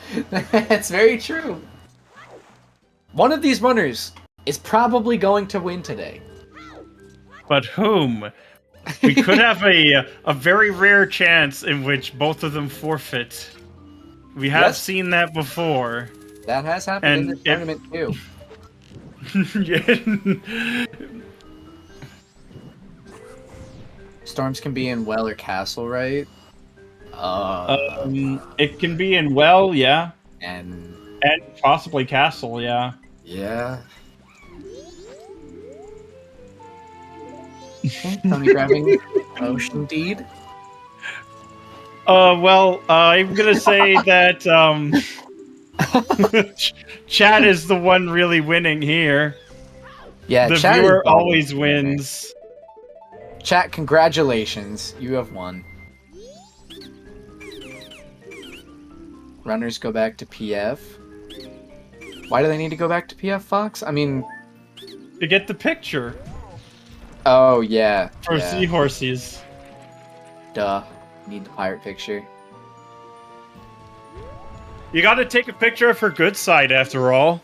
That's very true. One of these runners is probably going to win today. But whom? We could have a very rare chance in which both of them forfeit. We have seen that before. That has happened in this tournament too. Yeah. Storms can be in well or castle, right? It can be in well, yeah, And possibly castle, yeah. yeah. Okay, Tony grabbing Ocean Deed. Well, I'm gonna say that Chad is the one really winning here. Yeah, The Chat viewer is always wins. Chat, congratulations. You have won. Runners go back to PF. Why do they need to go back to PF, Fox? I mean... To get the picture Oh, yeah. for yeah. seahorses. Duh. Need the pirate picture. You gotta take a picture of her good side after all.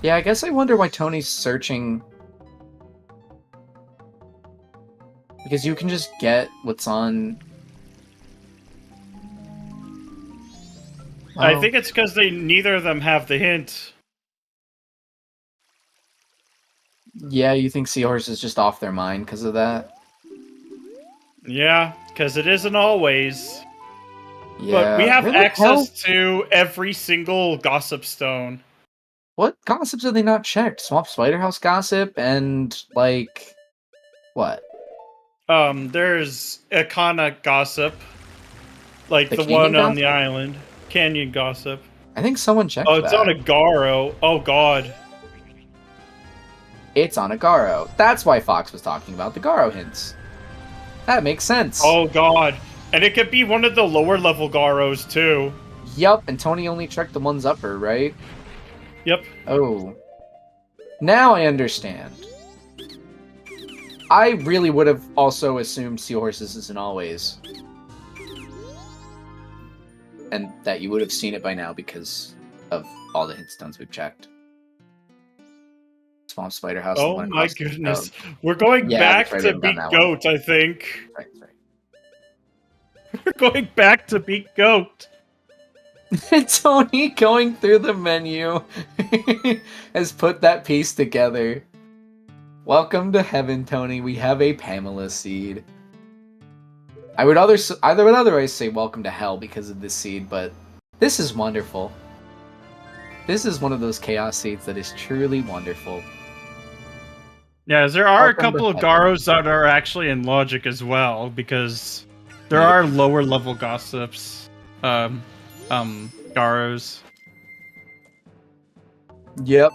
Yeah, I guess I wonder why Tony's searching... Because you can just get what's on... I Oh. think it's because neither of them have the hint. Yeah, you think Seahorse is just off their mind because of that? Yeah, because it isn't always. Yeah. But we have Where the access hell- to every single gossip stone. What gossips have they not checked? Swamp Spider House gossip and, like... What? There's Akana gossip. Like The the Canyon one on gossip? the island. Canyon gossip. I think someone checked Oh, it's that. on a Garo. Oh, God. It's on a Garo. That's why Fox was talking about the Garo hints. That makes sense. Oh, God. And it could be one of the lower level Garos, too. Yup, and Tony only checked the ones upper, right? Yep. Oh. Now I understand. I really would have also assumed Seahorses isn't always. And that you would have seen it by now because of all the hint stones we've checked. Swamp Spider House. Oh, one my across the goodness. road. We're going Yeah, back that's right, to we haven't Beak done that one. Goat, I think. Right, right. We're going back to Beak Goat. Tony going through the menu has put that piece together. Welcome to heaven, Tony. We have a Pamela seed. I would otherwise say welcome to hell because of this seed, but this is wonderful. This is one of those chaos seeds that is truly wonderful. Yeah, there are Welcome a couple of to Garos that are actually in logic as well, because there are lower level gossips, Garos. Yep.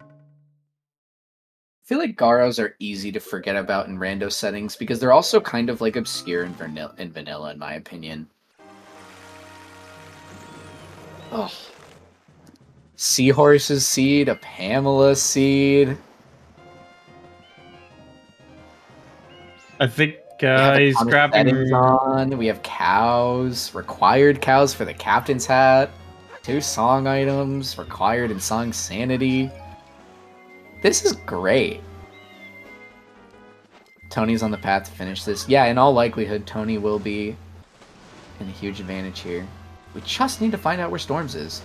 I feel like Garos are easy to forget about in rando settings because they're also kind of like obscure in vanilla, in my opinion. Oh. Seahorse's seed, a Pamela seed. I think he's grabbing. On. We have cows, required cows for the captain's hat, 2 song items, required in song sanity. This is great. Tony's on the path to finish this. Yeah, in all likelihood, Tony will be in a huge advantage here. We just need to find out where Storms is.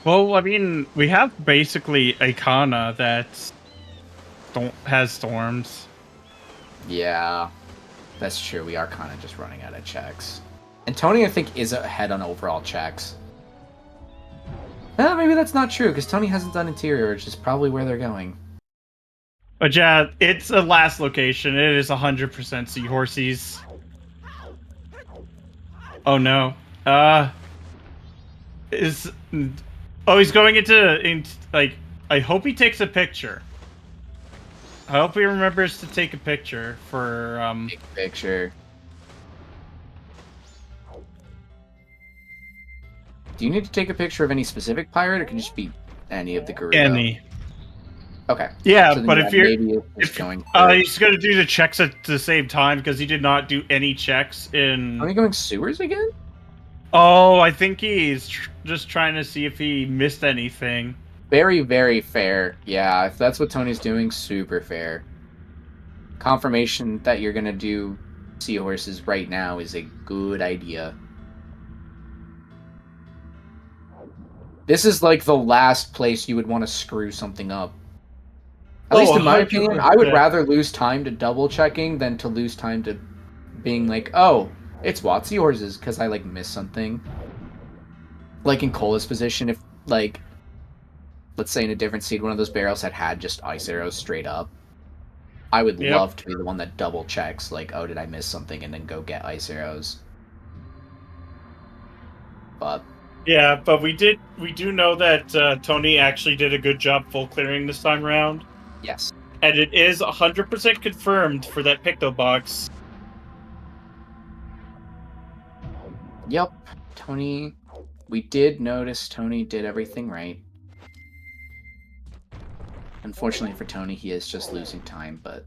Well, I mean, we have basically a Kana that has storms. Yeah, that's true. We are kind of just running out of checks. And Tony, I think, is ahead on overall checks. Well, maybe that's not true, because Tony hasn't done interior, which is probably where they're going. But yeah, it's the last location. It is 100% seahorses. Oh no. He's going into like, I hope he takes a picture. I hope he remembers to take a picture for Take a picture. Do you need to take a picture of any specific pirate, or can it just be any of the Gerudo? Any. Okay. Yeah, so but if you're he's going to do the checks at the same time because he did not do any checks in. Are we going sewers again? Oh, I think he's just trying to see if he missed anything. Very, very fair. Yeah, if that's what Tony's doing, super fair. Confirmation that you're gonna do seahorses right now is a good idea. This is like the last place you would want to screw something up. At least in my opinion, I would rather lose time to double checking than to lose time to being like, oh, it's Watt seahorses, because I like missed something. Like in Cola's position, if like, let's say in a different seed, one of those barrels had just ice arrows straight up, I would love to be the one that double checks, like, oh, did I miss something, and then go get ice arrows. But yeah, but we do know that Tony actually did a good job full clearing this time around. Yes. And it is 100% confirmed for that Picto box. Yep, Tony. We did notice Tony did everything right. Unfortunately for Tony, he is just losing time, but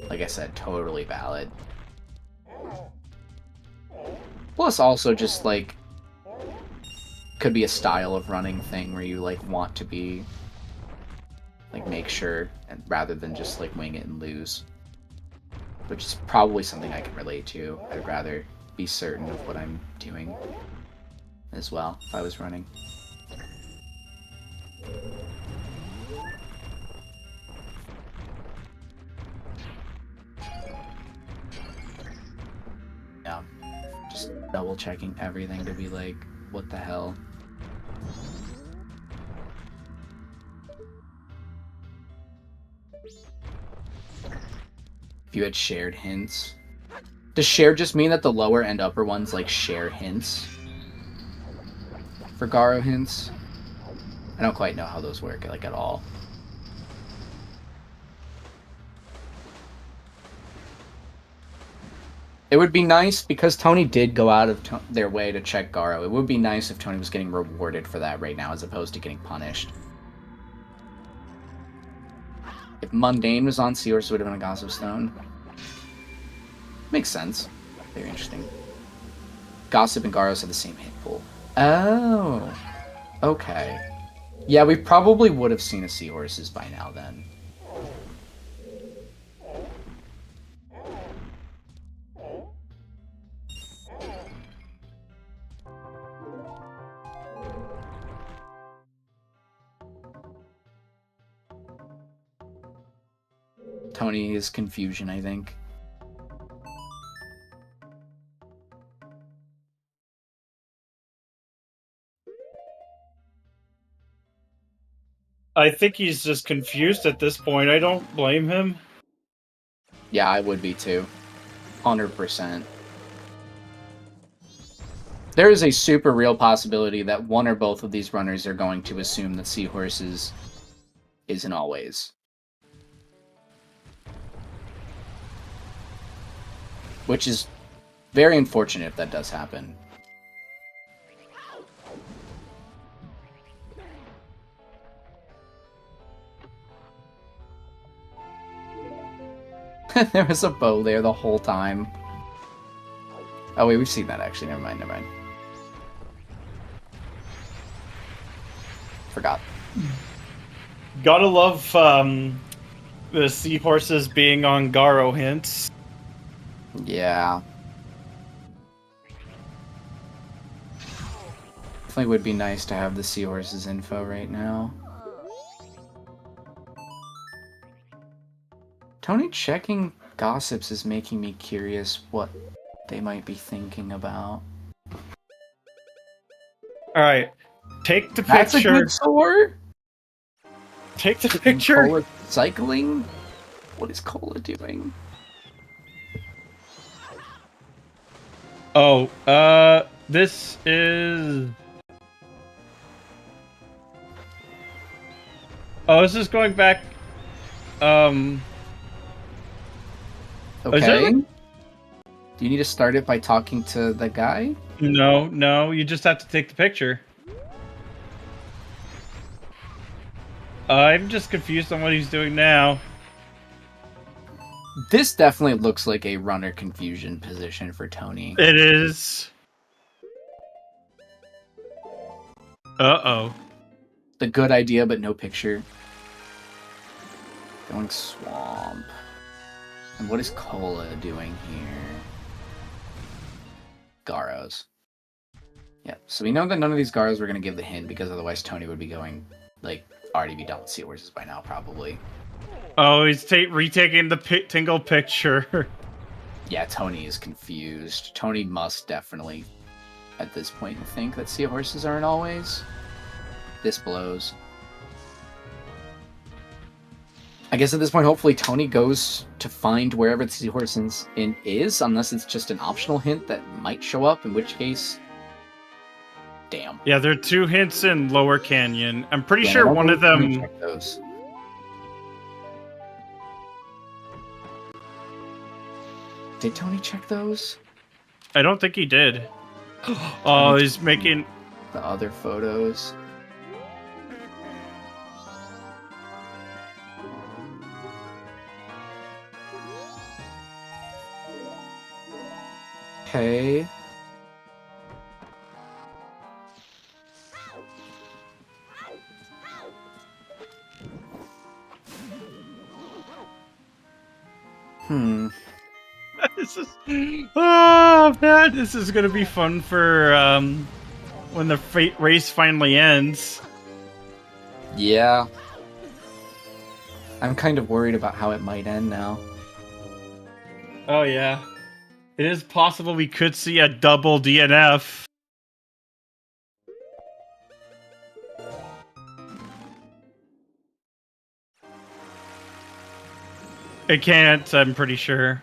like I said, totally valid. Plus also just like, could be a style of running thing where you like want to be like make sure, and rather than just like wing it and lose, which is probably something I can relate to. I'd rather be certain of what I'm doing as well if I was running. Yeah, just double checking everything to be like, what the hell? If you had shared hints. Does share just mean that the lower and upper ones like share hints? For Garo hints? I don't quite know how those work like at all. It would be nice, because Tony did go out of their way to check Garo, it would be nice if Tony was getting rewarded for that right now as opposed to getting punished. If Mundane was on Seahorse, it would have been a Gossip Stone. Makes sense. Very interesting. Gossip and Garos have the same hit pool. Oh. Okay. Yeah, we probably would have seen a Seahorses by now then. Tony's confusion, I think. I think he's just confused at this point. I don't blame him. Yeah, I would be too. 100%. There is a super real possibility that one or both of these runners are going to assume that Seahorses isn't always. Which is very unfortunate if that does happen. There was a bow there the whole time. Oh wait, we've seen that actually. Never mind, never mind. Forgot. Gotta love the Seahorses being on Garo hints. Yeah. Definitely would be nice to have the Seahorses info right now. Tony checking gossips is making me curious what they might be thinking about. Alright. Take the picture. That's a good sword? Take the picture. Cola cycling? What is Cola doing? Oh, this is... Oh, this is going back, Okay. Do you need to start it by talking to the guy? No, you just have to take the picture. I'm just confused on what he's doing now. This definitely looks like a runner confusion position for Tony. It is. Uh-oh. The good idea, but no picture. Going swamp. And what is Cola doing here? Garos. Yeah, so we know that none of these Garos were going to give the hint, because otherwise Tony would be going, like, already be done with Seahorses by now, probably. Oh, he's retaking the Tingle picture. Yeah, Tony is confused. Tony must definitely, at this point, think that Seahorses aren't always. This blows. I guess at this point, hopefully, Tony goes to find wherever the Seahorses is, unless it's just an optional hint that might show up, in which case... Damn. Yeah, there are 2 hints in Lower Canyon. I'm pretty sure one of them... Check those. Did Tony check those? I don't think he did. Oh, he's making... The other photos. Okay. This is... Oh, man, this is gonna be fun for, when the race finally ends. Yeah. I'm kind of worried about how it might end now. Oh, yeah. It is possible we could see a double DNF. It can't, I'm pretty sure.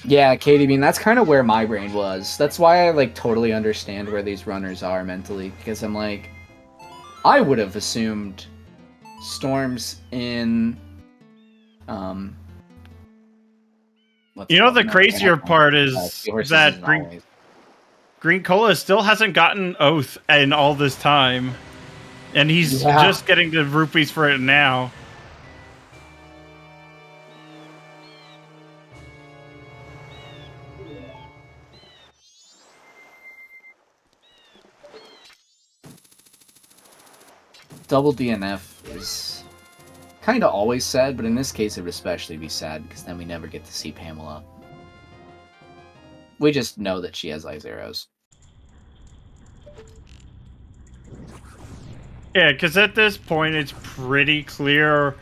Yeah, Katie Bean, that's kind of where my brain was. That's why I, like, totally understand where these runners are mentally. Because I'm like, I would have assumed Storm's in, you know, the crazier part is that GreenCola still hasn't gotten Oath in all this time. And he's just getting the rupees for it now. Double DNF is kind of always sad, but in this case it would especially be sad, because then we never get to see Pamela. We just know that she has Ice Arrows. Yeah, because at this point it's pretty clear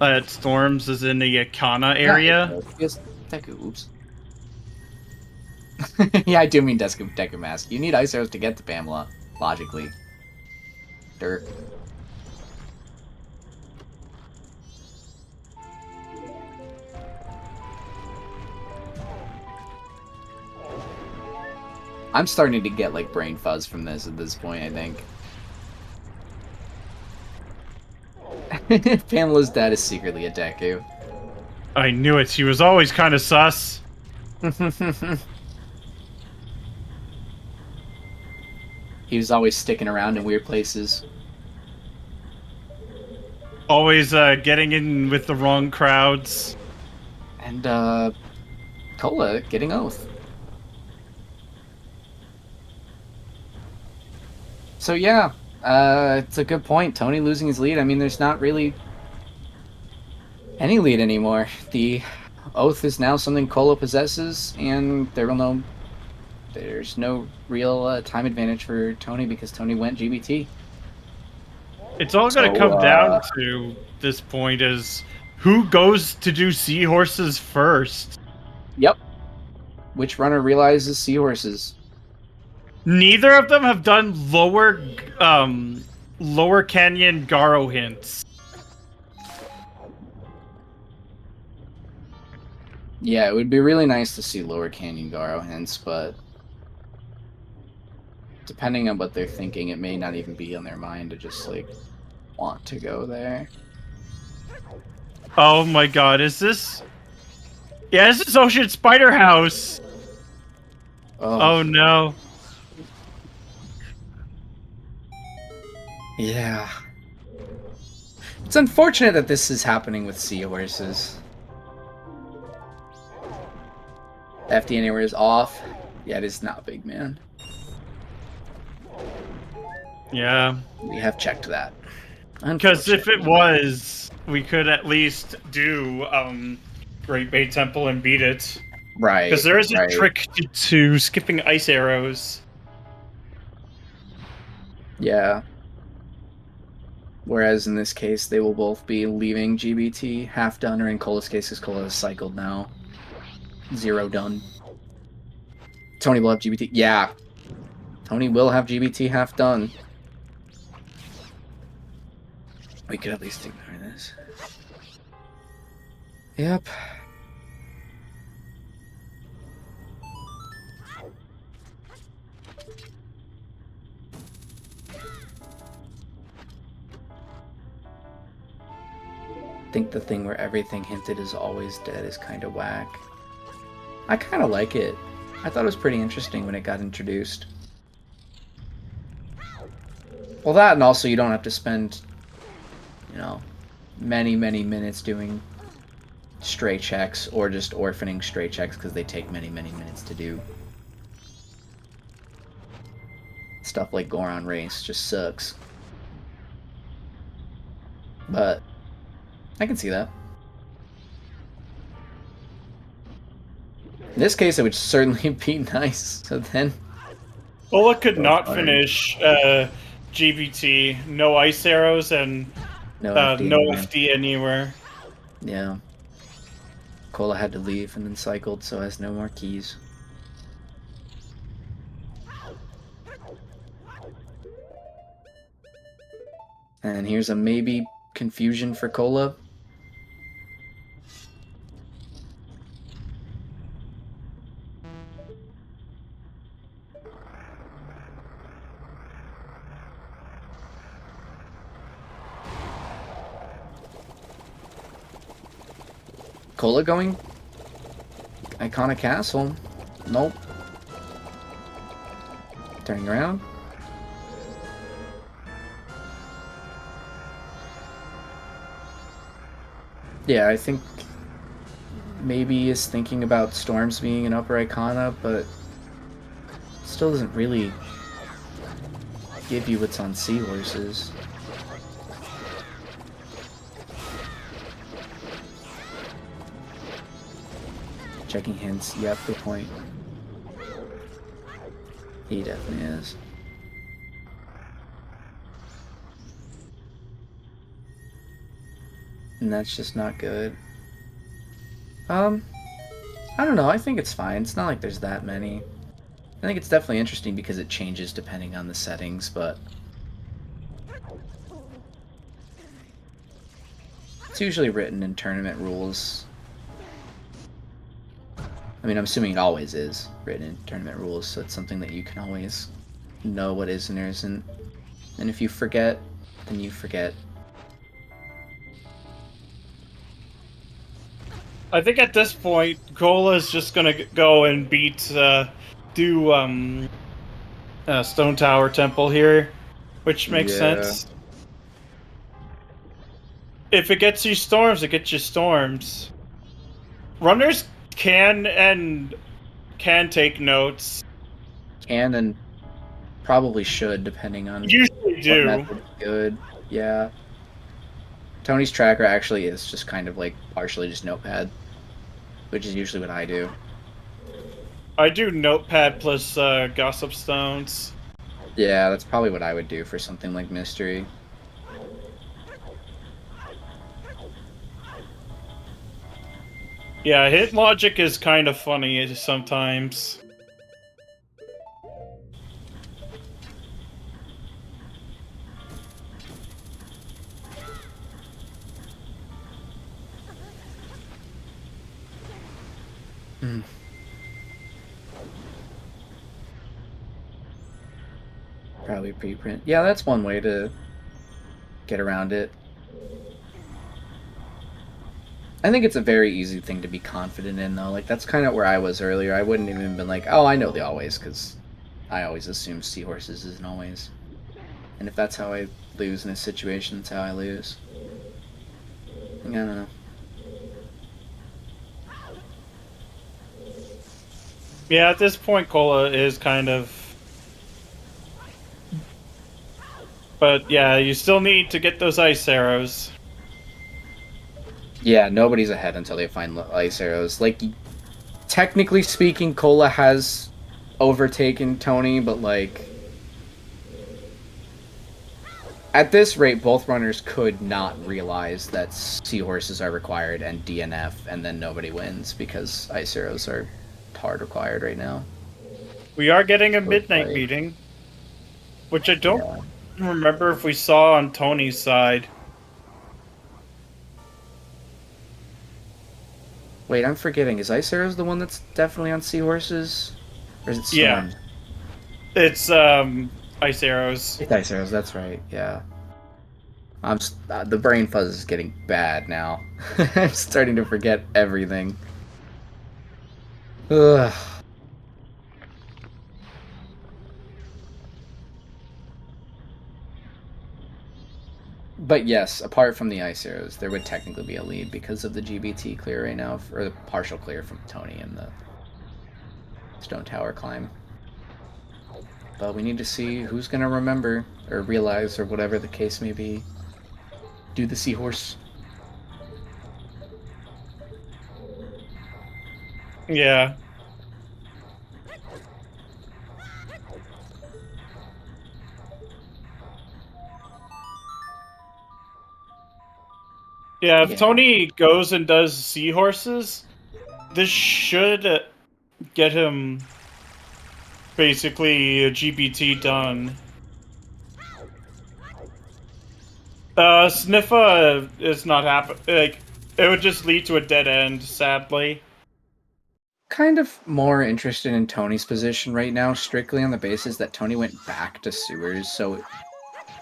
at Storms is in the Yakana area. Yes, Deku, oops. Yeah, I do mean Deku Mask. You need ice arrows to get to Pamela, logically. Dirt. I'm starting to get, like, brain fuzz from this at this point, I think. Pamela's dad is secretly a Deku. I knew it. She was always kind of sus. He was always sticking around in weird places. Always getting in with the wrong crowds. And, Cola getting Oath. So yeah, it's a good point. Tony losing his lead. I mean, there's not really any lead anymore. The Oath is now something Cola possesses, and there's no real time advantage for Tony because Tony went GBT. It's all going to come down to this point is who goes to do seahorses first. Yep. Which runner realizes seahorses? Neither of them have done lower canyon Garo hints. Yeah, it would be really nice to see lower canyon Garo hints, but depending on what they're thinking, it may not even be on their mind to just, like, want to go there. Oh my god, is this... Yeah, this is Ocean Spider House! Oh no. Yeah. It's unfortunate that this is happening with seahorses. FD anywhere is off. Yeah, it is not big, man. Yeah. We have checked that. Because if it was, we could at least do Great Bay Temple and beat it. Right. Because there is a trick to skipping ice arrows. Yeah. Whereas in this case, they will both be leaving GBT half done, or in Cola's case, because Cola is cycled now. 0 done. Tony will have GBT. Yeah. Tony will have GBT half done. We could at least ignore this. Yep. I think the thing where everything hinted is always dead is kind of whack. I kind of like it. I thought it was pretty interesting when it got introduced. Well, that, and also you don't have to spend, you know, many minutes doing stray checks, or just orphaning stray checks because they take many minutes to do. Stuff like Goron Race just sucks. But I can see that. In this case, it would certainly be nice. So then... Ola could not finish GBT. No ice arrows and no FD anywhere. Yeah. Cola had to leave and then cycled, so has no more keys. And here's a maybe confusion for Cola. Cola going? Iconic Castle? Nope. Turning around? Yeah, I think maybe is thinking about Storms being an upper Icona, but still doesn't really give you what's on Seahorses. Checking hints. Yep, good point. He definitely is. and that's just not good. I don't know. I think it's fine. It's not like there's that many. I think it's definitely interesting because it changes depending on the settings, but it's usually written in tournament rules. I mean, I'm assuming it always is written in tournament rules, so it's something that you can always know what is and isn't. And if you forget, then you forget. I think at this point, Cola's just gonna go and beat, Stone Tower Temple here, which makes sense. If it gets you storms, it gets you storms. Runners can take notes. Can and probably should, depending on usually do. What method is good. Yeah. Tony's tracker actually is just kind of like partially just Notepad, which is usually what I do. I do Notepad plus Gossip Stones. Yeah, that's probably what I would do for something like Mystery. Yeah, hit logic is kind of funny sometimes. Probably preprint. Yeah, that's one way to get around it. I think it's a very easy thing to be confident in, though. Like, that's kind of where I was earlier. I wouldn't even been like, oh, I know the always, because I always assume seahorses isn't always. And if that's how I lose in a situation, that's how I lose. I don't know. Yeah, at this point, Cola is kind of... But yeah, you still need to get those ice arrows. Yeah, nobody's ahead until they find ice arrows. Like, technically speaking, Cola has overtaken Tony, but like... At this rate, both runners could not realize that seahorses are required and DNF, and then nobody wins because ice arrows are hard required right now. We are getting a midnight meeting, which I don't remember if we saw on Tony's side. Wait, I'm forgetting. Is ice arrows the one that's definitely on seahorses? Or is it storm? Yeah. It's ice arrows. It's ice arrows, that's right, yeah. The brain fuzz is getting bad now. I'm starting to forget everything. Ugh. But yes, apart from the ice arrows, there would technically be a lead because of the GBT clear right now, or the partial clear from Tony and the Stone Tower climb. But we need to see who's going to remember, or realize, or whatever the case may be. Do the seahorse. Yeah. Yeah, if Tony goes and does seahorses, this should get him basically a GBT done. Sniffa is not happen. Like, it would just lead to a dead end, sadly. Kind of more interested in Tony's position right now, strictly on the basis that Tony went back to sewers, so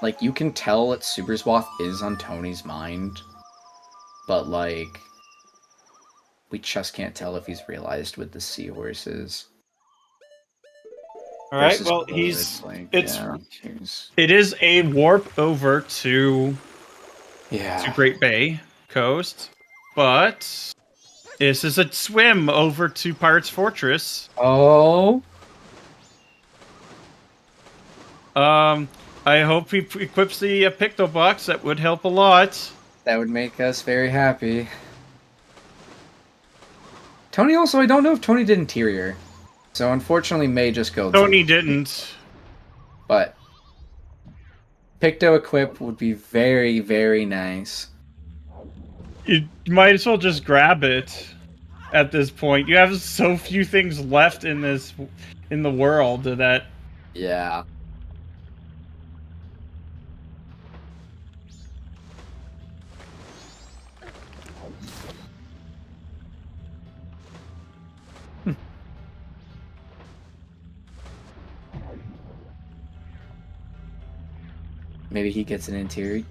like you can tell that Suberswath is on Tony's mind, but like we just can't tell if he's realized with the seahorses. All right, well, it is a warp over to Great Bay Coast, but this is a swim over to Pirate's Fortress. Oh. I hope he equips the Picto Box. That would help a lot. That would make us very happy. Tony also, I don't know if Tony did interior. So unfortunately may just go... Tony didn't. But Picto equip would be very, very nice. You might as well just grab it at this point. You have so few things left in the world that... Yeah. Maybe he gets an interior.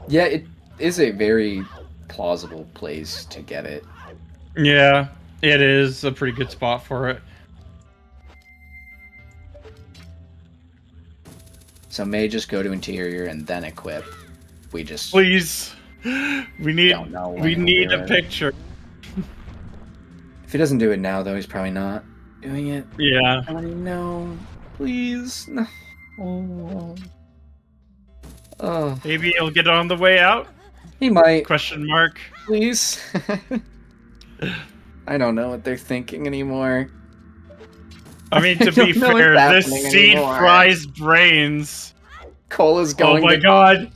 Yeah, it is a very plausible place to get it. Yeah, it is a pretty good spot for it. So may just go to interior and then equip. We just please. We need a picture. If he doesn't do it now, though, he's probably not doing it. Yeah. I know. Please. No. Oh. Maybe he'll get on the way out? He might. Question mark. Please. I don't know what they're thinking anymore. I mean, to be fair, this seed fries brains. Cola's going. Oh my god!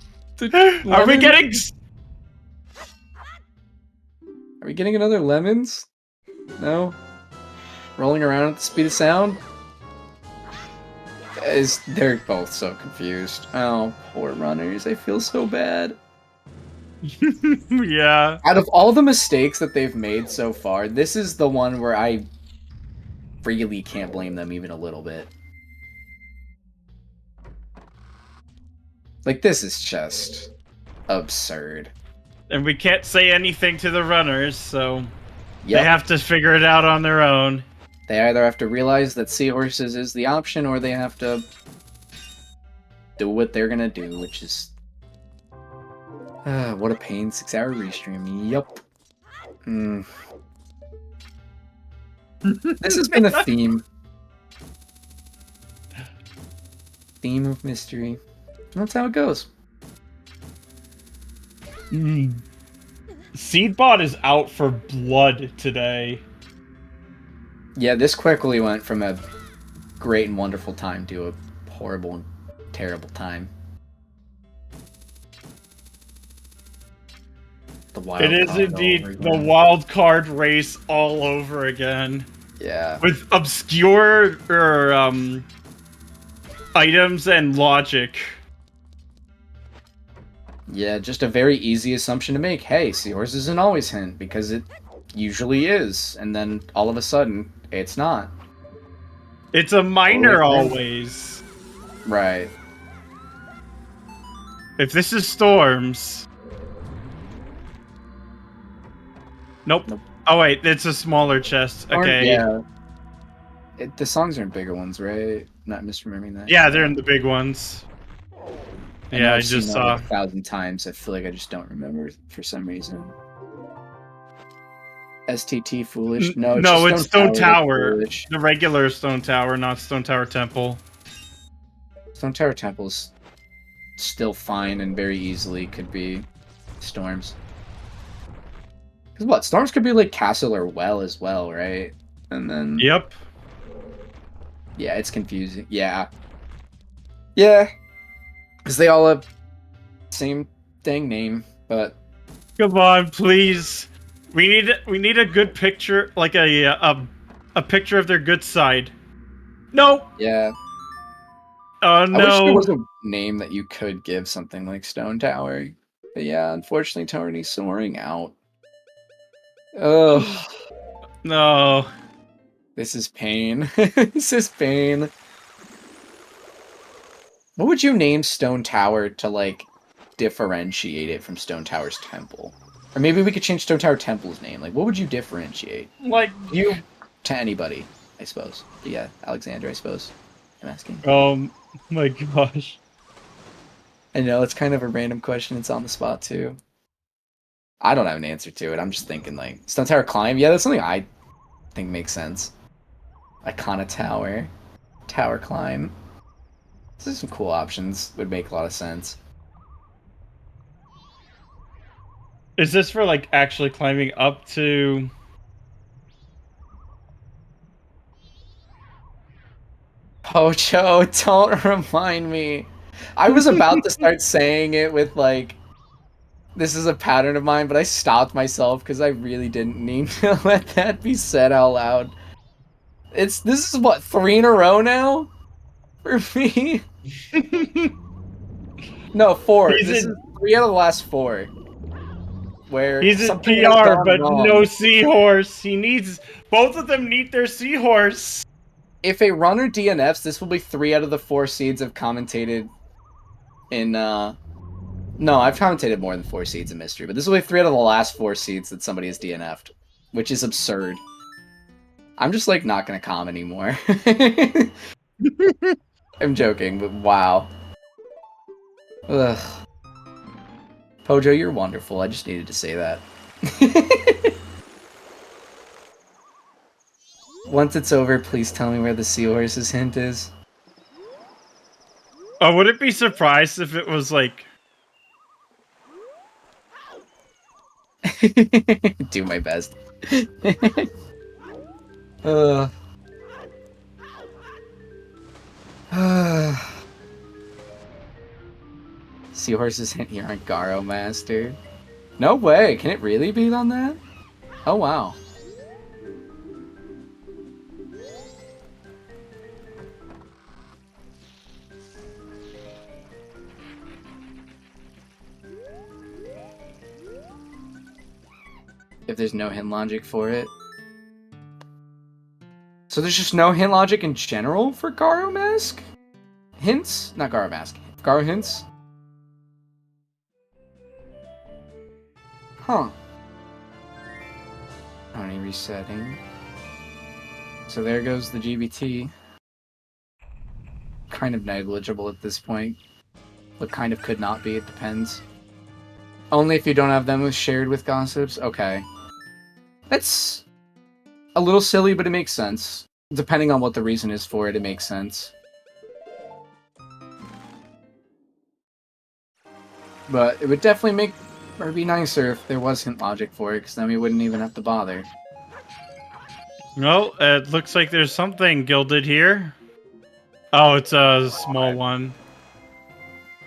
Are we getting? Are we getting another lemons? No. Rolling around at the speed of sound. They're both so confused. Oh, poor runners! I feel so bad. Yeah. Out of all the mistakes that they've made so far, this is the one where I really can't blame them even a little bit. Like, this is just absurd. And we can't say anything to the runners, so they Yep. have to figure it out on their own. They either have to realize that seahorses is the option, or they have to do what they're gonna do, which is... what a pain. 6-hour restream. Yup. This has been a theme. Theme of mystery. That's how it goes. Seedbot is out for blood today. Yeah, this quickly went from a great and wonderful time to a horrible and terrible time. It is indeed the wild card race all over again. Yeah. With obscure items and logic. Yeah, just a very easy assumption to make. Hey, seahorse isn't always hint, because it usually is. And then all of a sudden, it's not. It's a minor always. Right. If this is storms... Nope. Oh wait, it's a smaller chest. Okay. Yeah. The songs are in bigger ones, right? Not misremembering that. Yeah, they're in the big ones. Yeah, I just saw 1,000 times. I feel like I just don't remember for some reason. STT Foolish? No, it's Stone Tower. The regular Stone Tower, not Stone Tower Temple. Stone Tower Temple's still fine and very easily could be storms. Because what? Storms could be like castle or well as well, right? And then... Yep. Yeah, it's confusing. Yeah. Yeah. Because they all have same thing name, but... Come on, please. We need a good picture, like a picture of their good side. No. Yeah. Oh no. I wish there was a name that you could give something like Stone Tower. But yeah, unfortunately, Tony's soaring out. Oh no. This is pain. This is pain. What would you name Stone Tower to, like, differentiate it from Stone Tower's Temple? Or maybe we could change Stone Tower Temple's name. Like, what would you differentiate? Like, you to anybody, I suppose. Yeah, Alexander, I suppose. I'm asking. Oh my gosh. I know, it's kind of a random question. It's on the spot, too. I don't have an answer to it. I'm just thinking, like, Stone Tower Climb? Yeah, that's something I think makes sense. Icona Tower. Tower Climb. These are some cool options. Would make a lot of sense. Is this for, like, actually climbing up to... Pocho, don't remind me. I was about to start saying it with, like, This is a pattern of mine, but I stopped myself because I really didn't need to let that be said out loud. This is what, 3 in a row now? For me? No, 4. This is 3 out of the last 4. Where he's in something has PR, gone but wrong. no seahorse. Both of them need their seahorse. If a runner DNFs, this will be 3 out of the 4 seeds I've commentated in, No, I've commentated more than 4 seeds in Mystery, but this will be 3 out of the last 4 seeds that somebody has DNF'd, which is absurd. I'm just, like, not gonna comment anymore. I'm joking, but wow. Ugh. Pojo, you're wonderful. I just needed to say that. Once it's over, please tell me where the seahorse's hint is. I wouldn't be surprised if it was like... Do my best. Seahorse's hint here on Garo Master. No way! Can it really beat on that? Oh wow. If there's no hint logic for it. So there's just no hint logic in general for Garo Mask? Hints? Not Garo Mask. Garo hints? Huh. Only resetting. So there goes the GBT. Kind of negligible at this point. But kind of could not be, it depends. Only if you don't have them shared with gossips? Okay. That's a little silly, but it makes sense. Depending on what the reason is for it, it makes sense. But it would definitely make or be nicer if there was hint logic for it, because then we wouldn't even have to bother. Well, it looks like there's something gilded here. Oh, it's a small one.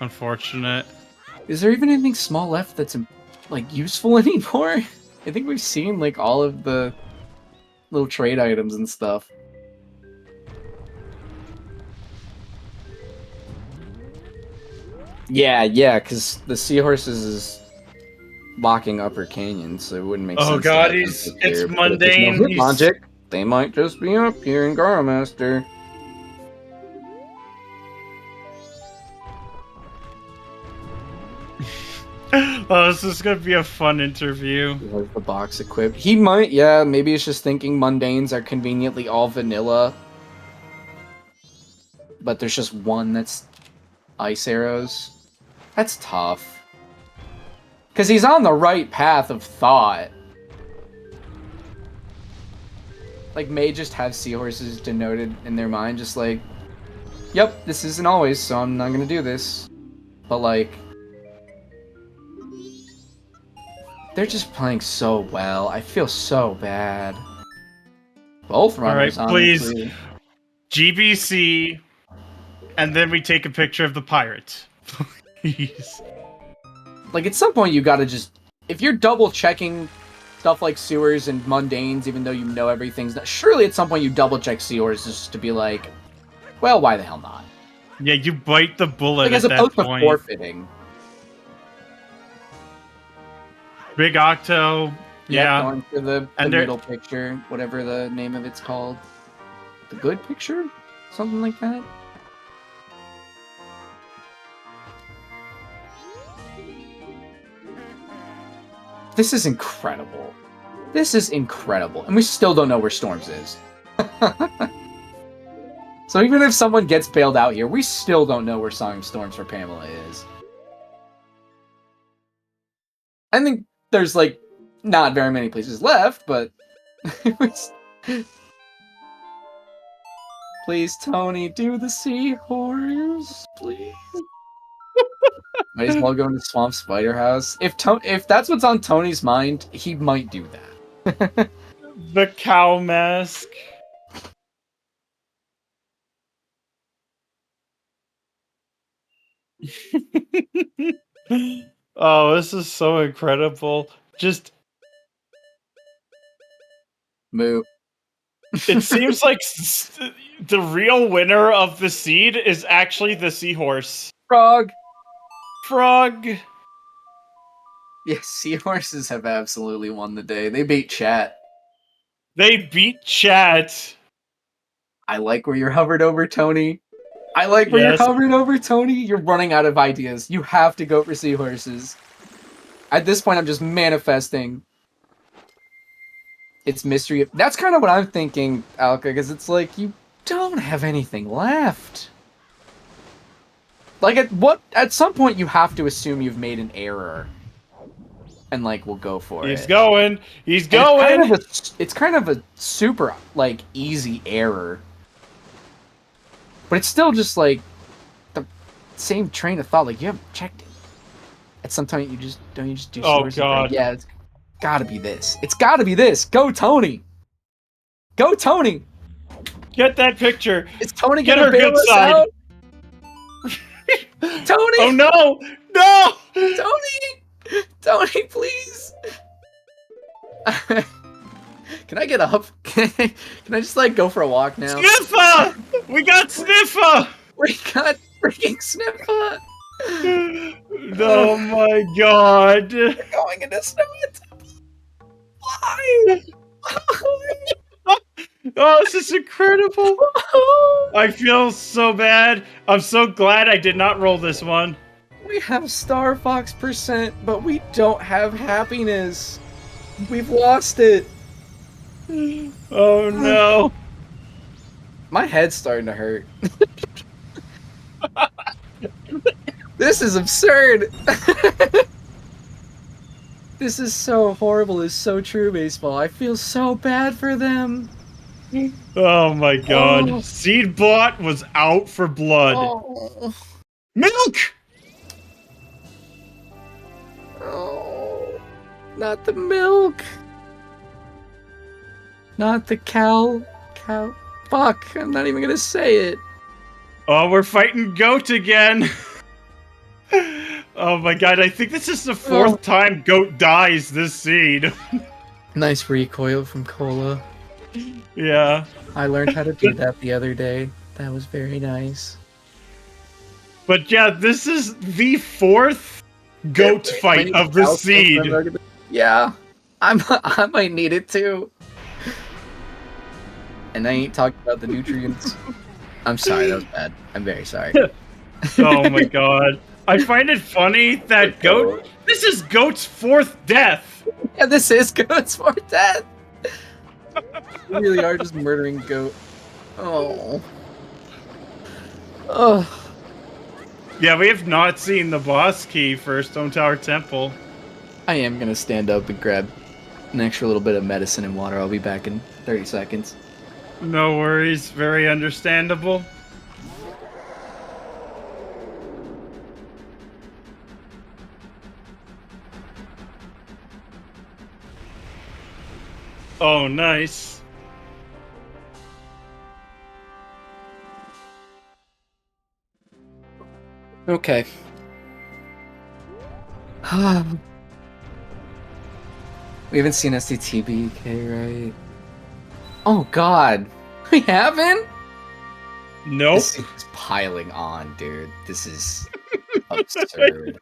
Unfortunate. Is there even anything small left that's, like, useful anymore? I think we've seen, like, all of the little trade items and stuff. Yeah, because the seahorses is blocking Upper Canyon, so it wouldn't make sense. Oh god, it's mundane. No hit logic. They might just be up here in Garo Master. Oh, this is gonna be a fun interview. He has the box equipped. He might, yeah, maybe it's just thinking mundanes are conveniently all vanilla. But there's just one that's ice arrows. That's tough. Because he's on the right path of thought. Like, may just have seahorses denoted in their mind, just like, yep, this isn't always, so I'm not gonna do this. But, like, they're just playing so well. I feel so bad. Both runners, all right, please. Honestly. GBC, and then we take a picture of the pirate. Please. Like, at some point you gotta just... If you're double-checking stuff like sewers and mundanes, even though you know everything's not... Surely at some point you double-check sewers just to be like, well, why the hell not? Yeah, you bite the bullet like, at as opposed that to point. forfeiting. Big Octo, yeah. Going for the middle picture, whatever the name of it's called. The good picture? Something like that? This is incredible. This is incredible. And we still don't know where Storms is. So even if someone gets bailed out here, we still don't know where Song of Storms for Pamela is. I think there's, like, not very many places left, but... Please, Tony, do the seahorse, please. Might as well go into Swamp Spider House. If that's what's on Tony's mind, he might do that. The cow mask. Oh, this is so incredible. Just Moo. it seems like the real winner of the seed is actually the seahorse. Frog. Frog. Yes, seahorses have absolutely won the day. They beat chat. They beat chat. I like where you're hovered over, Tony. I like where you're Yes. hovering over, Tony. You're running out of ideas. You have to go for seahorses. At this point, I'm just manifesting. It's mystery. That's kind of what I'm thinking, Alka, because it's like, you don't have anything left. Like, at some point, you have to assume you've made an error. And, like, we'll go for it. He's going. He's going. It's kind of a super, like, easy error. But it's still just, like, the same train of thought. Like, you haven't checked it. At some time, you just do. Oh God! Like, yeah, it's gotta be this. It's gotta be this. Go, Tony. Go, Tony. Get that picture. Is Tony Get gonna her bail good us side. out? Tony. Oh no! No! Tony, please. Can I get up? Can I just like go for a walk now? Sniffer! We got Sniffer! We got freaking Sniffer! Oh my God! We're going into snow. Why? Oh, this is incredible! I feel so bad. I'm so glad I did not roll this one. We have Star Fox %, but we don't have happiness. We've lost it. Oh no. My head's starting to hurt. This is absurd. This is so horrible. It's so true, baseball. I feel so bad for them. Oh my God. Oh. Seedbot was out for blood. Oh. Milk! Oh. Not the milk. Not the cow. Fuck, I'm not even gonna say it. Oh, we're fighting Goat again. Oh my God, I think this is the fourth time Goat dies this seed. Nice recoil from Cola. Yeah. I learned how to do that the other day. That was very nice. But yeah, this is the fourth Goat fight of the seed. Yeah, I might need it too. And I ain't talking about the nutrients. I'm sorry, that was bad. I'm very sorry. Oh my God. I find it funny that Goat... This is Goat's fourth death! Yeah, this is Goat's fourth death! We really are just murdering Goat. Oh. Oh. Yeah, we have not seen the boss key for Stone Tower Temple. I am gonna stand up and grab an extra little bit of medicine and water. I'll be back in 30 seconds. No worries, very understandable. Oh, nice. Okay. We haven't seen SCTBK, right? Oh God, we haven't? Nope. This is piling on, dude. This is absurd.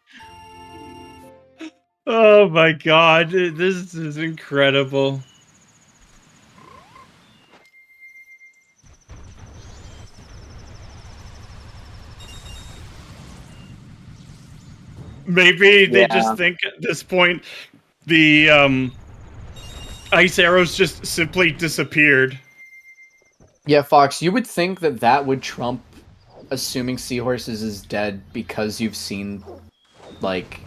Oh my God, this is incredible. Maybe they just think at this point the ice arrows just simply disappeared. Yeah, Fox, you would think that that would trump assuming Seahorses is dead because you've seen, like,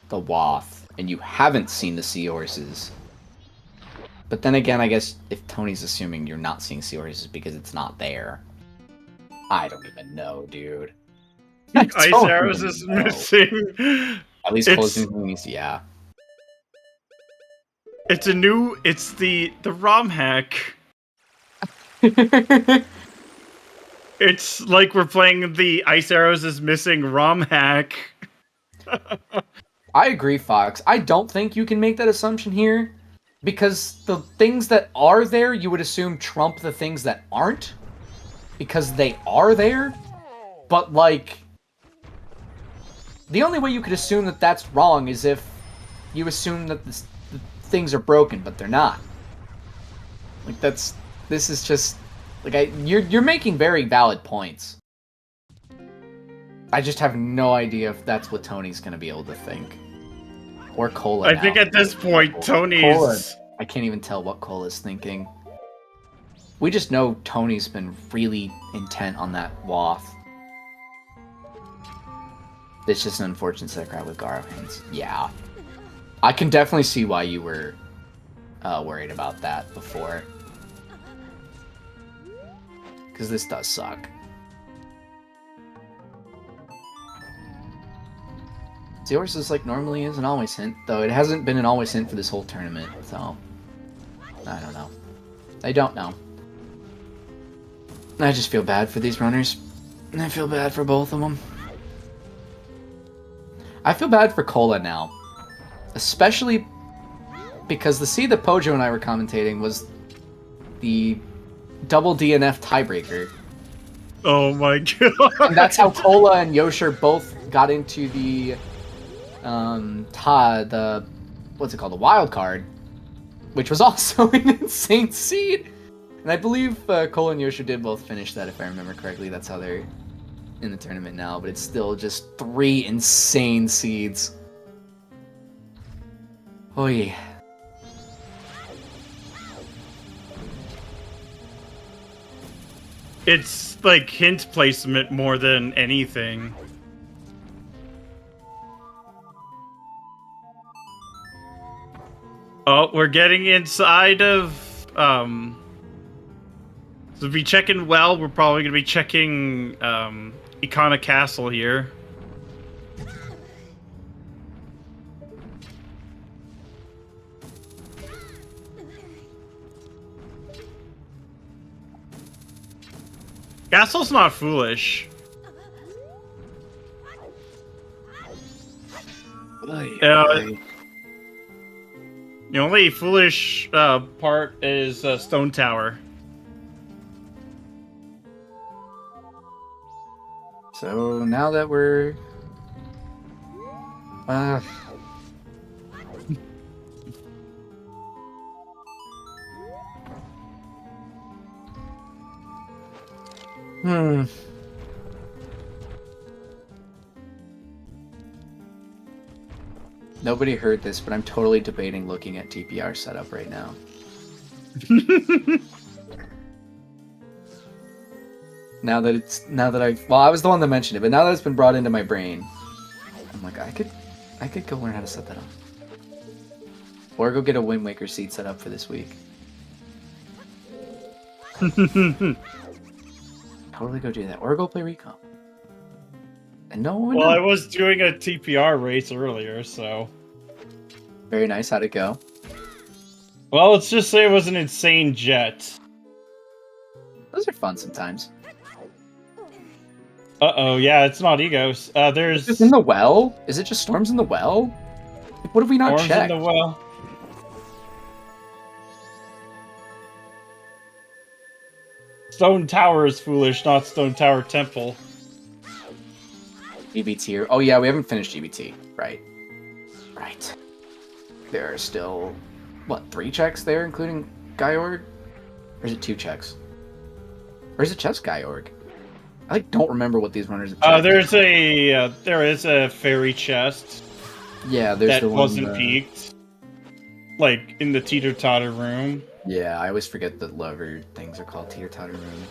the Wath, and you haven't seen the Seahorses. But then again, I guess if Tony's assuming you're not seeing Seahorses because it's not there. I don't even know, dude. Ice arrows is missing. At least closing things, yeah. It's the ROM hack. It's like we're playing the Ice Arrows is missing ROM hack. I agree, Fox. I don't think you can make that assumption here, because the things that are there, you would assume trump the things that aren't, because they are there. But, like, the only way you could assume that that's wrong is if you assume that the things are broken, but they're not. Like, this is just, like, you're making very valid points. I just have no idea if that's what Tony's gonna be able to think. Or Cola. I think at this point, Tony's... Cola, I can't even tell what Cola's thinking. We just know Tony's been really intent on that wath. It's just an unfortunate set crowd with Garo hands. Yeah. I can definitely see why you were worried about that before. Because this does suck. Yours is like normally is an always hint, though it hasn't been an always hint for this whole tournament, so I don't know. I don't know. I just feel bad for these runners. I feel bad for both of them. I feel bad for Cola now. Especially because the seed that Pojo and I were commentating was the double DNF tiebreaker. Oh my god. And that's how Cola and Yosher both got into the what's it called? The wild card, which was also an insane seed. And I believe Cola and Yosher did both finish that, if I remember correctly. That's how they're in the tournament now, but it's still just 3 insane seeds. Oh yeah. It's like hint placement more than anything. Oh, we're getting inside of, so to be checking well, we're probably going to be checking, Ikana Castle here. Castle's not foolish. The only foolish part is Stone Tower. So now that we're Nobody heard this, but I'm totally debating looking at TPR setup right now. I was the one that mentioned it, but now that it's been brought into my brain, I'm like, I could go learn how to set that up. Or go get a Wind Waker seat set up for this week. Totally go do that. Or go play Recon. And no one Well, knows. I was doing a TPR race earlier, so... Very nice. How'd it go? Well, let's just say it was an insane jet. Those are fun sometimes. Uh-oh, yeah, it's not Egos. There's... Is it in the well? Is it just storms in the well? Like, what have we not Storms checked? in the well. Stone Tower is foolish, not Stone Tower Temple. GBT. Oh yeah, we haven't finished GBT. Right. Right. There are still, what, 3 checks there, including Gyorg? Or is it 2 checks? Or is it just Gyorg? I don't remember what these runners have checked. There is a fairy chest. Yeah, there's the one that wasn't peaked. Like, in the teeter-totter room. Yeah, I always forget that lover things are called teeter-totter room.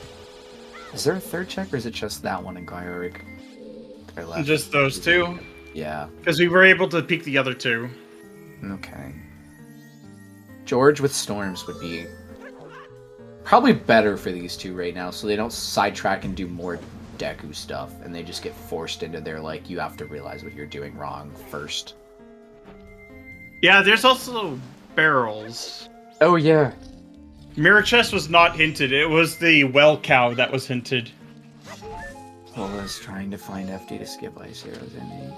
Is there a 3rd check, or is it just that one in Gyorg? Just those 2? Yeah. Because we were able to peak the other 2. Okay. George with Storms would be probably better for these 2 right now, so they don't sidetrack and do more Deku stuff, and they just get forced into their, like, you have to realize what you're doing wrong first. Yeah, there's also barrels. Oh, yeah. Mirror Chest was not hinted, it was the well cow that was hinted. Well, I was trying to find FD to skip Ice Arrows ending.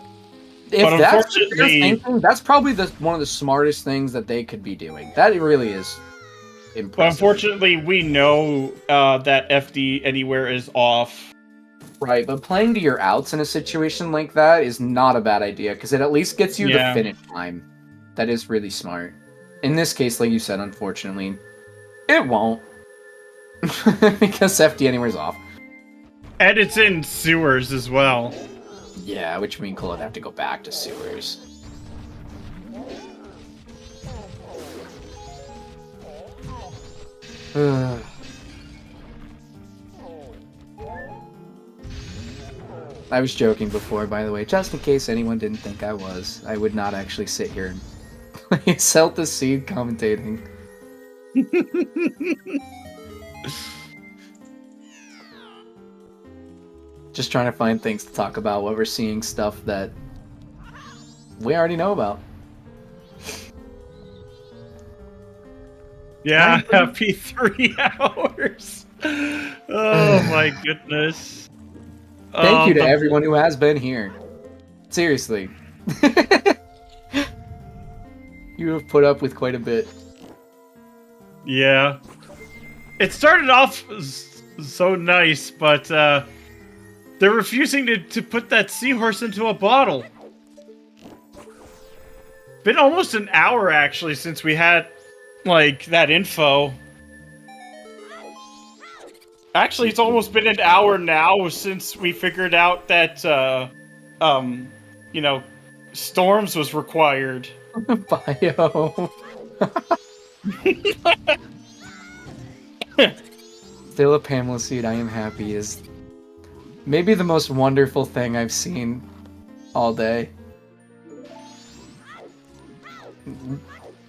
If that's what you're thinking, that's probably one of the smartest things that they could be doing. That really is impressive. But unfortunately, we know that FD Anywhere is off. Right, but playing to your outs in a situation like that is not a bad idea, because it at least gets you the finish time. That is really smart. In this case, like you said, unfortunately, it won't. Because FD Anywhere's off. And it's in sewers as well. Yeah, which means Cole would have to go back to sewers. I was joking before, by the way, just in case anyone didn't think I was. I would not actually sit here and play Zelda Seed commentating. Just trying to find things to talk about while we're seeing stuff that we already know about. Yeah, happy 3 hours. Oh my goodness. Thank you to everyone who has been here. Seriously. You have put up with quite a bit. Yeah. It started off so nice, but they're refusing to put that seahorse into a bottle. Been almost an hour, actually, since we had, like, that info. Actually, it's almost been an hour now since we figured out that, you know, Storms was required. Bio. Still a Pamela seed, I am happy, is maybe the most wonderful thing I've seen all day.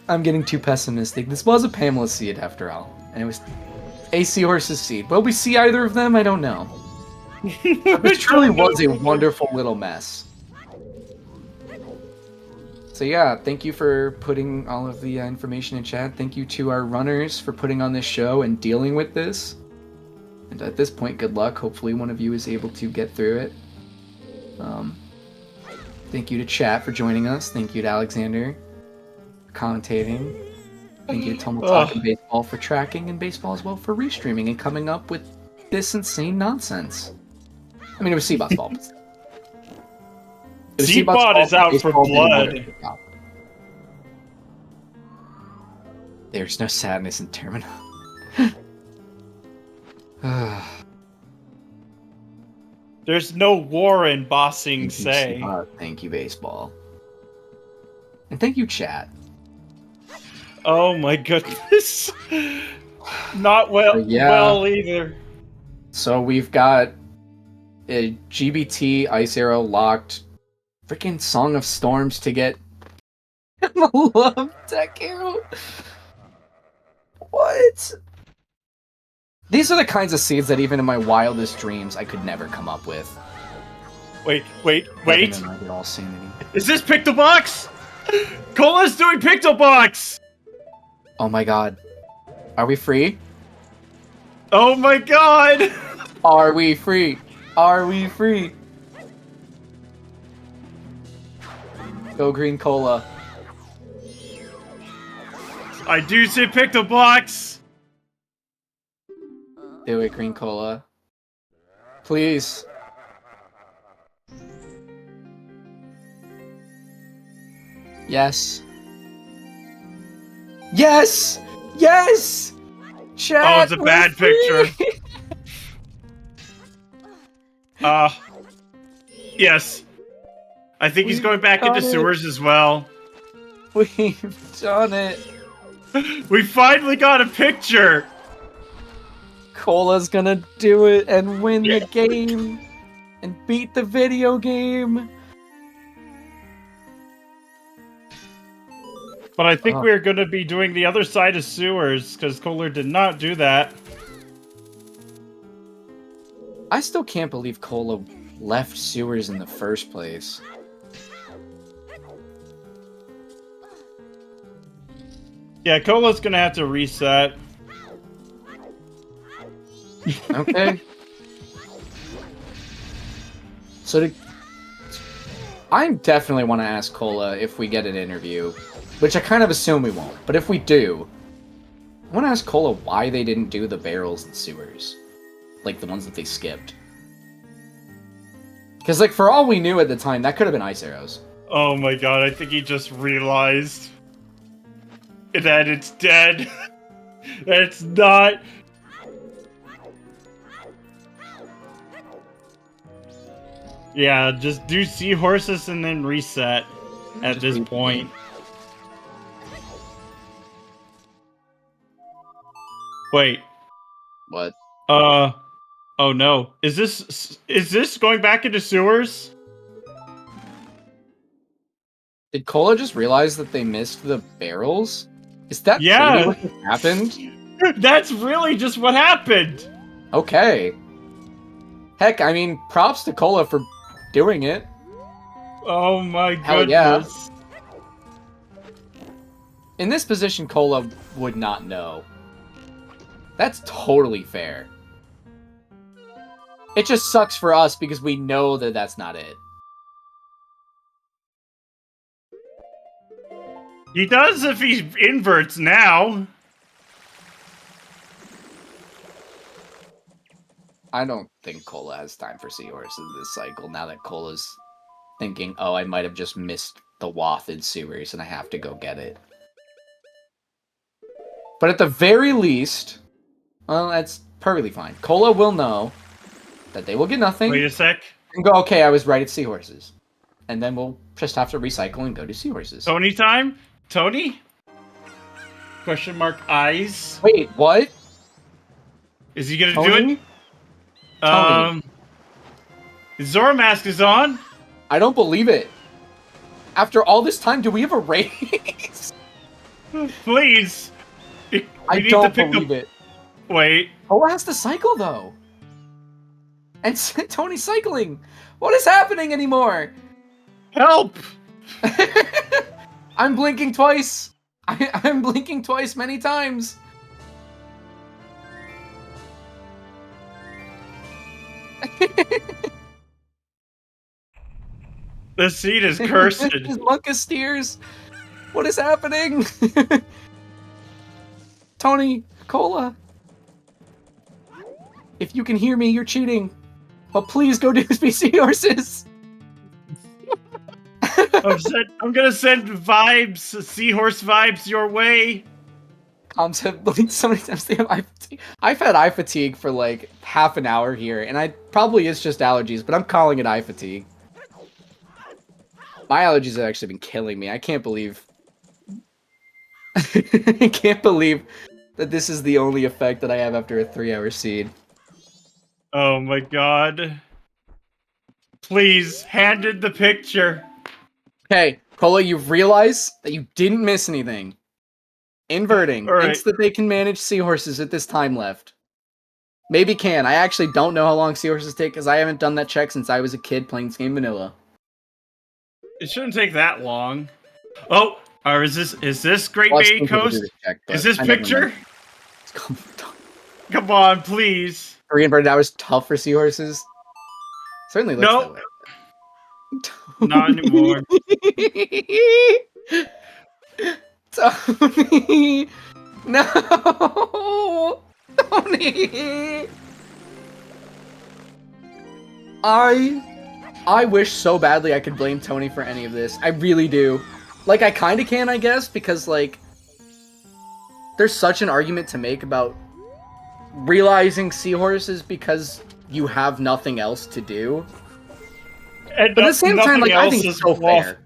I'm getting too pessimistic. This was a Pamela seed after all, and it was a seahorse's seed. Will we see either of them? I don't know. It truly was a wonderful little mess. So yeah, thank you for putting all of the information in chat. Thank you to our runners for putting on this show and dealing with this. And at this point, good luck. Hopefully one of you is able to get through it. Thank you to chat for joining us. Thank you to Alexander for commentating. Thank you to Tomo Talking Baseball for tracking, and Baseball as well for restreaming and coming up with this insane nonsense. I mean, it was Seabot's fault. Seabot is out for blood. There's no sadness in Terminal. There's no war in Bossing Say. Thank you, Baseball. And thank you, chat. Oh my goodness. Not well, well either. So we've got a GBT Ice Arrow locked freaking Song of Storms to get love tech arrow. What? These are the kinds of seeds that even in my wildest dreams I could never come up with. Wait. All sanity. Is this Pictobox? Cola's doing Pictobox! Oh my god. Are we free? Oh my god! Are we free? Are we free? Go Green Cola. I do see Pictobox! Do it, Green Cola. Please. Yes. Yes! Yes! Chat, oh, it's a bad picture. Yes. I think he's going back into sewers as well. We've done it. We finally got a picture. Cola's gonna do it and win the game and beat the video game. But I think we're going to be doing the other side of sewers, because Kohler did not do that. I still can't believe Cola left sewers in the first place. Yeah, Cola's going to have to reset. Okay. So I definitely want to ask Cola if we get an interview, which I kind of assume we won't. But if we do, I want to ask Cola why they didn't do the barrels and sewers, like the ones that they skipped. Because, like, for all we knew at the time, that could have been ice arrows. Oh my god, I think he just realized that it's dead. That it's not. Yeah, just do seahorses and then reset at this point. Wait. What? Oh no. Is this going back into sewers? Did Cola just realize that they missed the barrels? Is that Yeah. really what just happened? That's really just what happened. Okay. Heck, I mean, props to Cola for doing it. Oh my goodness. Hell yeah. In this position, Cola would not know. That's totally fair. It just sucks for us because we know that that's not it. He does if he inverts now. I don't think Cola has time for seahorses this cycle, now that Cola's thinking, oh, I might have just missed the wafted sewers and I have to go get it. But at the very least, well, that's perfectly fine. Cola will know that they will get nothing. Wait a sec. And go, okay, I was right at seahorses. And then we'll just have to recycle and go to seahorses. Tony time? Tony? Question mark eyes. Wait, what? Is he gonna Tony? do it? Tony. Zora mask is on. I don't believe it. After all this time, do we have a race? Please. I don't believe it. Wait. Cola has to cycle, though. And Tony's cycling. What is happening anymore? Help! I'm blinking twice. I'm blinking twice many times. The seat is cursed. His monka steers. What is happening? Tony, Cola. If you can hear me, you're cheating. But please go do seahorses. I'm gonna send vibes, seahorse vibes your way. Comms have blinked so many times they have eye fatigue. I've had eye fatigue for like half an hour here, and I probably it's just allergies, but I'm calling it eye fatigue. My allergies have actually been killing me. I can't believe I can't believe that this is the only effect that I have after a 3-hour seed. Oh my god. Please, handed the picture. Okay, Cola, you realize that you didn't miss anything. Inverting thinks that they can manage seahorses at this time left. Maybe can. I actually don't know how long seahorses take because I haven't done that check since I was a kid playing this game vanilla. It shouldn't take that long. Oh, or is this Great Bay Coast? Is this picture? Come on, please. 3 inverted hours tough for seahorses. Certainly looks that way. Not anymore. Tony! No! Tony! I wish so badly I could blame Tony for any of this. I really do. Like, I kinda can, I guess, because, like, there's such an argument to make about realizing seahorses because you have nothing else to do. And but at the same time, like, I think it's so fair.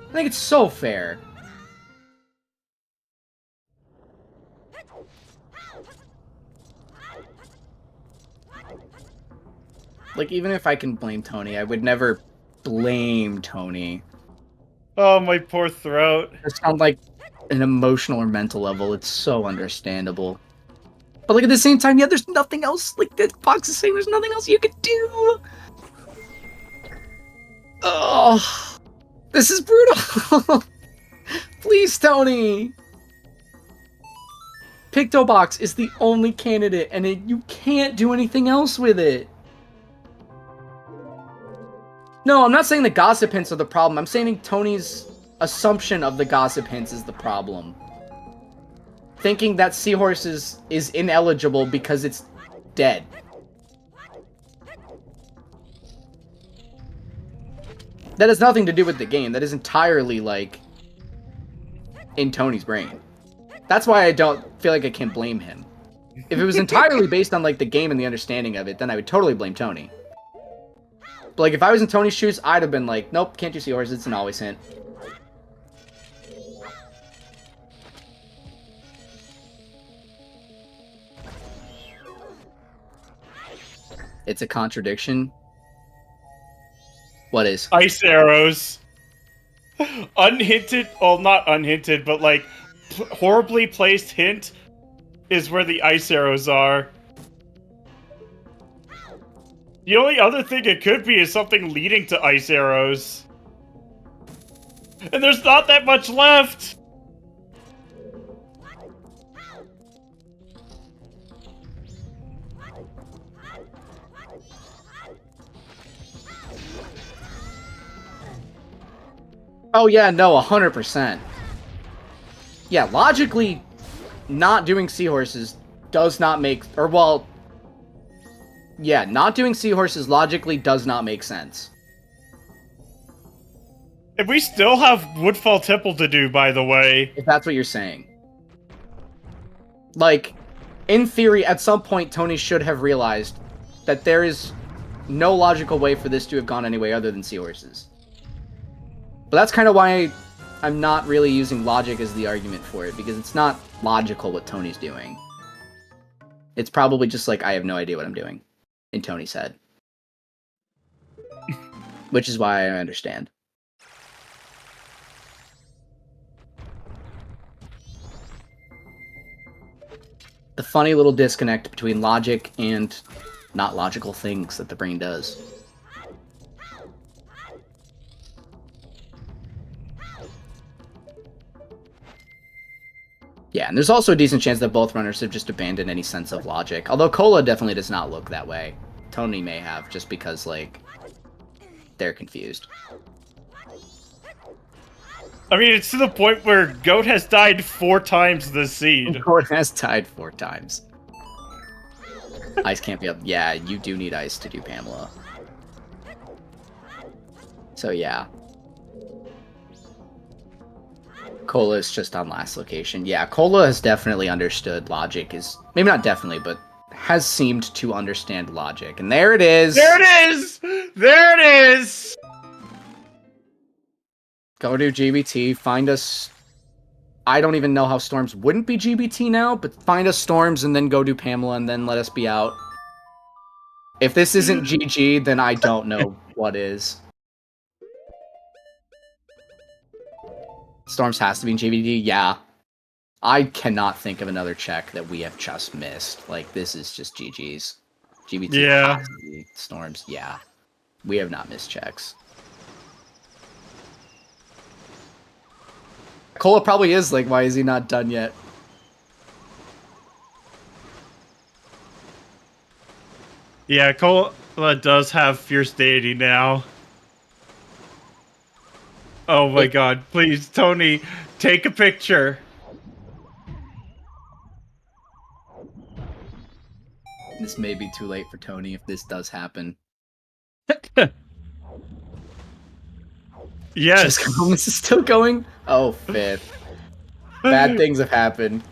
I think it's so fair. Like, even if I can blame Tony, I would never blame Tony. Oh, my poor throat. It sounds like an emotional or mental level. It's so understandable. But, like, at the same time, yeah, there's nothing else. Like, the Fox is saying there's nothing else you could do. Oh, this is brutal. Please, Tony. Pictobox is the only candidate, and you can't do anything else with it. No, I'm not saying the gossip hints are the problem. I'm saying Tony's assumption of the gossip hints is the problem. Thinking that Seahorses is ineligible because it's dead. That has nothing to do with the game. That is entirely, like, in Tony's brain. That's why I don't feel like I can blame him. If it was entirely based on, like, the game and the understanding of it, then I would totally blame Tony. But, like, if I was in Tony's shoes, I'd have been like, nope, can't do Seahorses, it's an always hint. It's a contradiction. What is? Ice arrows. Unhinted, well, not unhinted, but like horribly placed hint is where the ice arrows are. The only other thing it could be is something leading to ice arrows. And there's not that much left! Oh yeah, no, 100%. Yeah, logically, not doing Seahorses does not make... Or, well... Yeah, not doing Seahorses logically does not make sense. And we still have Woodfall Temple to do, by the way. If that's what you're saying. Like, in theory, at some point, Tony should have realized that there is no logical way for this to have gone any way other than Seahorses. But that's kind of why I'm not really using logic as the argument for it, because it's not logical what Tony's doing. It's probably just like, I have no idea what I'm doing, in Tony's head. Which is why I understand. The funny little disconnect between logic and not logical things that the brain does. Yeah, and there's also a decent chance that both runners have just abandoned any sense of logic. Although Cola definitely does not look that way. Tony may have, just because, like, they're confused. I mean, it's to the point where Goat has died 4 times this seed. Goat has died 4 times. Ice can't be up. Yeah, you do need ice to do Pamela. So, yeah. Cola is just on last location. Yeah, Cola has definitely understood logic is... Maybe not definitely, but has seemed to understand logic. And there it is! There it is! There it is! Go to GBT, find us... I don't even know how Storms wouldn't be GBT now, but find us Storms and then go do Pamela and then let us be out. If this isn't GG, then I don't know what is. Storms has to be in GBT? Yeah. I cannot think of another check that we have just missed. Like, this is just GG's. GBT yeah. has to be Storms, yeah. We have not missed checks. Cola probably is like, why is he not done yet? Yeah, Cola does have Fierce Deity now. Oh my god, please, Tony, take a picture. This may be too late for Tony if this does happen. Yes. This is still going? Oh, 5th. Bad things have happened.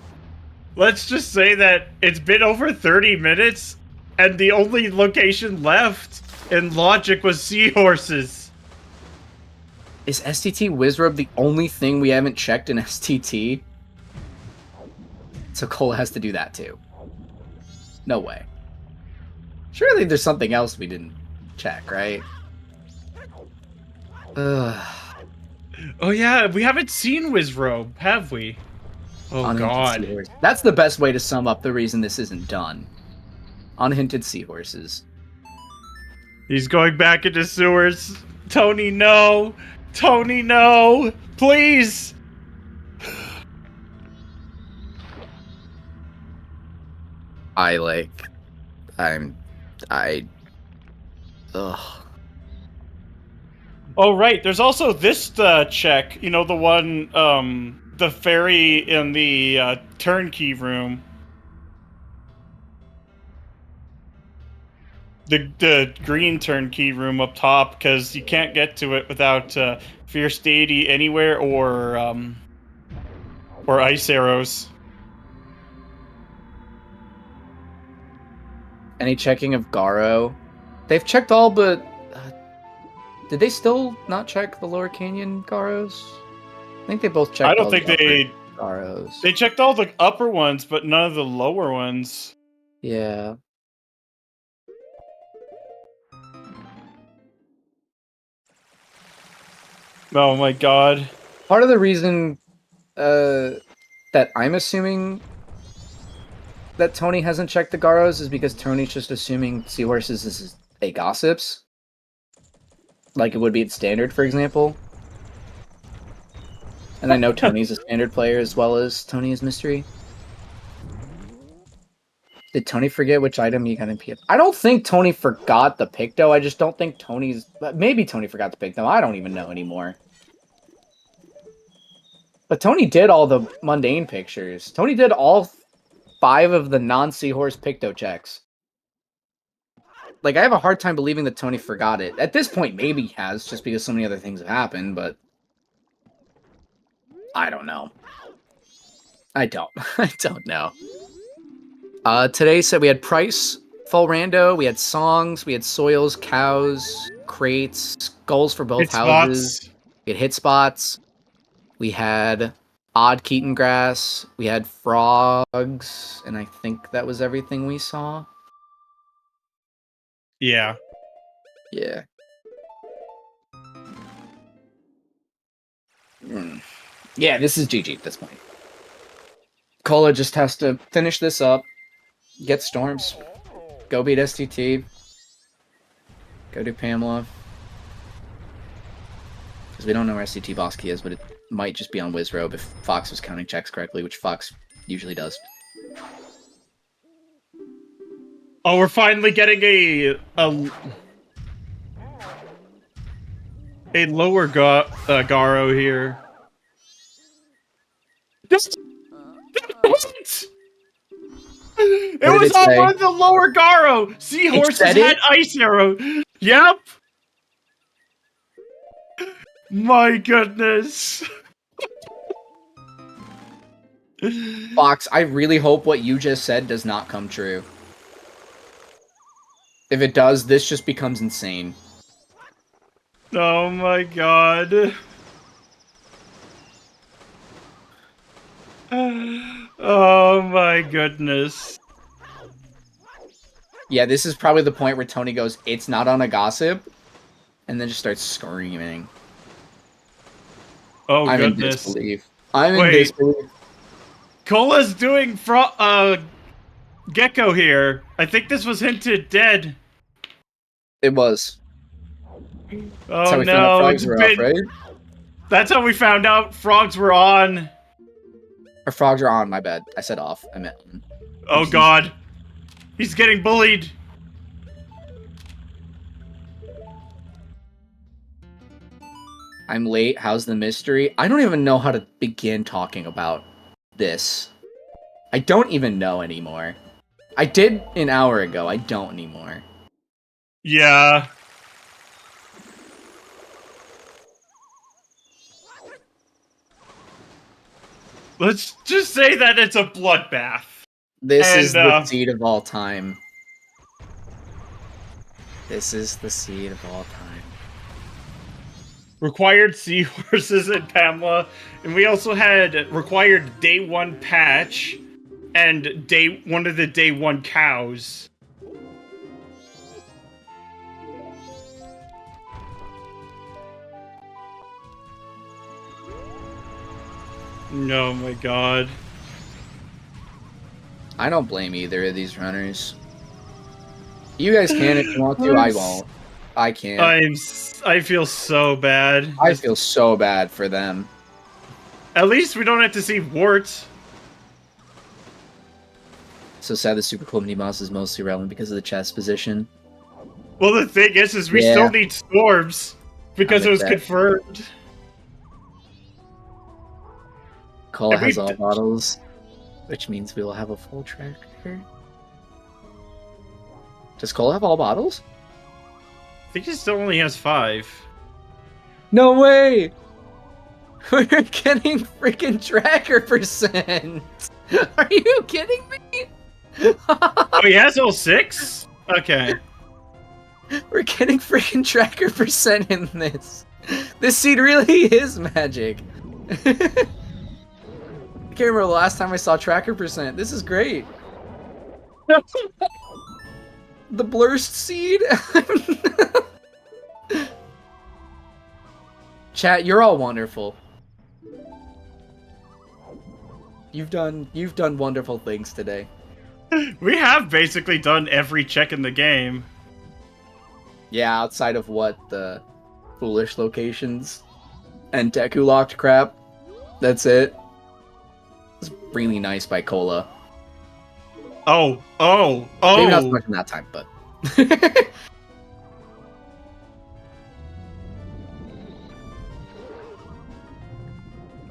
Let's just say that it's been over 30 minutes, and the only location left in Logic was Seahorses. Is STT Wizrobe the only thing we haven't checked in STT? So Cola has to do that too. No way. Surely there's something else we didn't check, right? Ugh. Oh yeah, we haven't seen Wizrobe, have we? Oh Unhinted god. Seahorse. That's the best way to sum up the reason this isn't done. Unhinted Seahorses. He's going back into sewers. Tony, no! Tony, no! Please! Ugh. Oh, right. There's also this check. You know, the one, the fairy in the turnkey room. The green turnkey room up top, because you can't get to it without fierce deity anywhere or ice arrows. Any checking of Garo? They've checked all but... did they still not check the Lower Canyon Garos? I think they both checked I don't all think the they... Garos. They checked all the upper ones, but none of the lower ones. Yeah. Oh my god. Part of the reason that I'm assuming that Tony hasn't checked the Garos is because Tony's just assuming Seahorses is a Gossips. Like it would be at Standard, for example. And I know Tony's a Standard player as well as Tony is Mystery. Did Tony forget which item he got in PF? I don't think Tony forgot the Picto. I just don't think Tony's... Maybe Tony forgot the Picto. I don't even know anymore. But Tony did all the mundane pictures. Tony did all 5 of the non-Seahorse Picto checks. Like, I have a hard time believing that Tony forgot it. At this point, maybe he has, just because so many other things have happened, but... I don't know. I don't. I don't know. Today said we had Price, full rando, we had songs, we had soils, cows, crates, goals for both houses. We had hit spots. We had odd Keaton grass. We had frogs, and I think that was everything we saw. Yeah. Yeah. Yeah, this is GG at this point. Cola just has to finish this up, get Storms, go beat STT, go do Pamela. Because we don't know where STT boss key is, but it might just be on Wizrobe if Fox was counting checks correctly, which Fox usually does. Oh, we're finally getting a lower Garo here. Just it was on the lower Garo. Seahorses had ice arrow. Yep. My goodness. Fox, I really hope what you just said does not come true. If it does, this just becomes insane. Oh my god. Oh my goodness. Yeah, this is probably the point where Tony goes, "It's not on a gossip," and then just starts screaming. Oh, I'm goodness. in disbelief. I'm in disbelief. Cola's doing Gecko here. I think this was hinted dead. It was. Oh, how we found out frogs were off, right? That's how we found out frogs were on. Or frogs are on, my bad. I said off. I meant on. Oh god. He's getting bullied. I'm late. How's the mystery? I don't even know how to begin talking about this. I don't even know anymore. I did an hour ago. I don't anymore. Yeah. Let's just say that it's a bloodbath. This is the seed of all time. This is the seed of all time. Required seahorses and Pamela, and we also had required day 1 patch and one of the day 1 cows. Oh my god. I don't blame either of these runners. You guys can if you want to, I won't. I can't. I feel so bad. I feel so bad for them. At least we don't have to see warts. So sad the super cool mini boss is mostly relevant because of the chest position. Well, the thing is we still need storms. Because it was confirmed. Cola has all bottles, which means we will have a full tracker. Does Cola have all bottles? I think he still only has 5. No way! We're getting freaking tracker percent! Are you kidding me? Oh, he has all 6? Okay. We're getting freaking tracker percent in this. This seed really is magic. I can't remember the last time I saw tracker percent. This is great. The blurst seed? Chat, you're all wonderful. You've done wonderful things today. We have basically done every check in the game. Yeah, outside of what the foolish locations and Deku locked crap. That's it. It's really nice by Cola. Oh. Maybe not so much in that time, but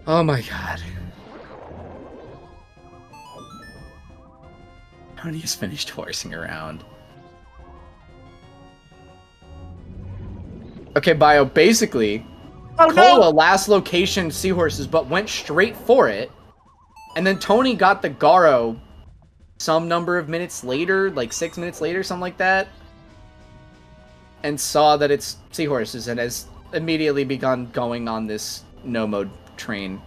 oh my god. Tony has finished horsing around. Okay, Bio, basically, Cola last location seahorses, but went straight for it. And then Tony got the Garo some number of minutes later, like 6 minutes later, something like that. And saw that it's seahorses and has immediately begun going on this no-mode train.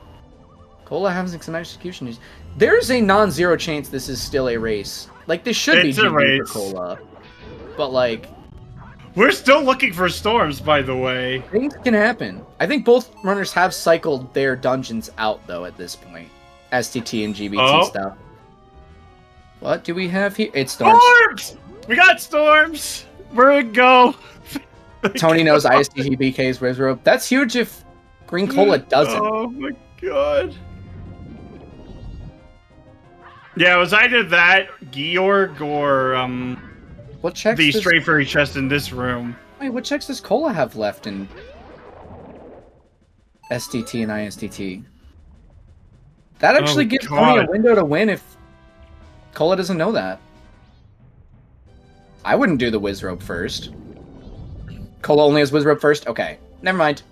Cola having some execution issues. There's a non-zero chance this is still a race. Like, this should be GG for Cola. But, like... We're still looking for storms, by the way. Things can happen. I think both runners have cycled their dungeons out, though, at this point. STT and GBT stuff. What do we have here? It's storms. Storms! We got storms! Where it go? Tony knows ISTGBK's Wizrobe. That's huge if Green Cola doesn't. Oh my god. Yeah, it was either that, Georg, or, what checks the Stray Fairy chest in this room. Wait, what checks does Cola have left in STT and ISTT? That actually gives Tony a window to win if Cola doesn't know that. I wouldn't do the Wizrobe first. Cola only has Wizrobe first? Okay. Never mind.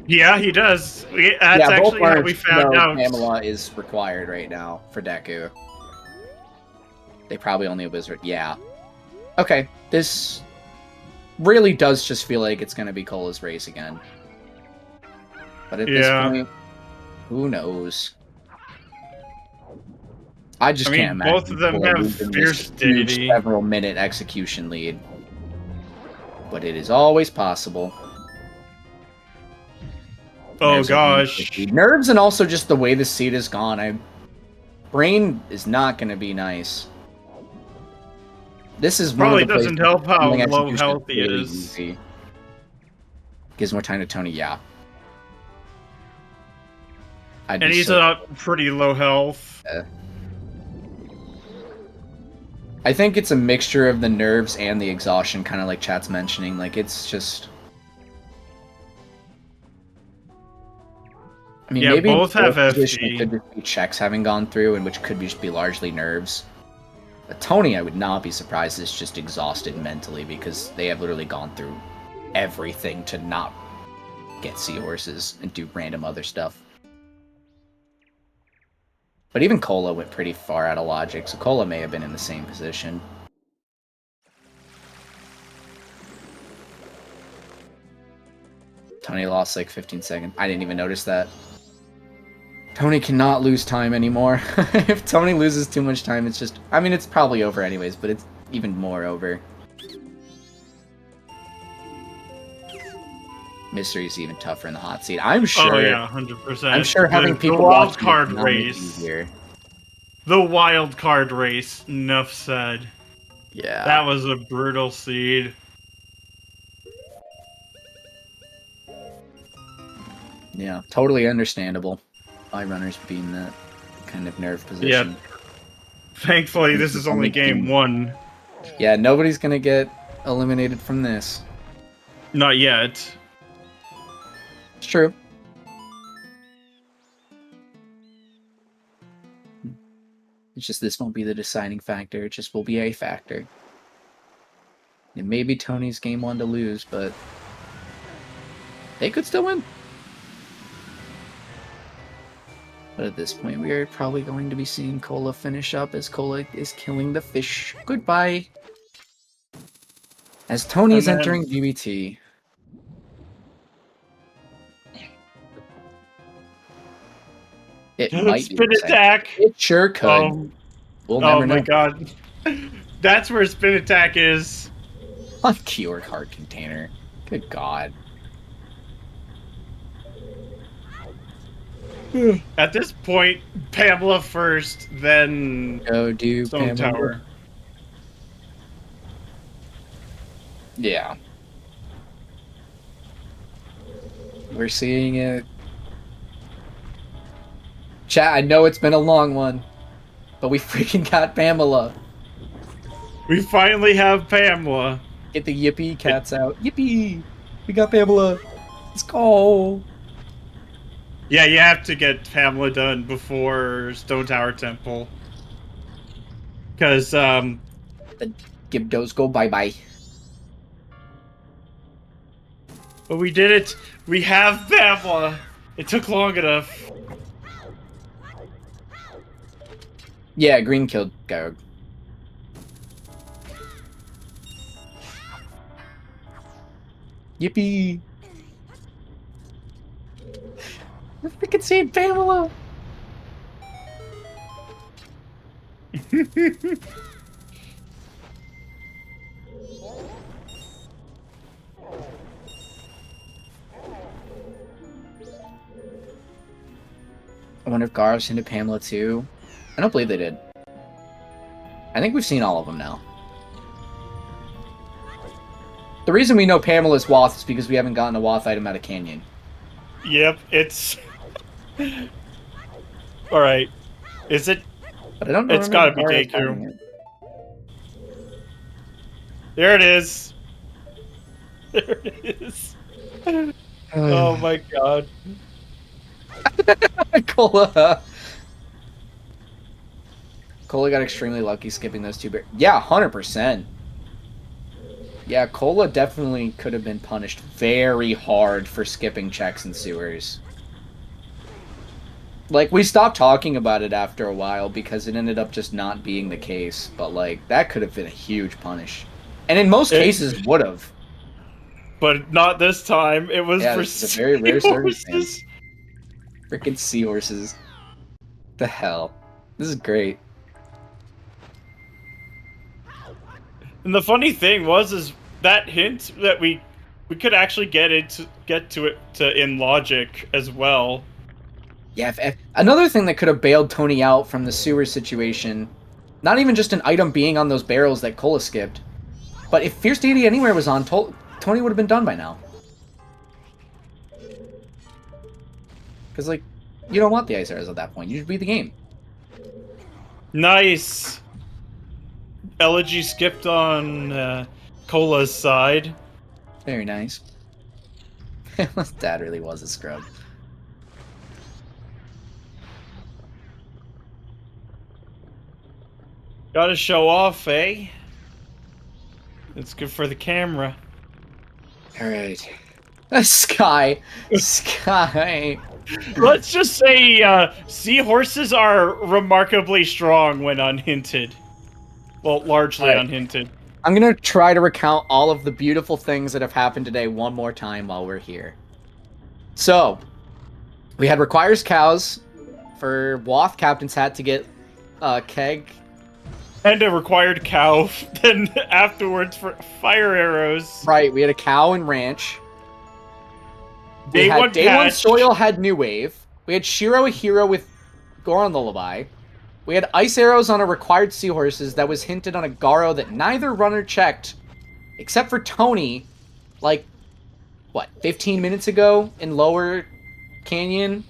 Yeah, he does. That's actually how we found out. Pamela is required right now for Deku. They probably only have Wizard. Yeah. Okay. This really does just feel like it's going to be Cola's race again. But at this point, who knows? I just can't imagine. Both of them have fierce deity. Several minute execution lead. But it is always possible. Oh gosh. Nerves and also just the way the seed is gone. Brain is not going to be nice. This is probably doesn't help how low health he is. Easy. Gives more time to Tony, yeah. And he's pretty low health. I think it's a mixture of the nerves and the exhaustion, kind of like chat's mentioning. Like, it's just... I mean, maybe both have FP. Could just be checks having gone through, and which could just be largely nerves. But Tony, I would not be surprised, is just exhausted mentally because they have literally gone through everything to not get seahorses and do random other stuff. But even Cola went pretty far out of logic, so Cola may have been in the same position. Tony lost like 15 seconds. I didn't even notice that. Tony cannot lose time anymore. If Tony loses too much time, it's just... I mean, it's probably over anyways, but it's even more over. Mystery's even tougher in the hot seat. I'm sure... Oh yeah, 100%. I'm sure having people the wild card watching race. The wild card race, enough said. Yeah. That was a brutal seed. Yeah, totally understandable. Why runners be in that kind of nerve position. Yeah. Thankfully, this is only game 1. Yeah, nobody's gonna get eliminated from this. Not yet. It's true. It's just this won't be the deciding factor. It just will be a factor. It may be Tony's game one to lose, but they could still win. But at this point, we are probably going to be seeing Cola finish up as Cola is killing the fish. Goodbye. As Tony's entering GBT. It might spin attack. It sure could. We'll never know. Oh my god. That's where spin attack is. On keyword card container. Good god. At this point, Pamela first, then Go do Stone Pamela. Tower. Yeah. We're seeing it. Chat, I know it's been a long one, but we freaking got Pamela. We finally have Pamela. Get the yippee cats out. Yippee! We got Pamela. Let's go. Yeah, you have to get Pamela done before Stone Tower Temple. Because, The Gibdos go bye-bye. but we did it. We have Pamela. It took long enough. Yeah, green killed Garg. Yippee! I freaking seen Pamela! I wonder if Gar's into Pamela too. I don't believe they did. I think we've seen all of them now. The reason we know Pamela's Wath is because we haven't gotten a Wath item out of Canyon. Yep, it's... Alright. Is it? But I don't know. It's gotta be Deku. There it is. There it is. Oh my god. Cola. Cola got extremely lucky skipping those two bears. Yeah, 100%. Yeah, Cola definitely could have been punished very hard for skipping checks and sewers. Like, we stopped talking about it after a while because it ended up just not being the case. But, like, that could have been a huge punish. And in most cases, would have. But not this time. It was for this is a very rare seahorses. circumstance. Freaking seahorses. The hell. This is great. And the funny thing is that hint that we could actually get to it in logic as well. Yeah, another thing that could have bailed Tony out from the sewer situation, not even just an item being on those barrels that Cola skipped, but if Fierce Deity Anywhere was on, Tony would have been done by now. Because, like, you don't want the ice arrows at that point. You should beat the game. Nice. Elegy skipped on Cola's side. Very nice. Dad really was a scrub. Gotta show off, eh? It's good for the camera. Alright. Sky. Sky. Let's just say seahorses are remarkably strong when unhinted. Well, largely unhinted. I'm gonna try to recount all of the beautiful things that have happened today one more time while we're here. So, we had requires cows for Wath Captain's Hat to get Keg. And a required cow, then afterwards for fire arrows. Right, we had a cow and ranch. Day one Soil had New Wave. We had Shiro a hero with Goron Lullaby. We had ice arrows on a required seahorses that was hinted on a Garo that neither runner checked, except for Tony, like, what, 15 minutes ago in Lower Canyon?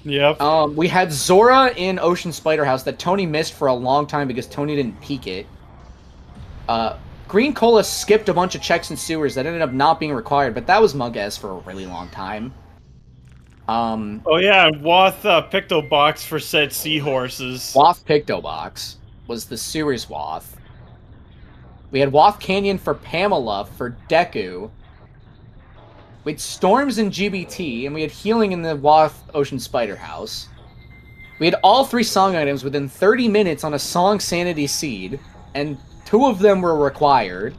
Yep. We had Zora in Ocean Spider House that Tony missed for a long time because Tony didn't peek it. Green Cola skipped a bunch of checks and sewers that ended up not being required, but that was Mug-S for a really long time. Oh yeah, Wath Picto Box for said seahorses. Wath Picto Box was the sewers Wath. We had Wath Canyon for Pamela for Deku. We had Storms in GBT, and we had Healing in the Wath Ocean Spider House. We had all 3 song items within 30 minutes on a Song Sanity Seed, and 2 of them were required.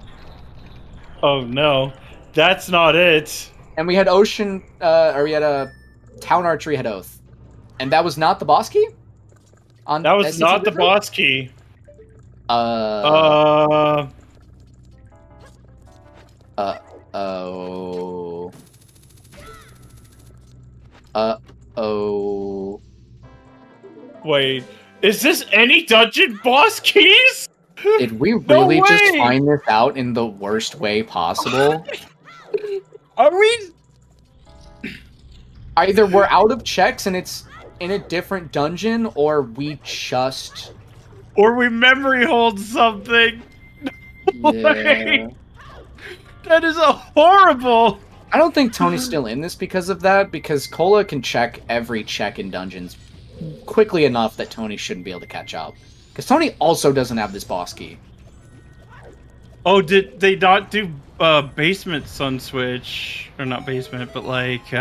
Oh no, that's not it. And we had Ocean, we had a Town Archery Head Oath. And that was not the boss key? That was not the boss key. Oh. Wait, is this any dungeon boss keys? Did we really just find this out in the worst way possible? Are we? Either we're out of checks and it's in a different dungeon, or we just... Or we memory hold something. Yeah. That is a horrible... I don't think Tony's still in this because of that, because Cola can check every check in dungeons quickly enough that Tony shouldn't be able to catch up. Because Tony also doesn't have this boss key. Oh, did they not do basement Sun Switch? Or not basement, but like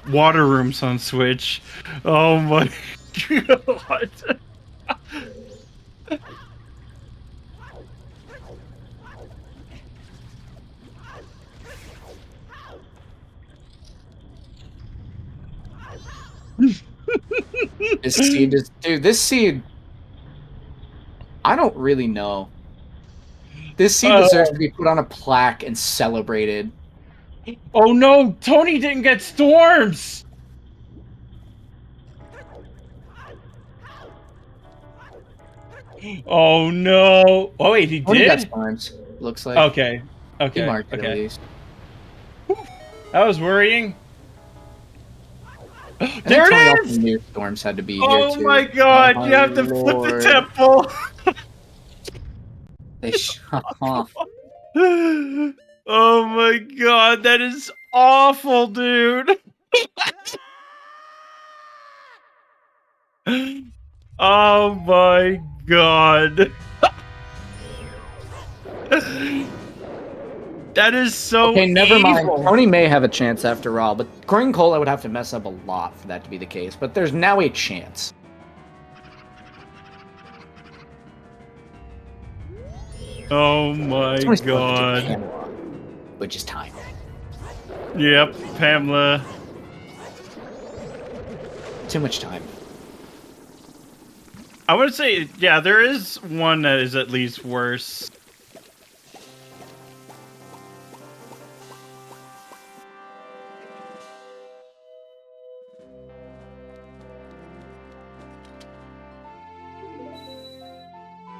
water room Sun Switch. Oh my god. This seed is... Dude, this seed... I don't really know. This seed deserves to be put on a plaque and celebrated. Oh no, Tony didn't get storms! Oh no. Oh wait, he Tony did? got storms, looks like. Okay. He Okay. marked it at least. That was worrying. I think There Tony it also is! knew storms had to be here Oh too. my god, Oh you have to flip the temple! They shut off. Oh my god, that is awful, dude! Oh my god. That is so Okay, never mind. evil. Tony may have a chance after all, but Green Cola would have to mess up a lot for that to be the case. But there's now a chance. Oh my Tony's still have to do god. Pamela, which is time. Yep, Pamela. Too much time. I would say, yeah, there is one that is at least worse.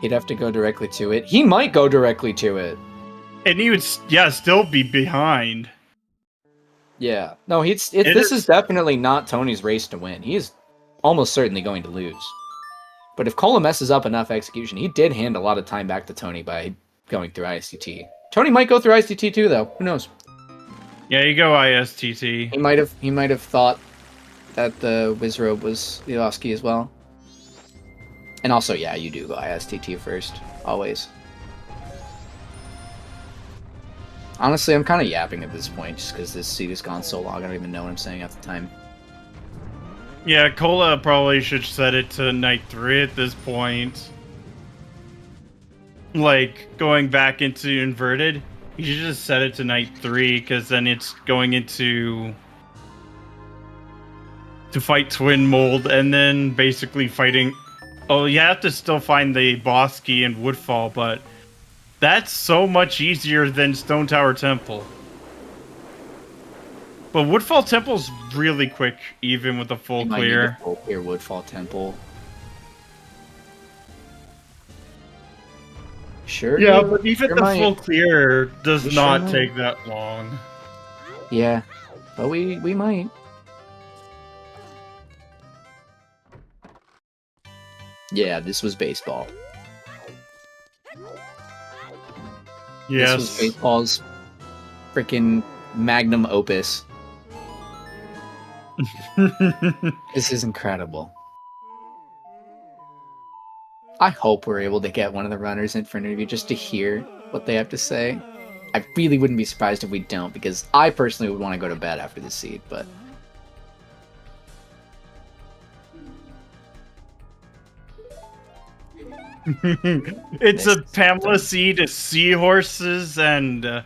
He'd have to go directly to it. He might go directly to it. And he would, yeah, still be behind. Yeah. No, this is definitely not Tony's race to win. He is almost certainly going to lose. But if Cola messes up enough execution, he did hand a lot of time back to Tony by going through ISTT. Tony might go through ISTT too, though. Who knows? Yeah, you go ISTT. He might have thought that the Wizrobe was the Oski as well. And also, yeah, you do go ISTT first. Always. Honestly, I'm kind of yapping at this point, just because this seed has gone so long, I don't even know what I'm saying at the time. Yeah, Cola probably should set it to night 3 at this point. Like, going back into inverted, you should just set it to night 3, because then it's going into... to fight Twin Mold, and then basically fighting... Oh, you have to still find the boss key in Woodfall, but... that's so much easier than Stone Tower Temple. But Woodfall Temple's really quick, even with a full clear. Full clear Woodfall Temple. Sure. Yeah, but even sure the might. full clear does We not sure take that long. Yeah, but we might. Yeah, this was baseball. This was baseball's freaking magnum opus. This is incredible. I hope we're able to get one of the runners in for an interview just to hear what they have to say. I really wouldn't be surprised if we don't, because I personally would want to go to bed after the seed, but... It's a Pamela seed, it's seahorses, and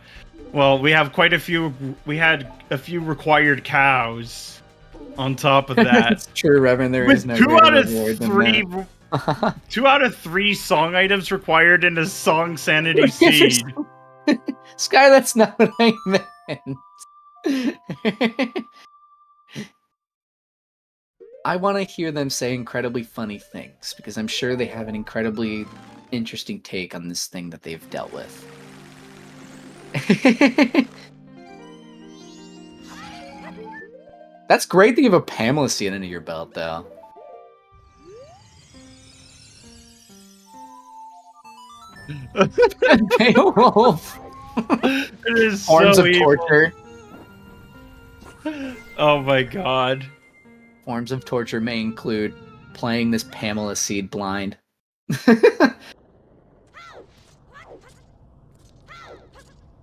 well, we have quite a few. We had a few required cows on top of that. It's true, Reverend. There is no two out of reward three. than that. 2 out of 3 song items required in a song sanity seed. Sky, that's not what I meant. I want to hear them say incredibly funny things, because I'm sure they have an incredibly interesting take on this thing that they've dealt with. That's great that you have a Pamela seed under your belt, though. Beowulf. It is Forms so of evil. torture. Oh my god. Forms of torture may include playing this Pamela seed blind.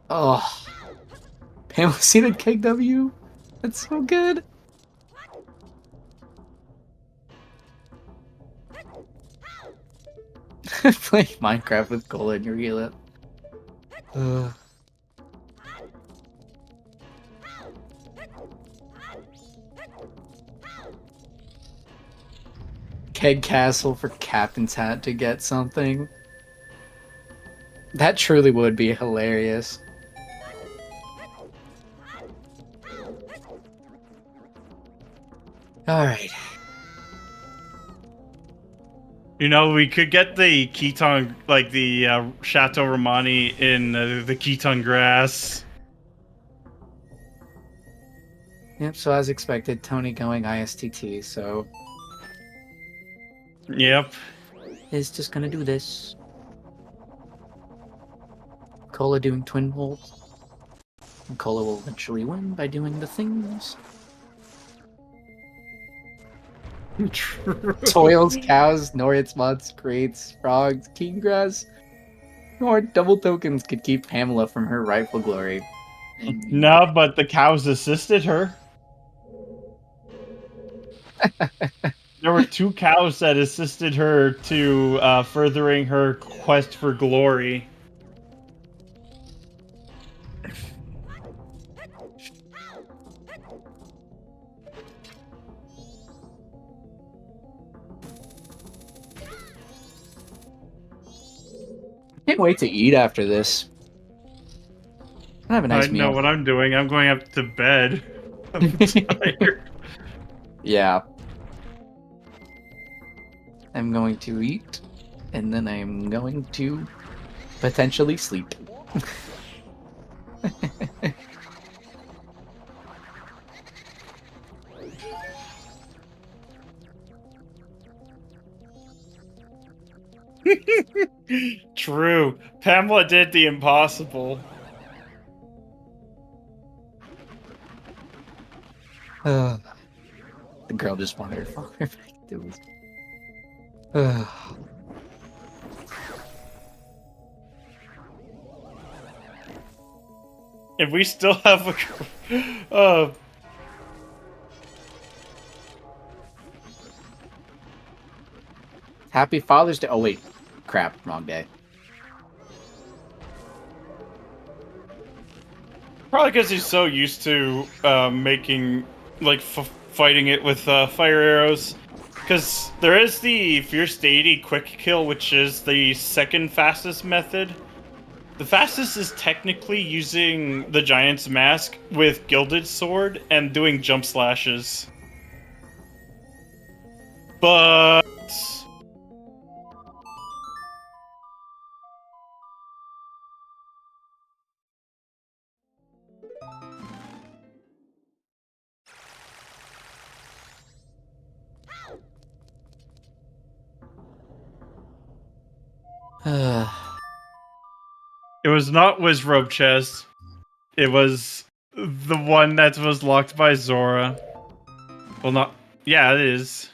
Oh, Pamela seed at KW? That's so good. Playing Minecraft with Cola in your ear. Keg Castle for Captain's Hat to get something. That truly would be hilarious. Alright. You know, we could get the Keton, like the Chateau Romani in the Keton grass. Yep, so as expected, Tony going ISTT, so... Yep. Is just gonna do this. Cola doing twin volts. And Cola will eventually win by doing the things. True. Toils, cows, Norits, mods, crates, frogs, king grass. Or double tokens could keep Pamela from her rightful glory. No, but the cows assisted her. There were 2 cows that assisted her to furthering her quest for glory. Can't wait to eat after this. I have a nice I meal. know what I'm doing. I'm going up to bed. I'm tired. Yeah. I'm going to eat, and then I'm going to potentially sleep. True. Pamela did the impossible. The girl just wanted her father back. It was... If we still have a... Happy Father's Day. Oh, wait. Crap. Wrong day. Probably because he's so used to making, like, fighting it with fire arrows. Because there is the Fierce Deity Quick Kill, which is the second fastest method. The fastest is technically using the Giant's Mask with Gilded Sword and doing jump slashes. But... It was not Wizrobe chest. It was the one that was locked by Zora. Well, not... Yeah, it is.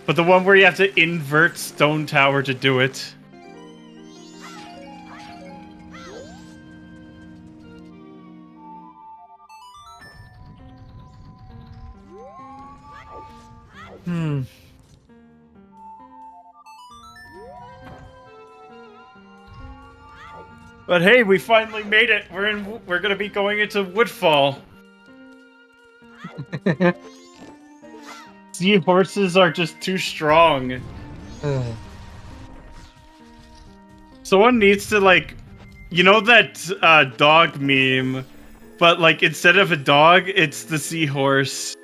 But the one where you have to invert Stone Tower to do it. But hey, we finally made it. We're gonna be going into Woodfall. Seahorses are just too strong. Someone needs to, like, you know that dog meme, but like instead of a dog, it's the seahorse.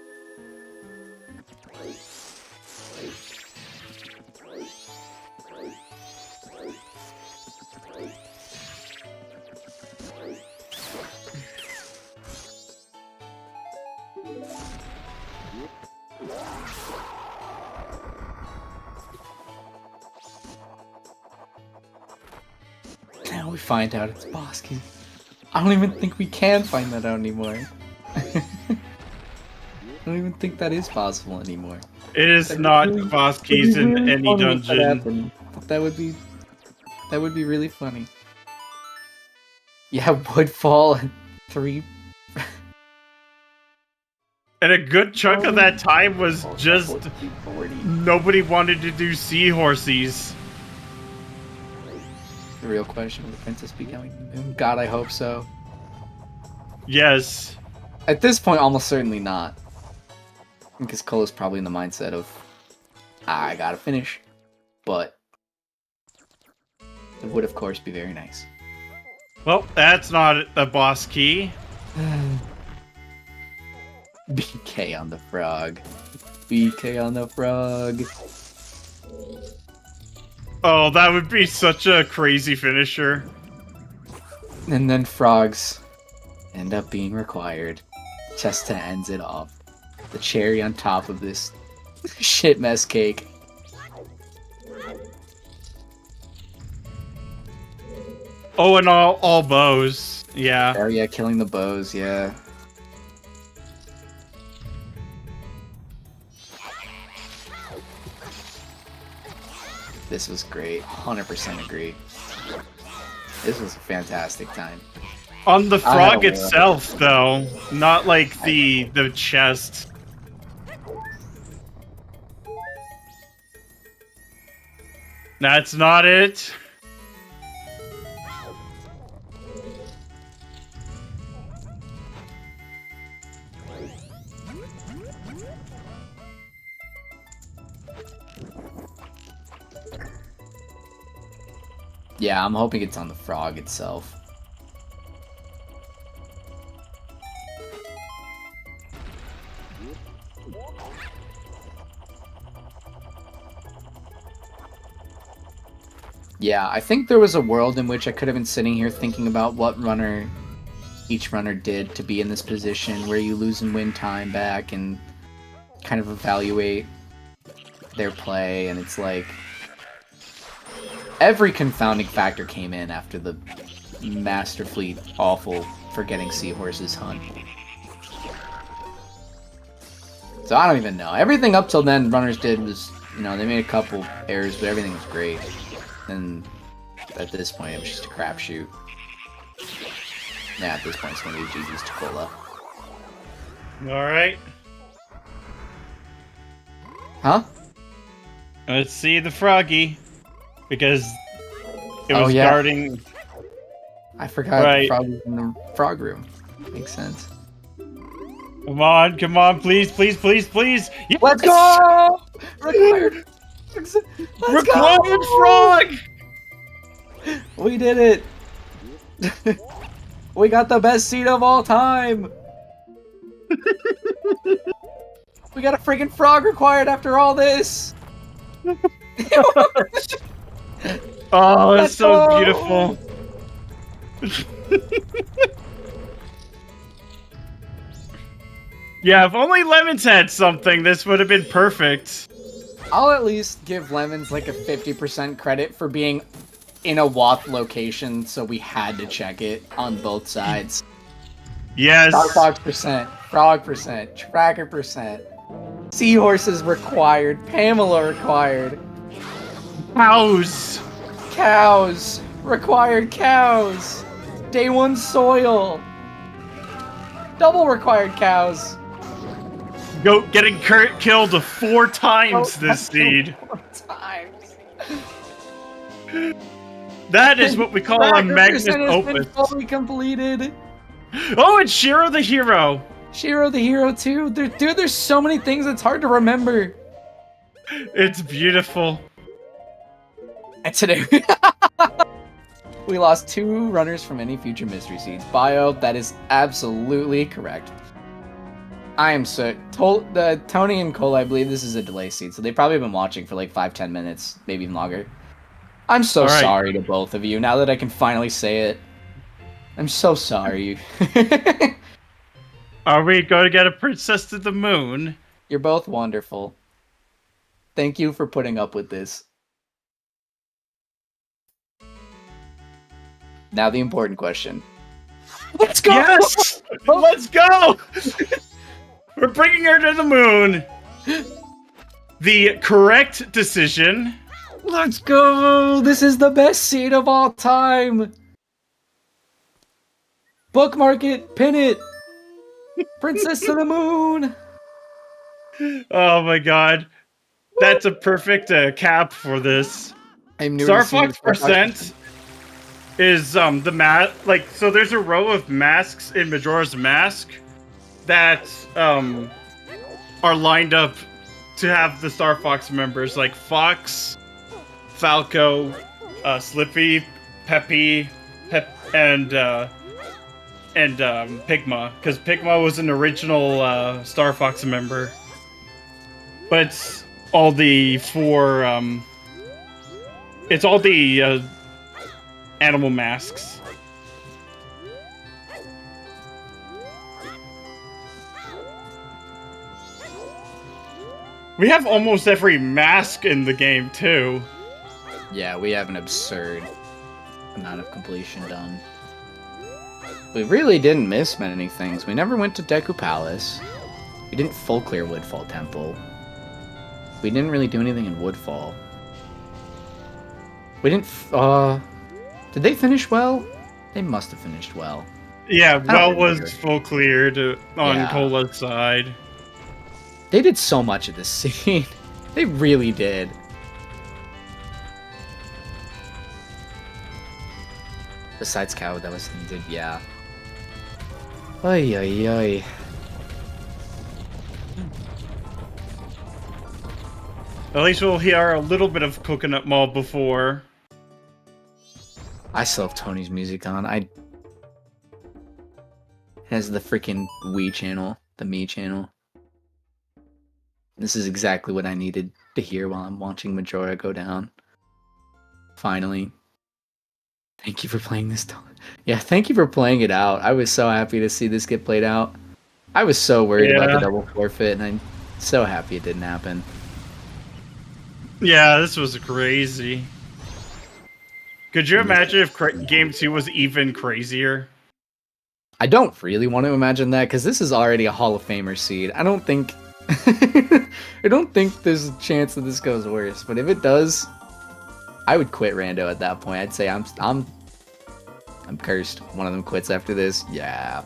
Now we find out it's Bosky. I don't even think we can find that out anymore. I don't even think that is possible anymore. It is not boss keys in any dungeon. That would be really funny. Yeah, Woodfall and 3. And a good chunk of that time was just nobody wanted to do seahorses. The real question, will the princess be coming? God, I hope so. Yes. At this point, almost certainly not. Because Cola's probably in the mindset of, I gotta finish. But it would, of course, be very nice. Well, that's not a boss key. BK on the frog. BK on the frog. Oh, that would be such a crazy finisher. And then frogs end up being required just to ends it off. The cherry on top of this shit mess cake. Oh, and all bows. Yeah. Oh yeah, killing the bows, yeah. This was great. 100% agree. This was a fantastic time. On the frog itself, though, not like the chest. That's not it. Yeah, I'm hoping it's on the frog itself. Yeah, I think there was a world in which I could have been sitting here thinking about what each runner did to be in this position, where you lose and win time back and kind of evaluate their play, and it's like every confounding factor came in after the masterfully awful Forgetting Seahorses hunt. So I don't even know. Everything up till then runners did was, you know, they made a couple errors, but everything was great. And at this point, it was just a crapshoot. Yeah, at this point, it's going to be GG's to Cola. Alright. Huh? Let's see the froggy. Because it was guarding... I forgot the frog was in the frog room. Makes sense. Come on, please, please, please, please! Yes! Let's go! Required! Required frog! We did it! We got the best seed of all time! We got a freaking frog required after all this! Oh, that's so beautiful. Yeah, if only Lemons had something, this would have been perfect. I'll at least give Lemons like a 50% credit for being in a WAP location, so we had to check it on both sides. Yes. Star Fox percent, Frog percent, Tracker percent, Seahorses required, Pamela required, Cows. Cows required, cows, Day 1 soil, double required cows. Goat getting killed 4 times this seed. 4 times. That is what we call a magnus opus. Been fully completed. Oh, it's Shiro the hero. Shiro the hero too. Dude, there's so many things it's hard to remember. It's beautiful. And today we lost 2 runners from any future mystery seeds. Bio, that is absolutely correct. I am so Tony and Cole, I believe this is a delay seed, so they've probably been watching for like 5-10 minutes, maybe even longer. I'm so sorry to both of you, now that I can finally say it. I'm so sorry. Are we going to get a princess to the moon? You're both wonderful. Thank you for putting up with this. Now the important question. Let's go! Yes! Let's go! We're bringing her to the moon. The correct decision. Let's go! This is the best seed of all time! Bookmark it, pin it! Princess to the moon! Oh my god. That's a perfect cap for this. Star Fox percent is the mask, so there's a row of masks in Majora's Mask that are lined up to have the Star Fox members like Fox, Falco, Slippy, Peppy, and Pigma, because Pigma was an original Star Fox member. But it's all the 4 it's all the animal masks. We have almost every mask in the game, too. Yeah, we have an absurd amount of completion done. We really didn't miss many things. We never went to Deku Palace. We didn't full clear Woodfall Temple. We didn't really do anything in Woodfall. We didn't, did they finish well? They must have finished well. Yeah, well was full cleared on Cola's side. They did so much of this scene. They really did. Besides Cow, that was needed, yeah. Ay, ay, ay. At least we'll hear a little bit of Coconut Mall before. I still have Tony's music on. It has the freaking Wii channel, the Me channel. This is exactly what I needed to hear while I'm watching Majora go down. Finally. Thank you for playing this. Yeah, thank you for playing it out. I was so happy to see this get played out. I was so worried about the double forfeit, and I'm so happy it didn't happen. Yeah, this was crazy. Could you imagine if Game 2 was even crazier? I don't really want to imagine that, because this is already a Hall of Famer seed. I don't think... I don't think there's a chance that this goes worse, but if it does, I would quit Rando at that point. I'd say I'm cursed. One of them quits after this. Yeah.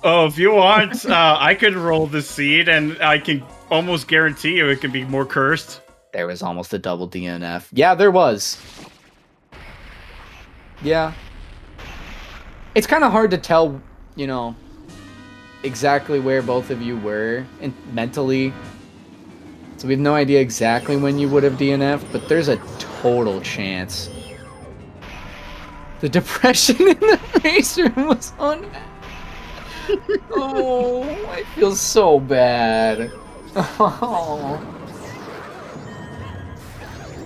Oh, if you want, I could roll the seed, and I can almost guarantee you it can be more cursed. There was almost a double DNF. Yeah, there was. Yeah. It's kind of hard to tell, you know, exactly where both of you were mentally. So we have no idea exactly when you would have DNF'd, but there's a total chance. The depression in the race room was on. Oh, I feel so bad. Oh.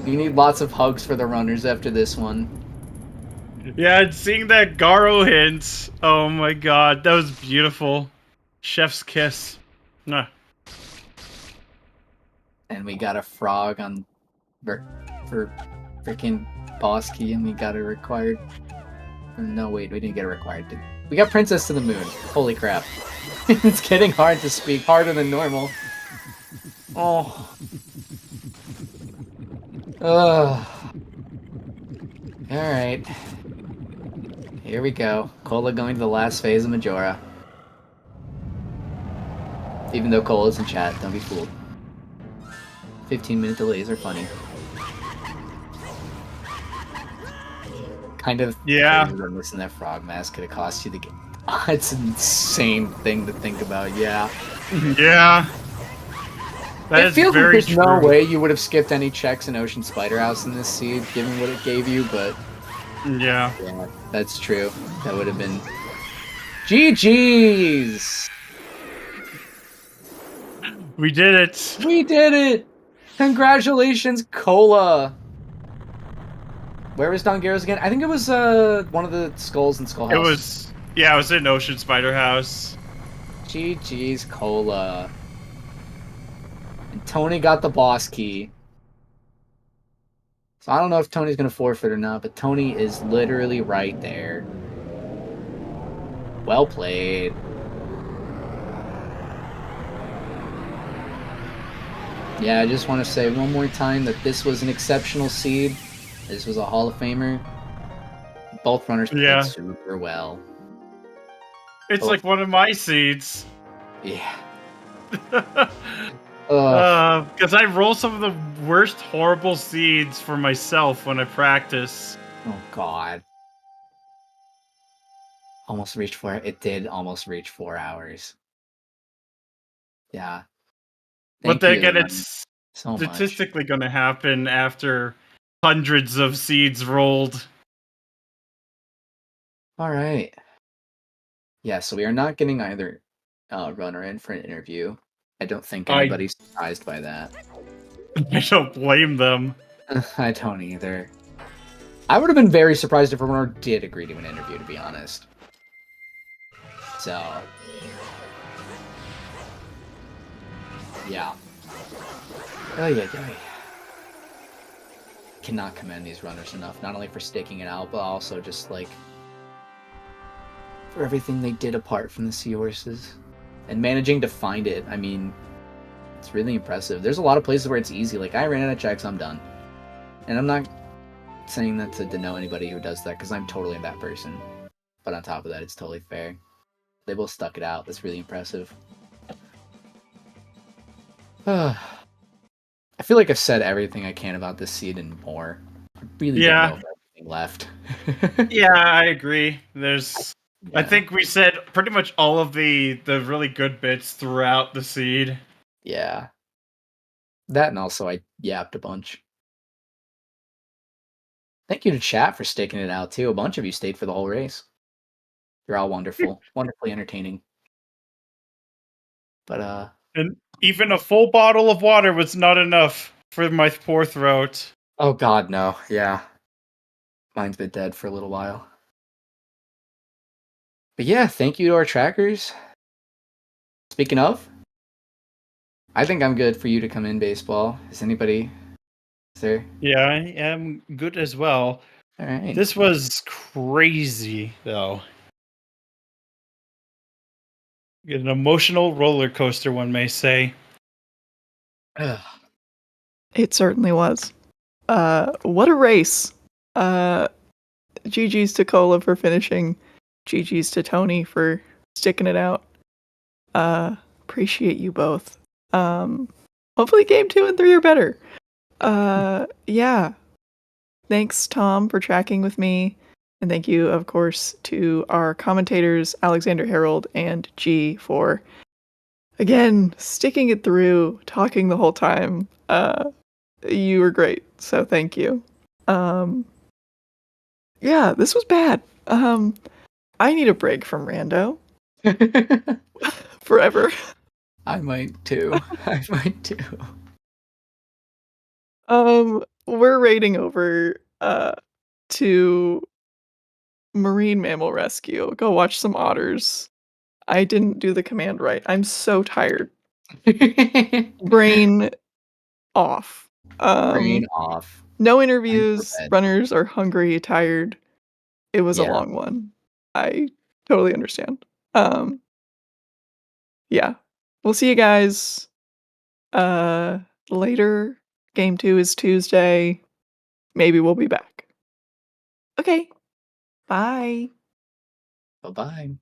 You need lots of hugs for the runners after this one. Yeah, and seeing that Garo hint. Oh my god, that was beautiful. Chef's kiss. Nah. And we got a frog on for freaking boss key and we got a required. No, wait, we didn't get a required. We got Princess to the Moon. Holy crap. It's getting hard to speak, harder than normal. Oh. Ugh. Alright. Here we go. Cola going to the last phase of Majora. Even though Cola's in chat, don't be fooled. 15-minute delays are funny. Kind of crazy that missing that frog mask could have cost you the game. It's an insane thing to think about, yeah. Yeah. It feels like there's no way you would have skipped any checks in Ocean Spider House in this seed, given what it gave you, but... Yeah, that's true. That would have been... GG's! We did it! We did it! Congratulations, Cola! Where was Don Garros again? I think it was one of the skulls in Skull House. It was in Ocean Spider House. GG's, Cola. And Tony got the boss key. So I don't know if Tony's going to forfeit or not, but Tony is literally right there. Well played. Yeah, I just want to say one more time that this was an exceptional seed. This was a Hall of Famer. Both runners played super well. It's like one of my seeds. Yeah. Because I roll some of the worst horrible seeds for myself when I practice. Oh god. Almost reached 4. It did almost reach 4 hours. Yeah. But then again, it's statistically going to happen after hundreds of seeds rolled. All right. Yeah, so we are not getting either runner in for an interview. I don't think anybody's surprised by that. I don't blame them. I don't either. I would have been very surprised if a runner did agree to an interview, to be honest. So... yeah. Oh yeah. Cannot commend these runners enough, not only for sticking it out, but also just like for everything they did apart from the seahorses and managing to find it. I mean, it's really impressive. There's a lot of places where it's easy. Like, I ran out of checks, I'm done. And I'm not saying that to denote anybody who does that, because I'm totally that person. But on top of that, it's totally fair. They both stuck it out. That's really impressive. I feel like I've said everything I can about this seed and more. I really don't know if anything left. Yeah, I agree. I think we said pretty much all of the really good bits throughout the seed. Yeah. That, and also I yapped a bunch. Thank you to chat for sticking it out too. A bunch of you stayed for the whole race. You're all wonderful. Wonderfully entertaining. But and even a full bottle of water was not enough for my poor throat. Oh god, no. Yeah. Mine's been dead for a little while. But yeah, thank you to our trackers. Speaking of, I think I'm good for you to come in, Baseball. Is there? Yeah, I am good as well. All right. This was crazy, though. An emotional roller coaster, one may say. It certainly was. What a race. GG's to Cola for finishing. GG's to Tony for sticking it out. Appreciate you both. Hopefully game 2 and 3 are better. Yeah. Thanks, Tom, for tracking with me. And thank you, of course, to our commentators, Alexander Harold and G, for, again, sticking it through, talking the whole time. You were great, so thank you. Yeah, this was bad. I need a break from Rando. Forever. I might too. We're raiding over to Marine Mammal Rescue. Go watch some otters. I didn't do the command right. I'm so tired. Brain off. Brain off. No Time for interviews. bed. Runners are hungry, tired. It was a Yeah. long one. I totally understand. Yeah. We'll see you guys later. Game 2 is Tuesday. Maybe we'll be back. Okay. Bye. Bye-bye.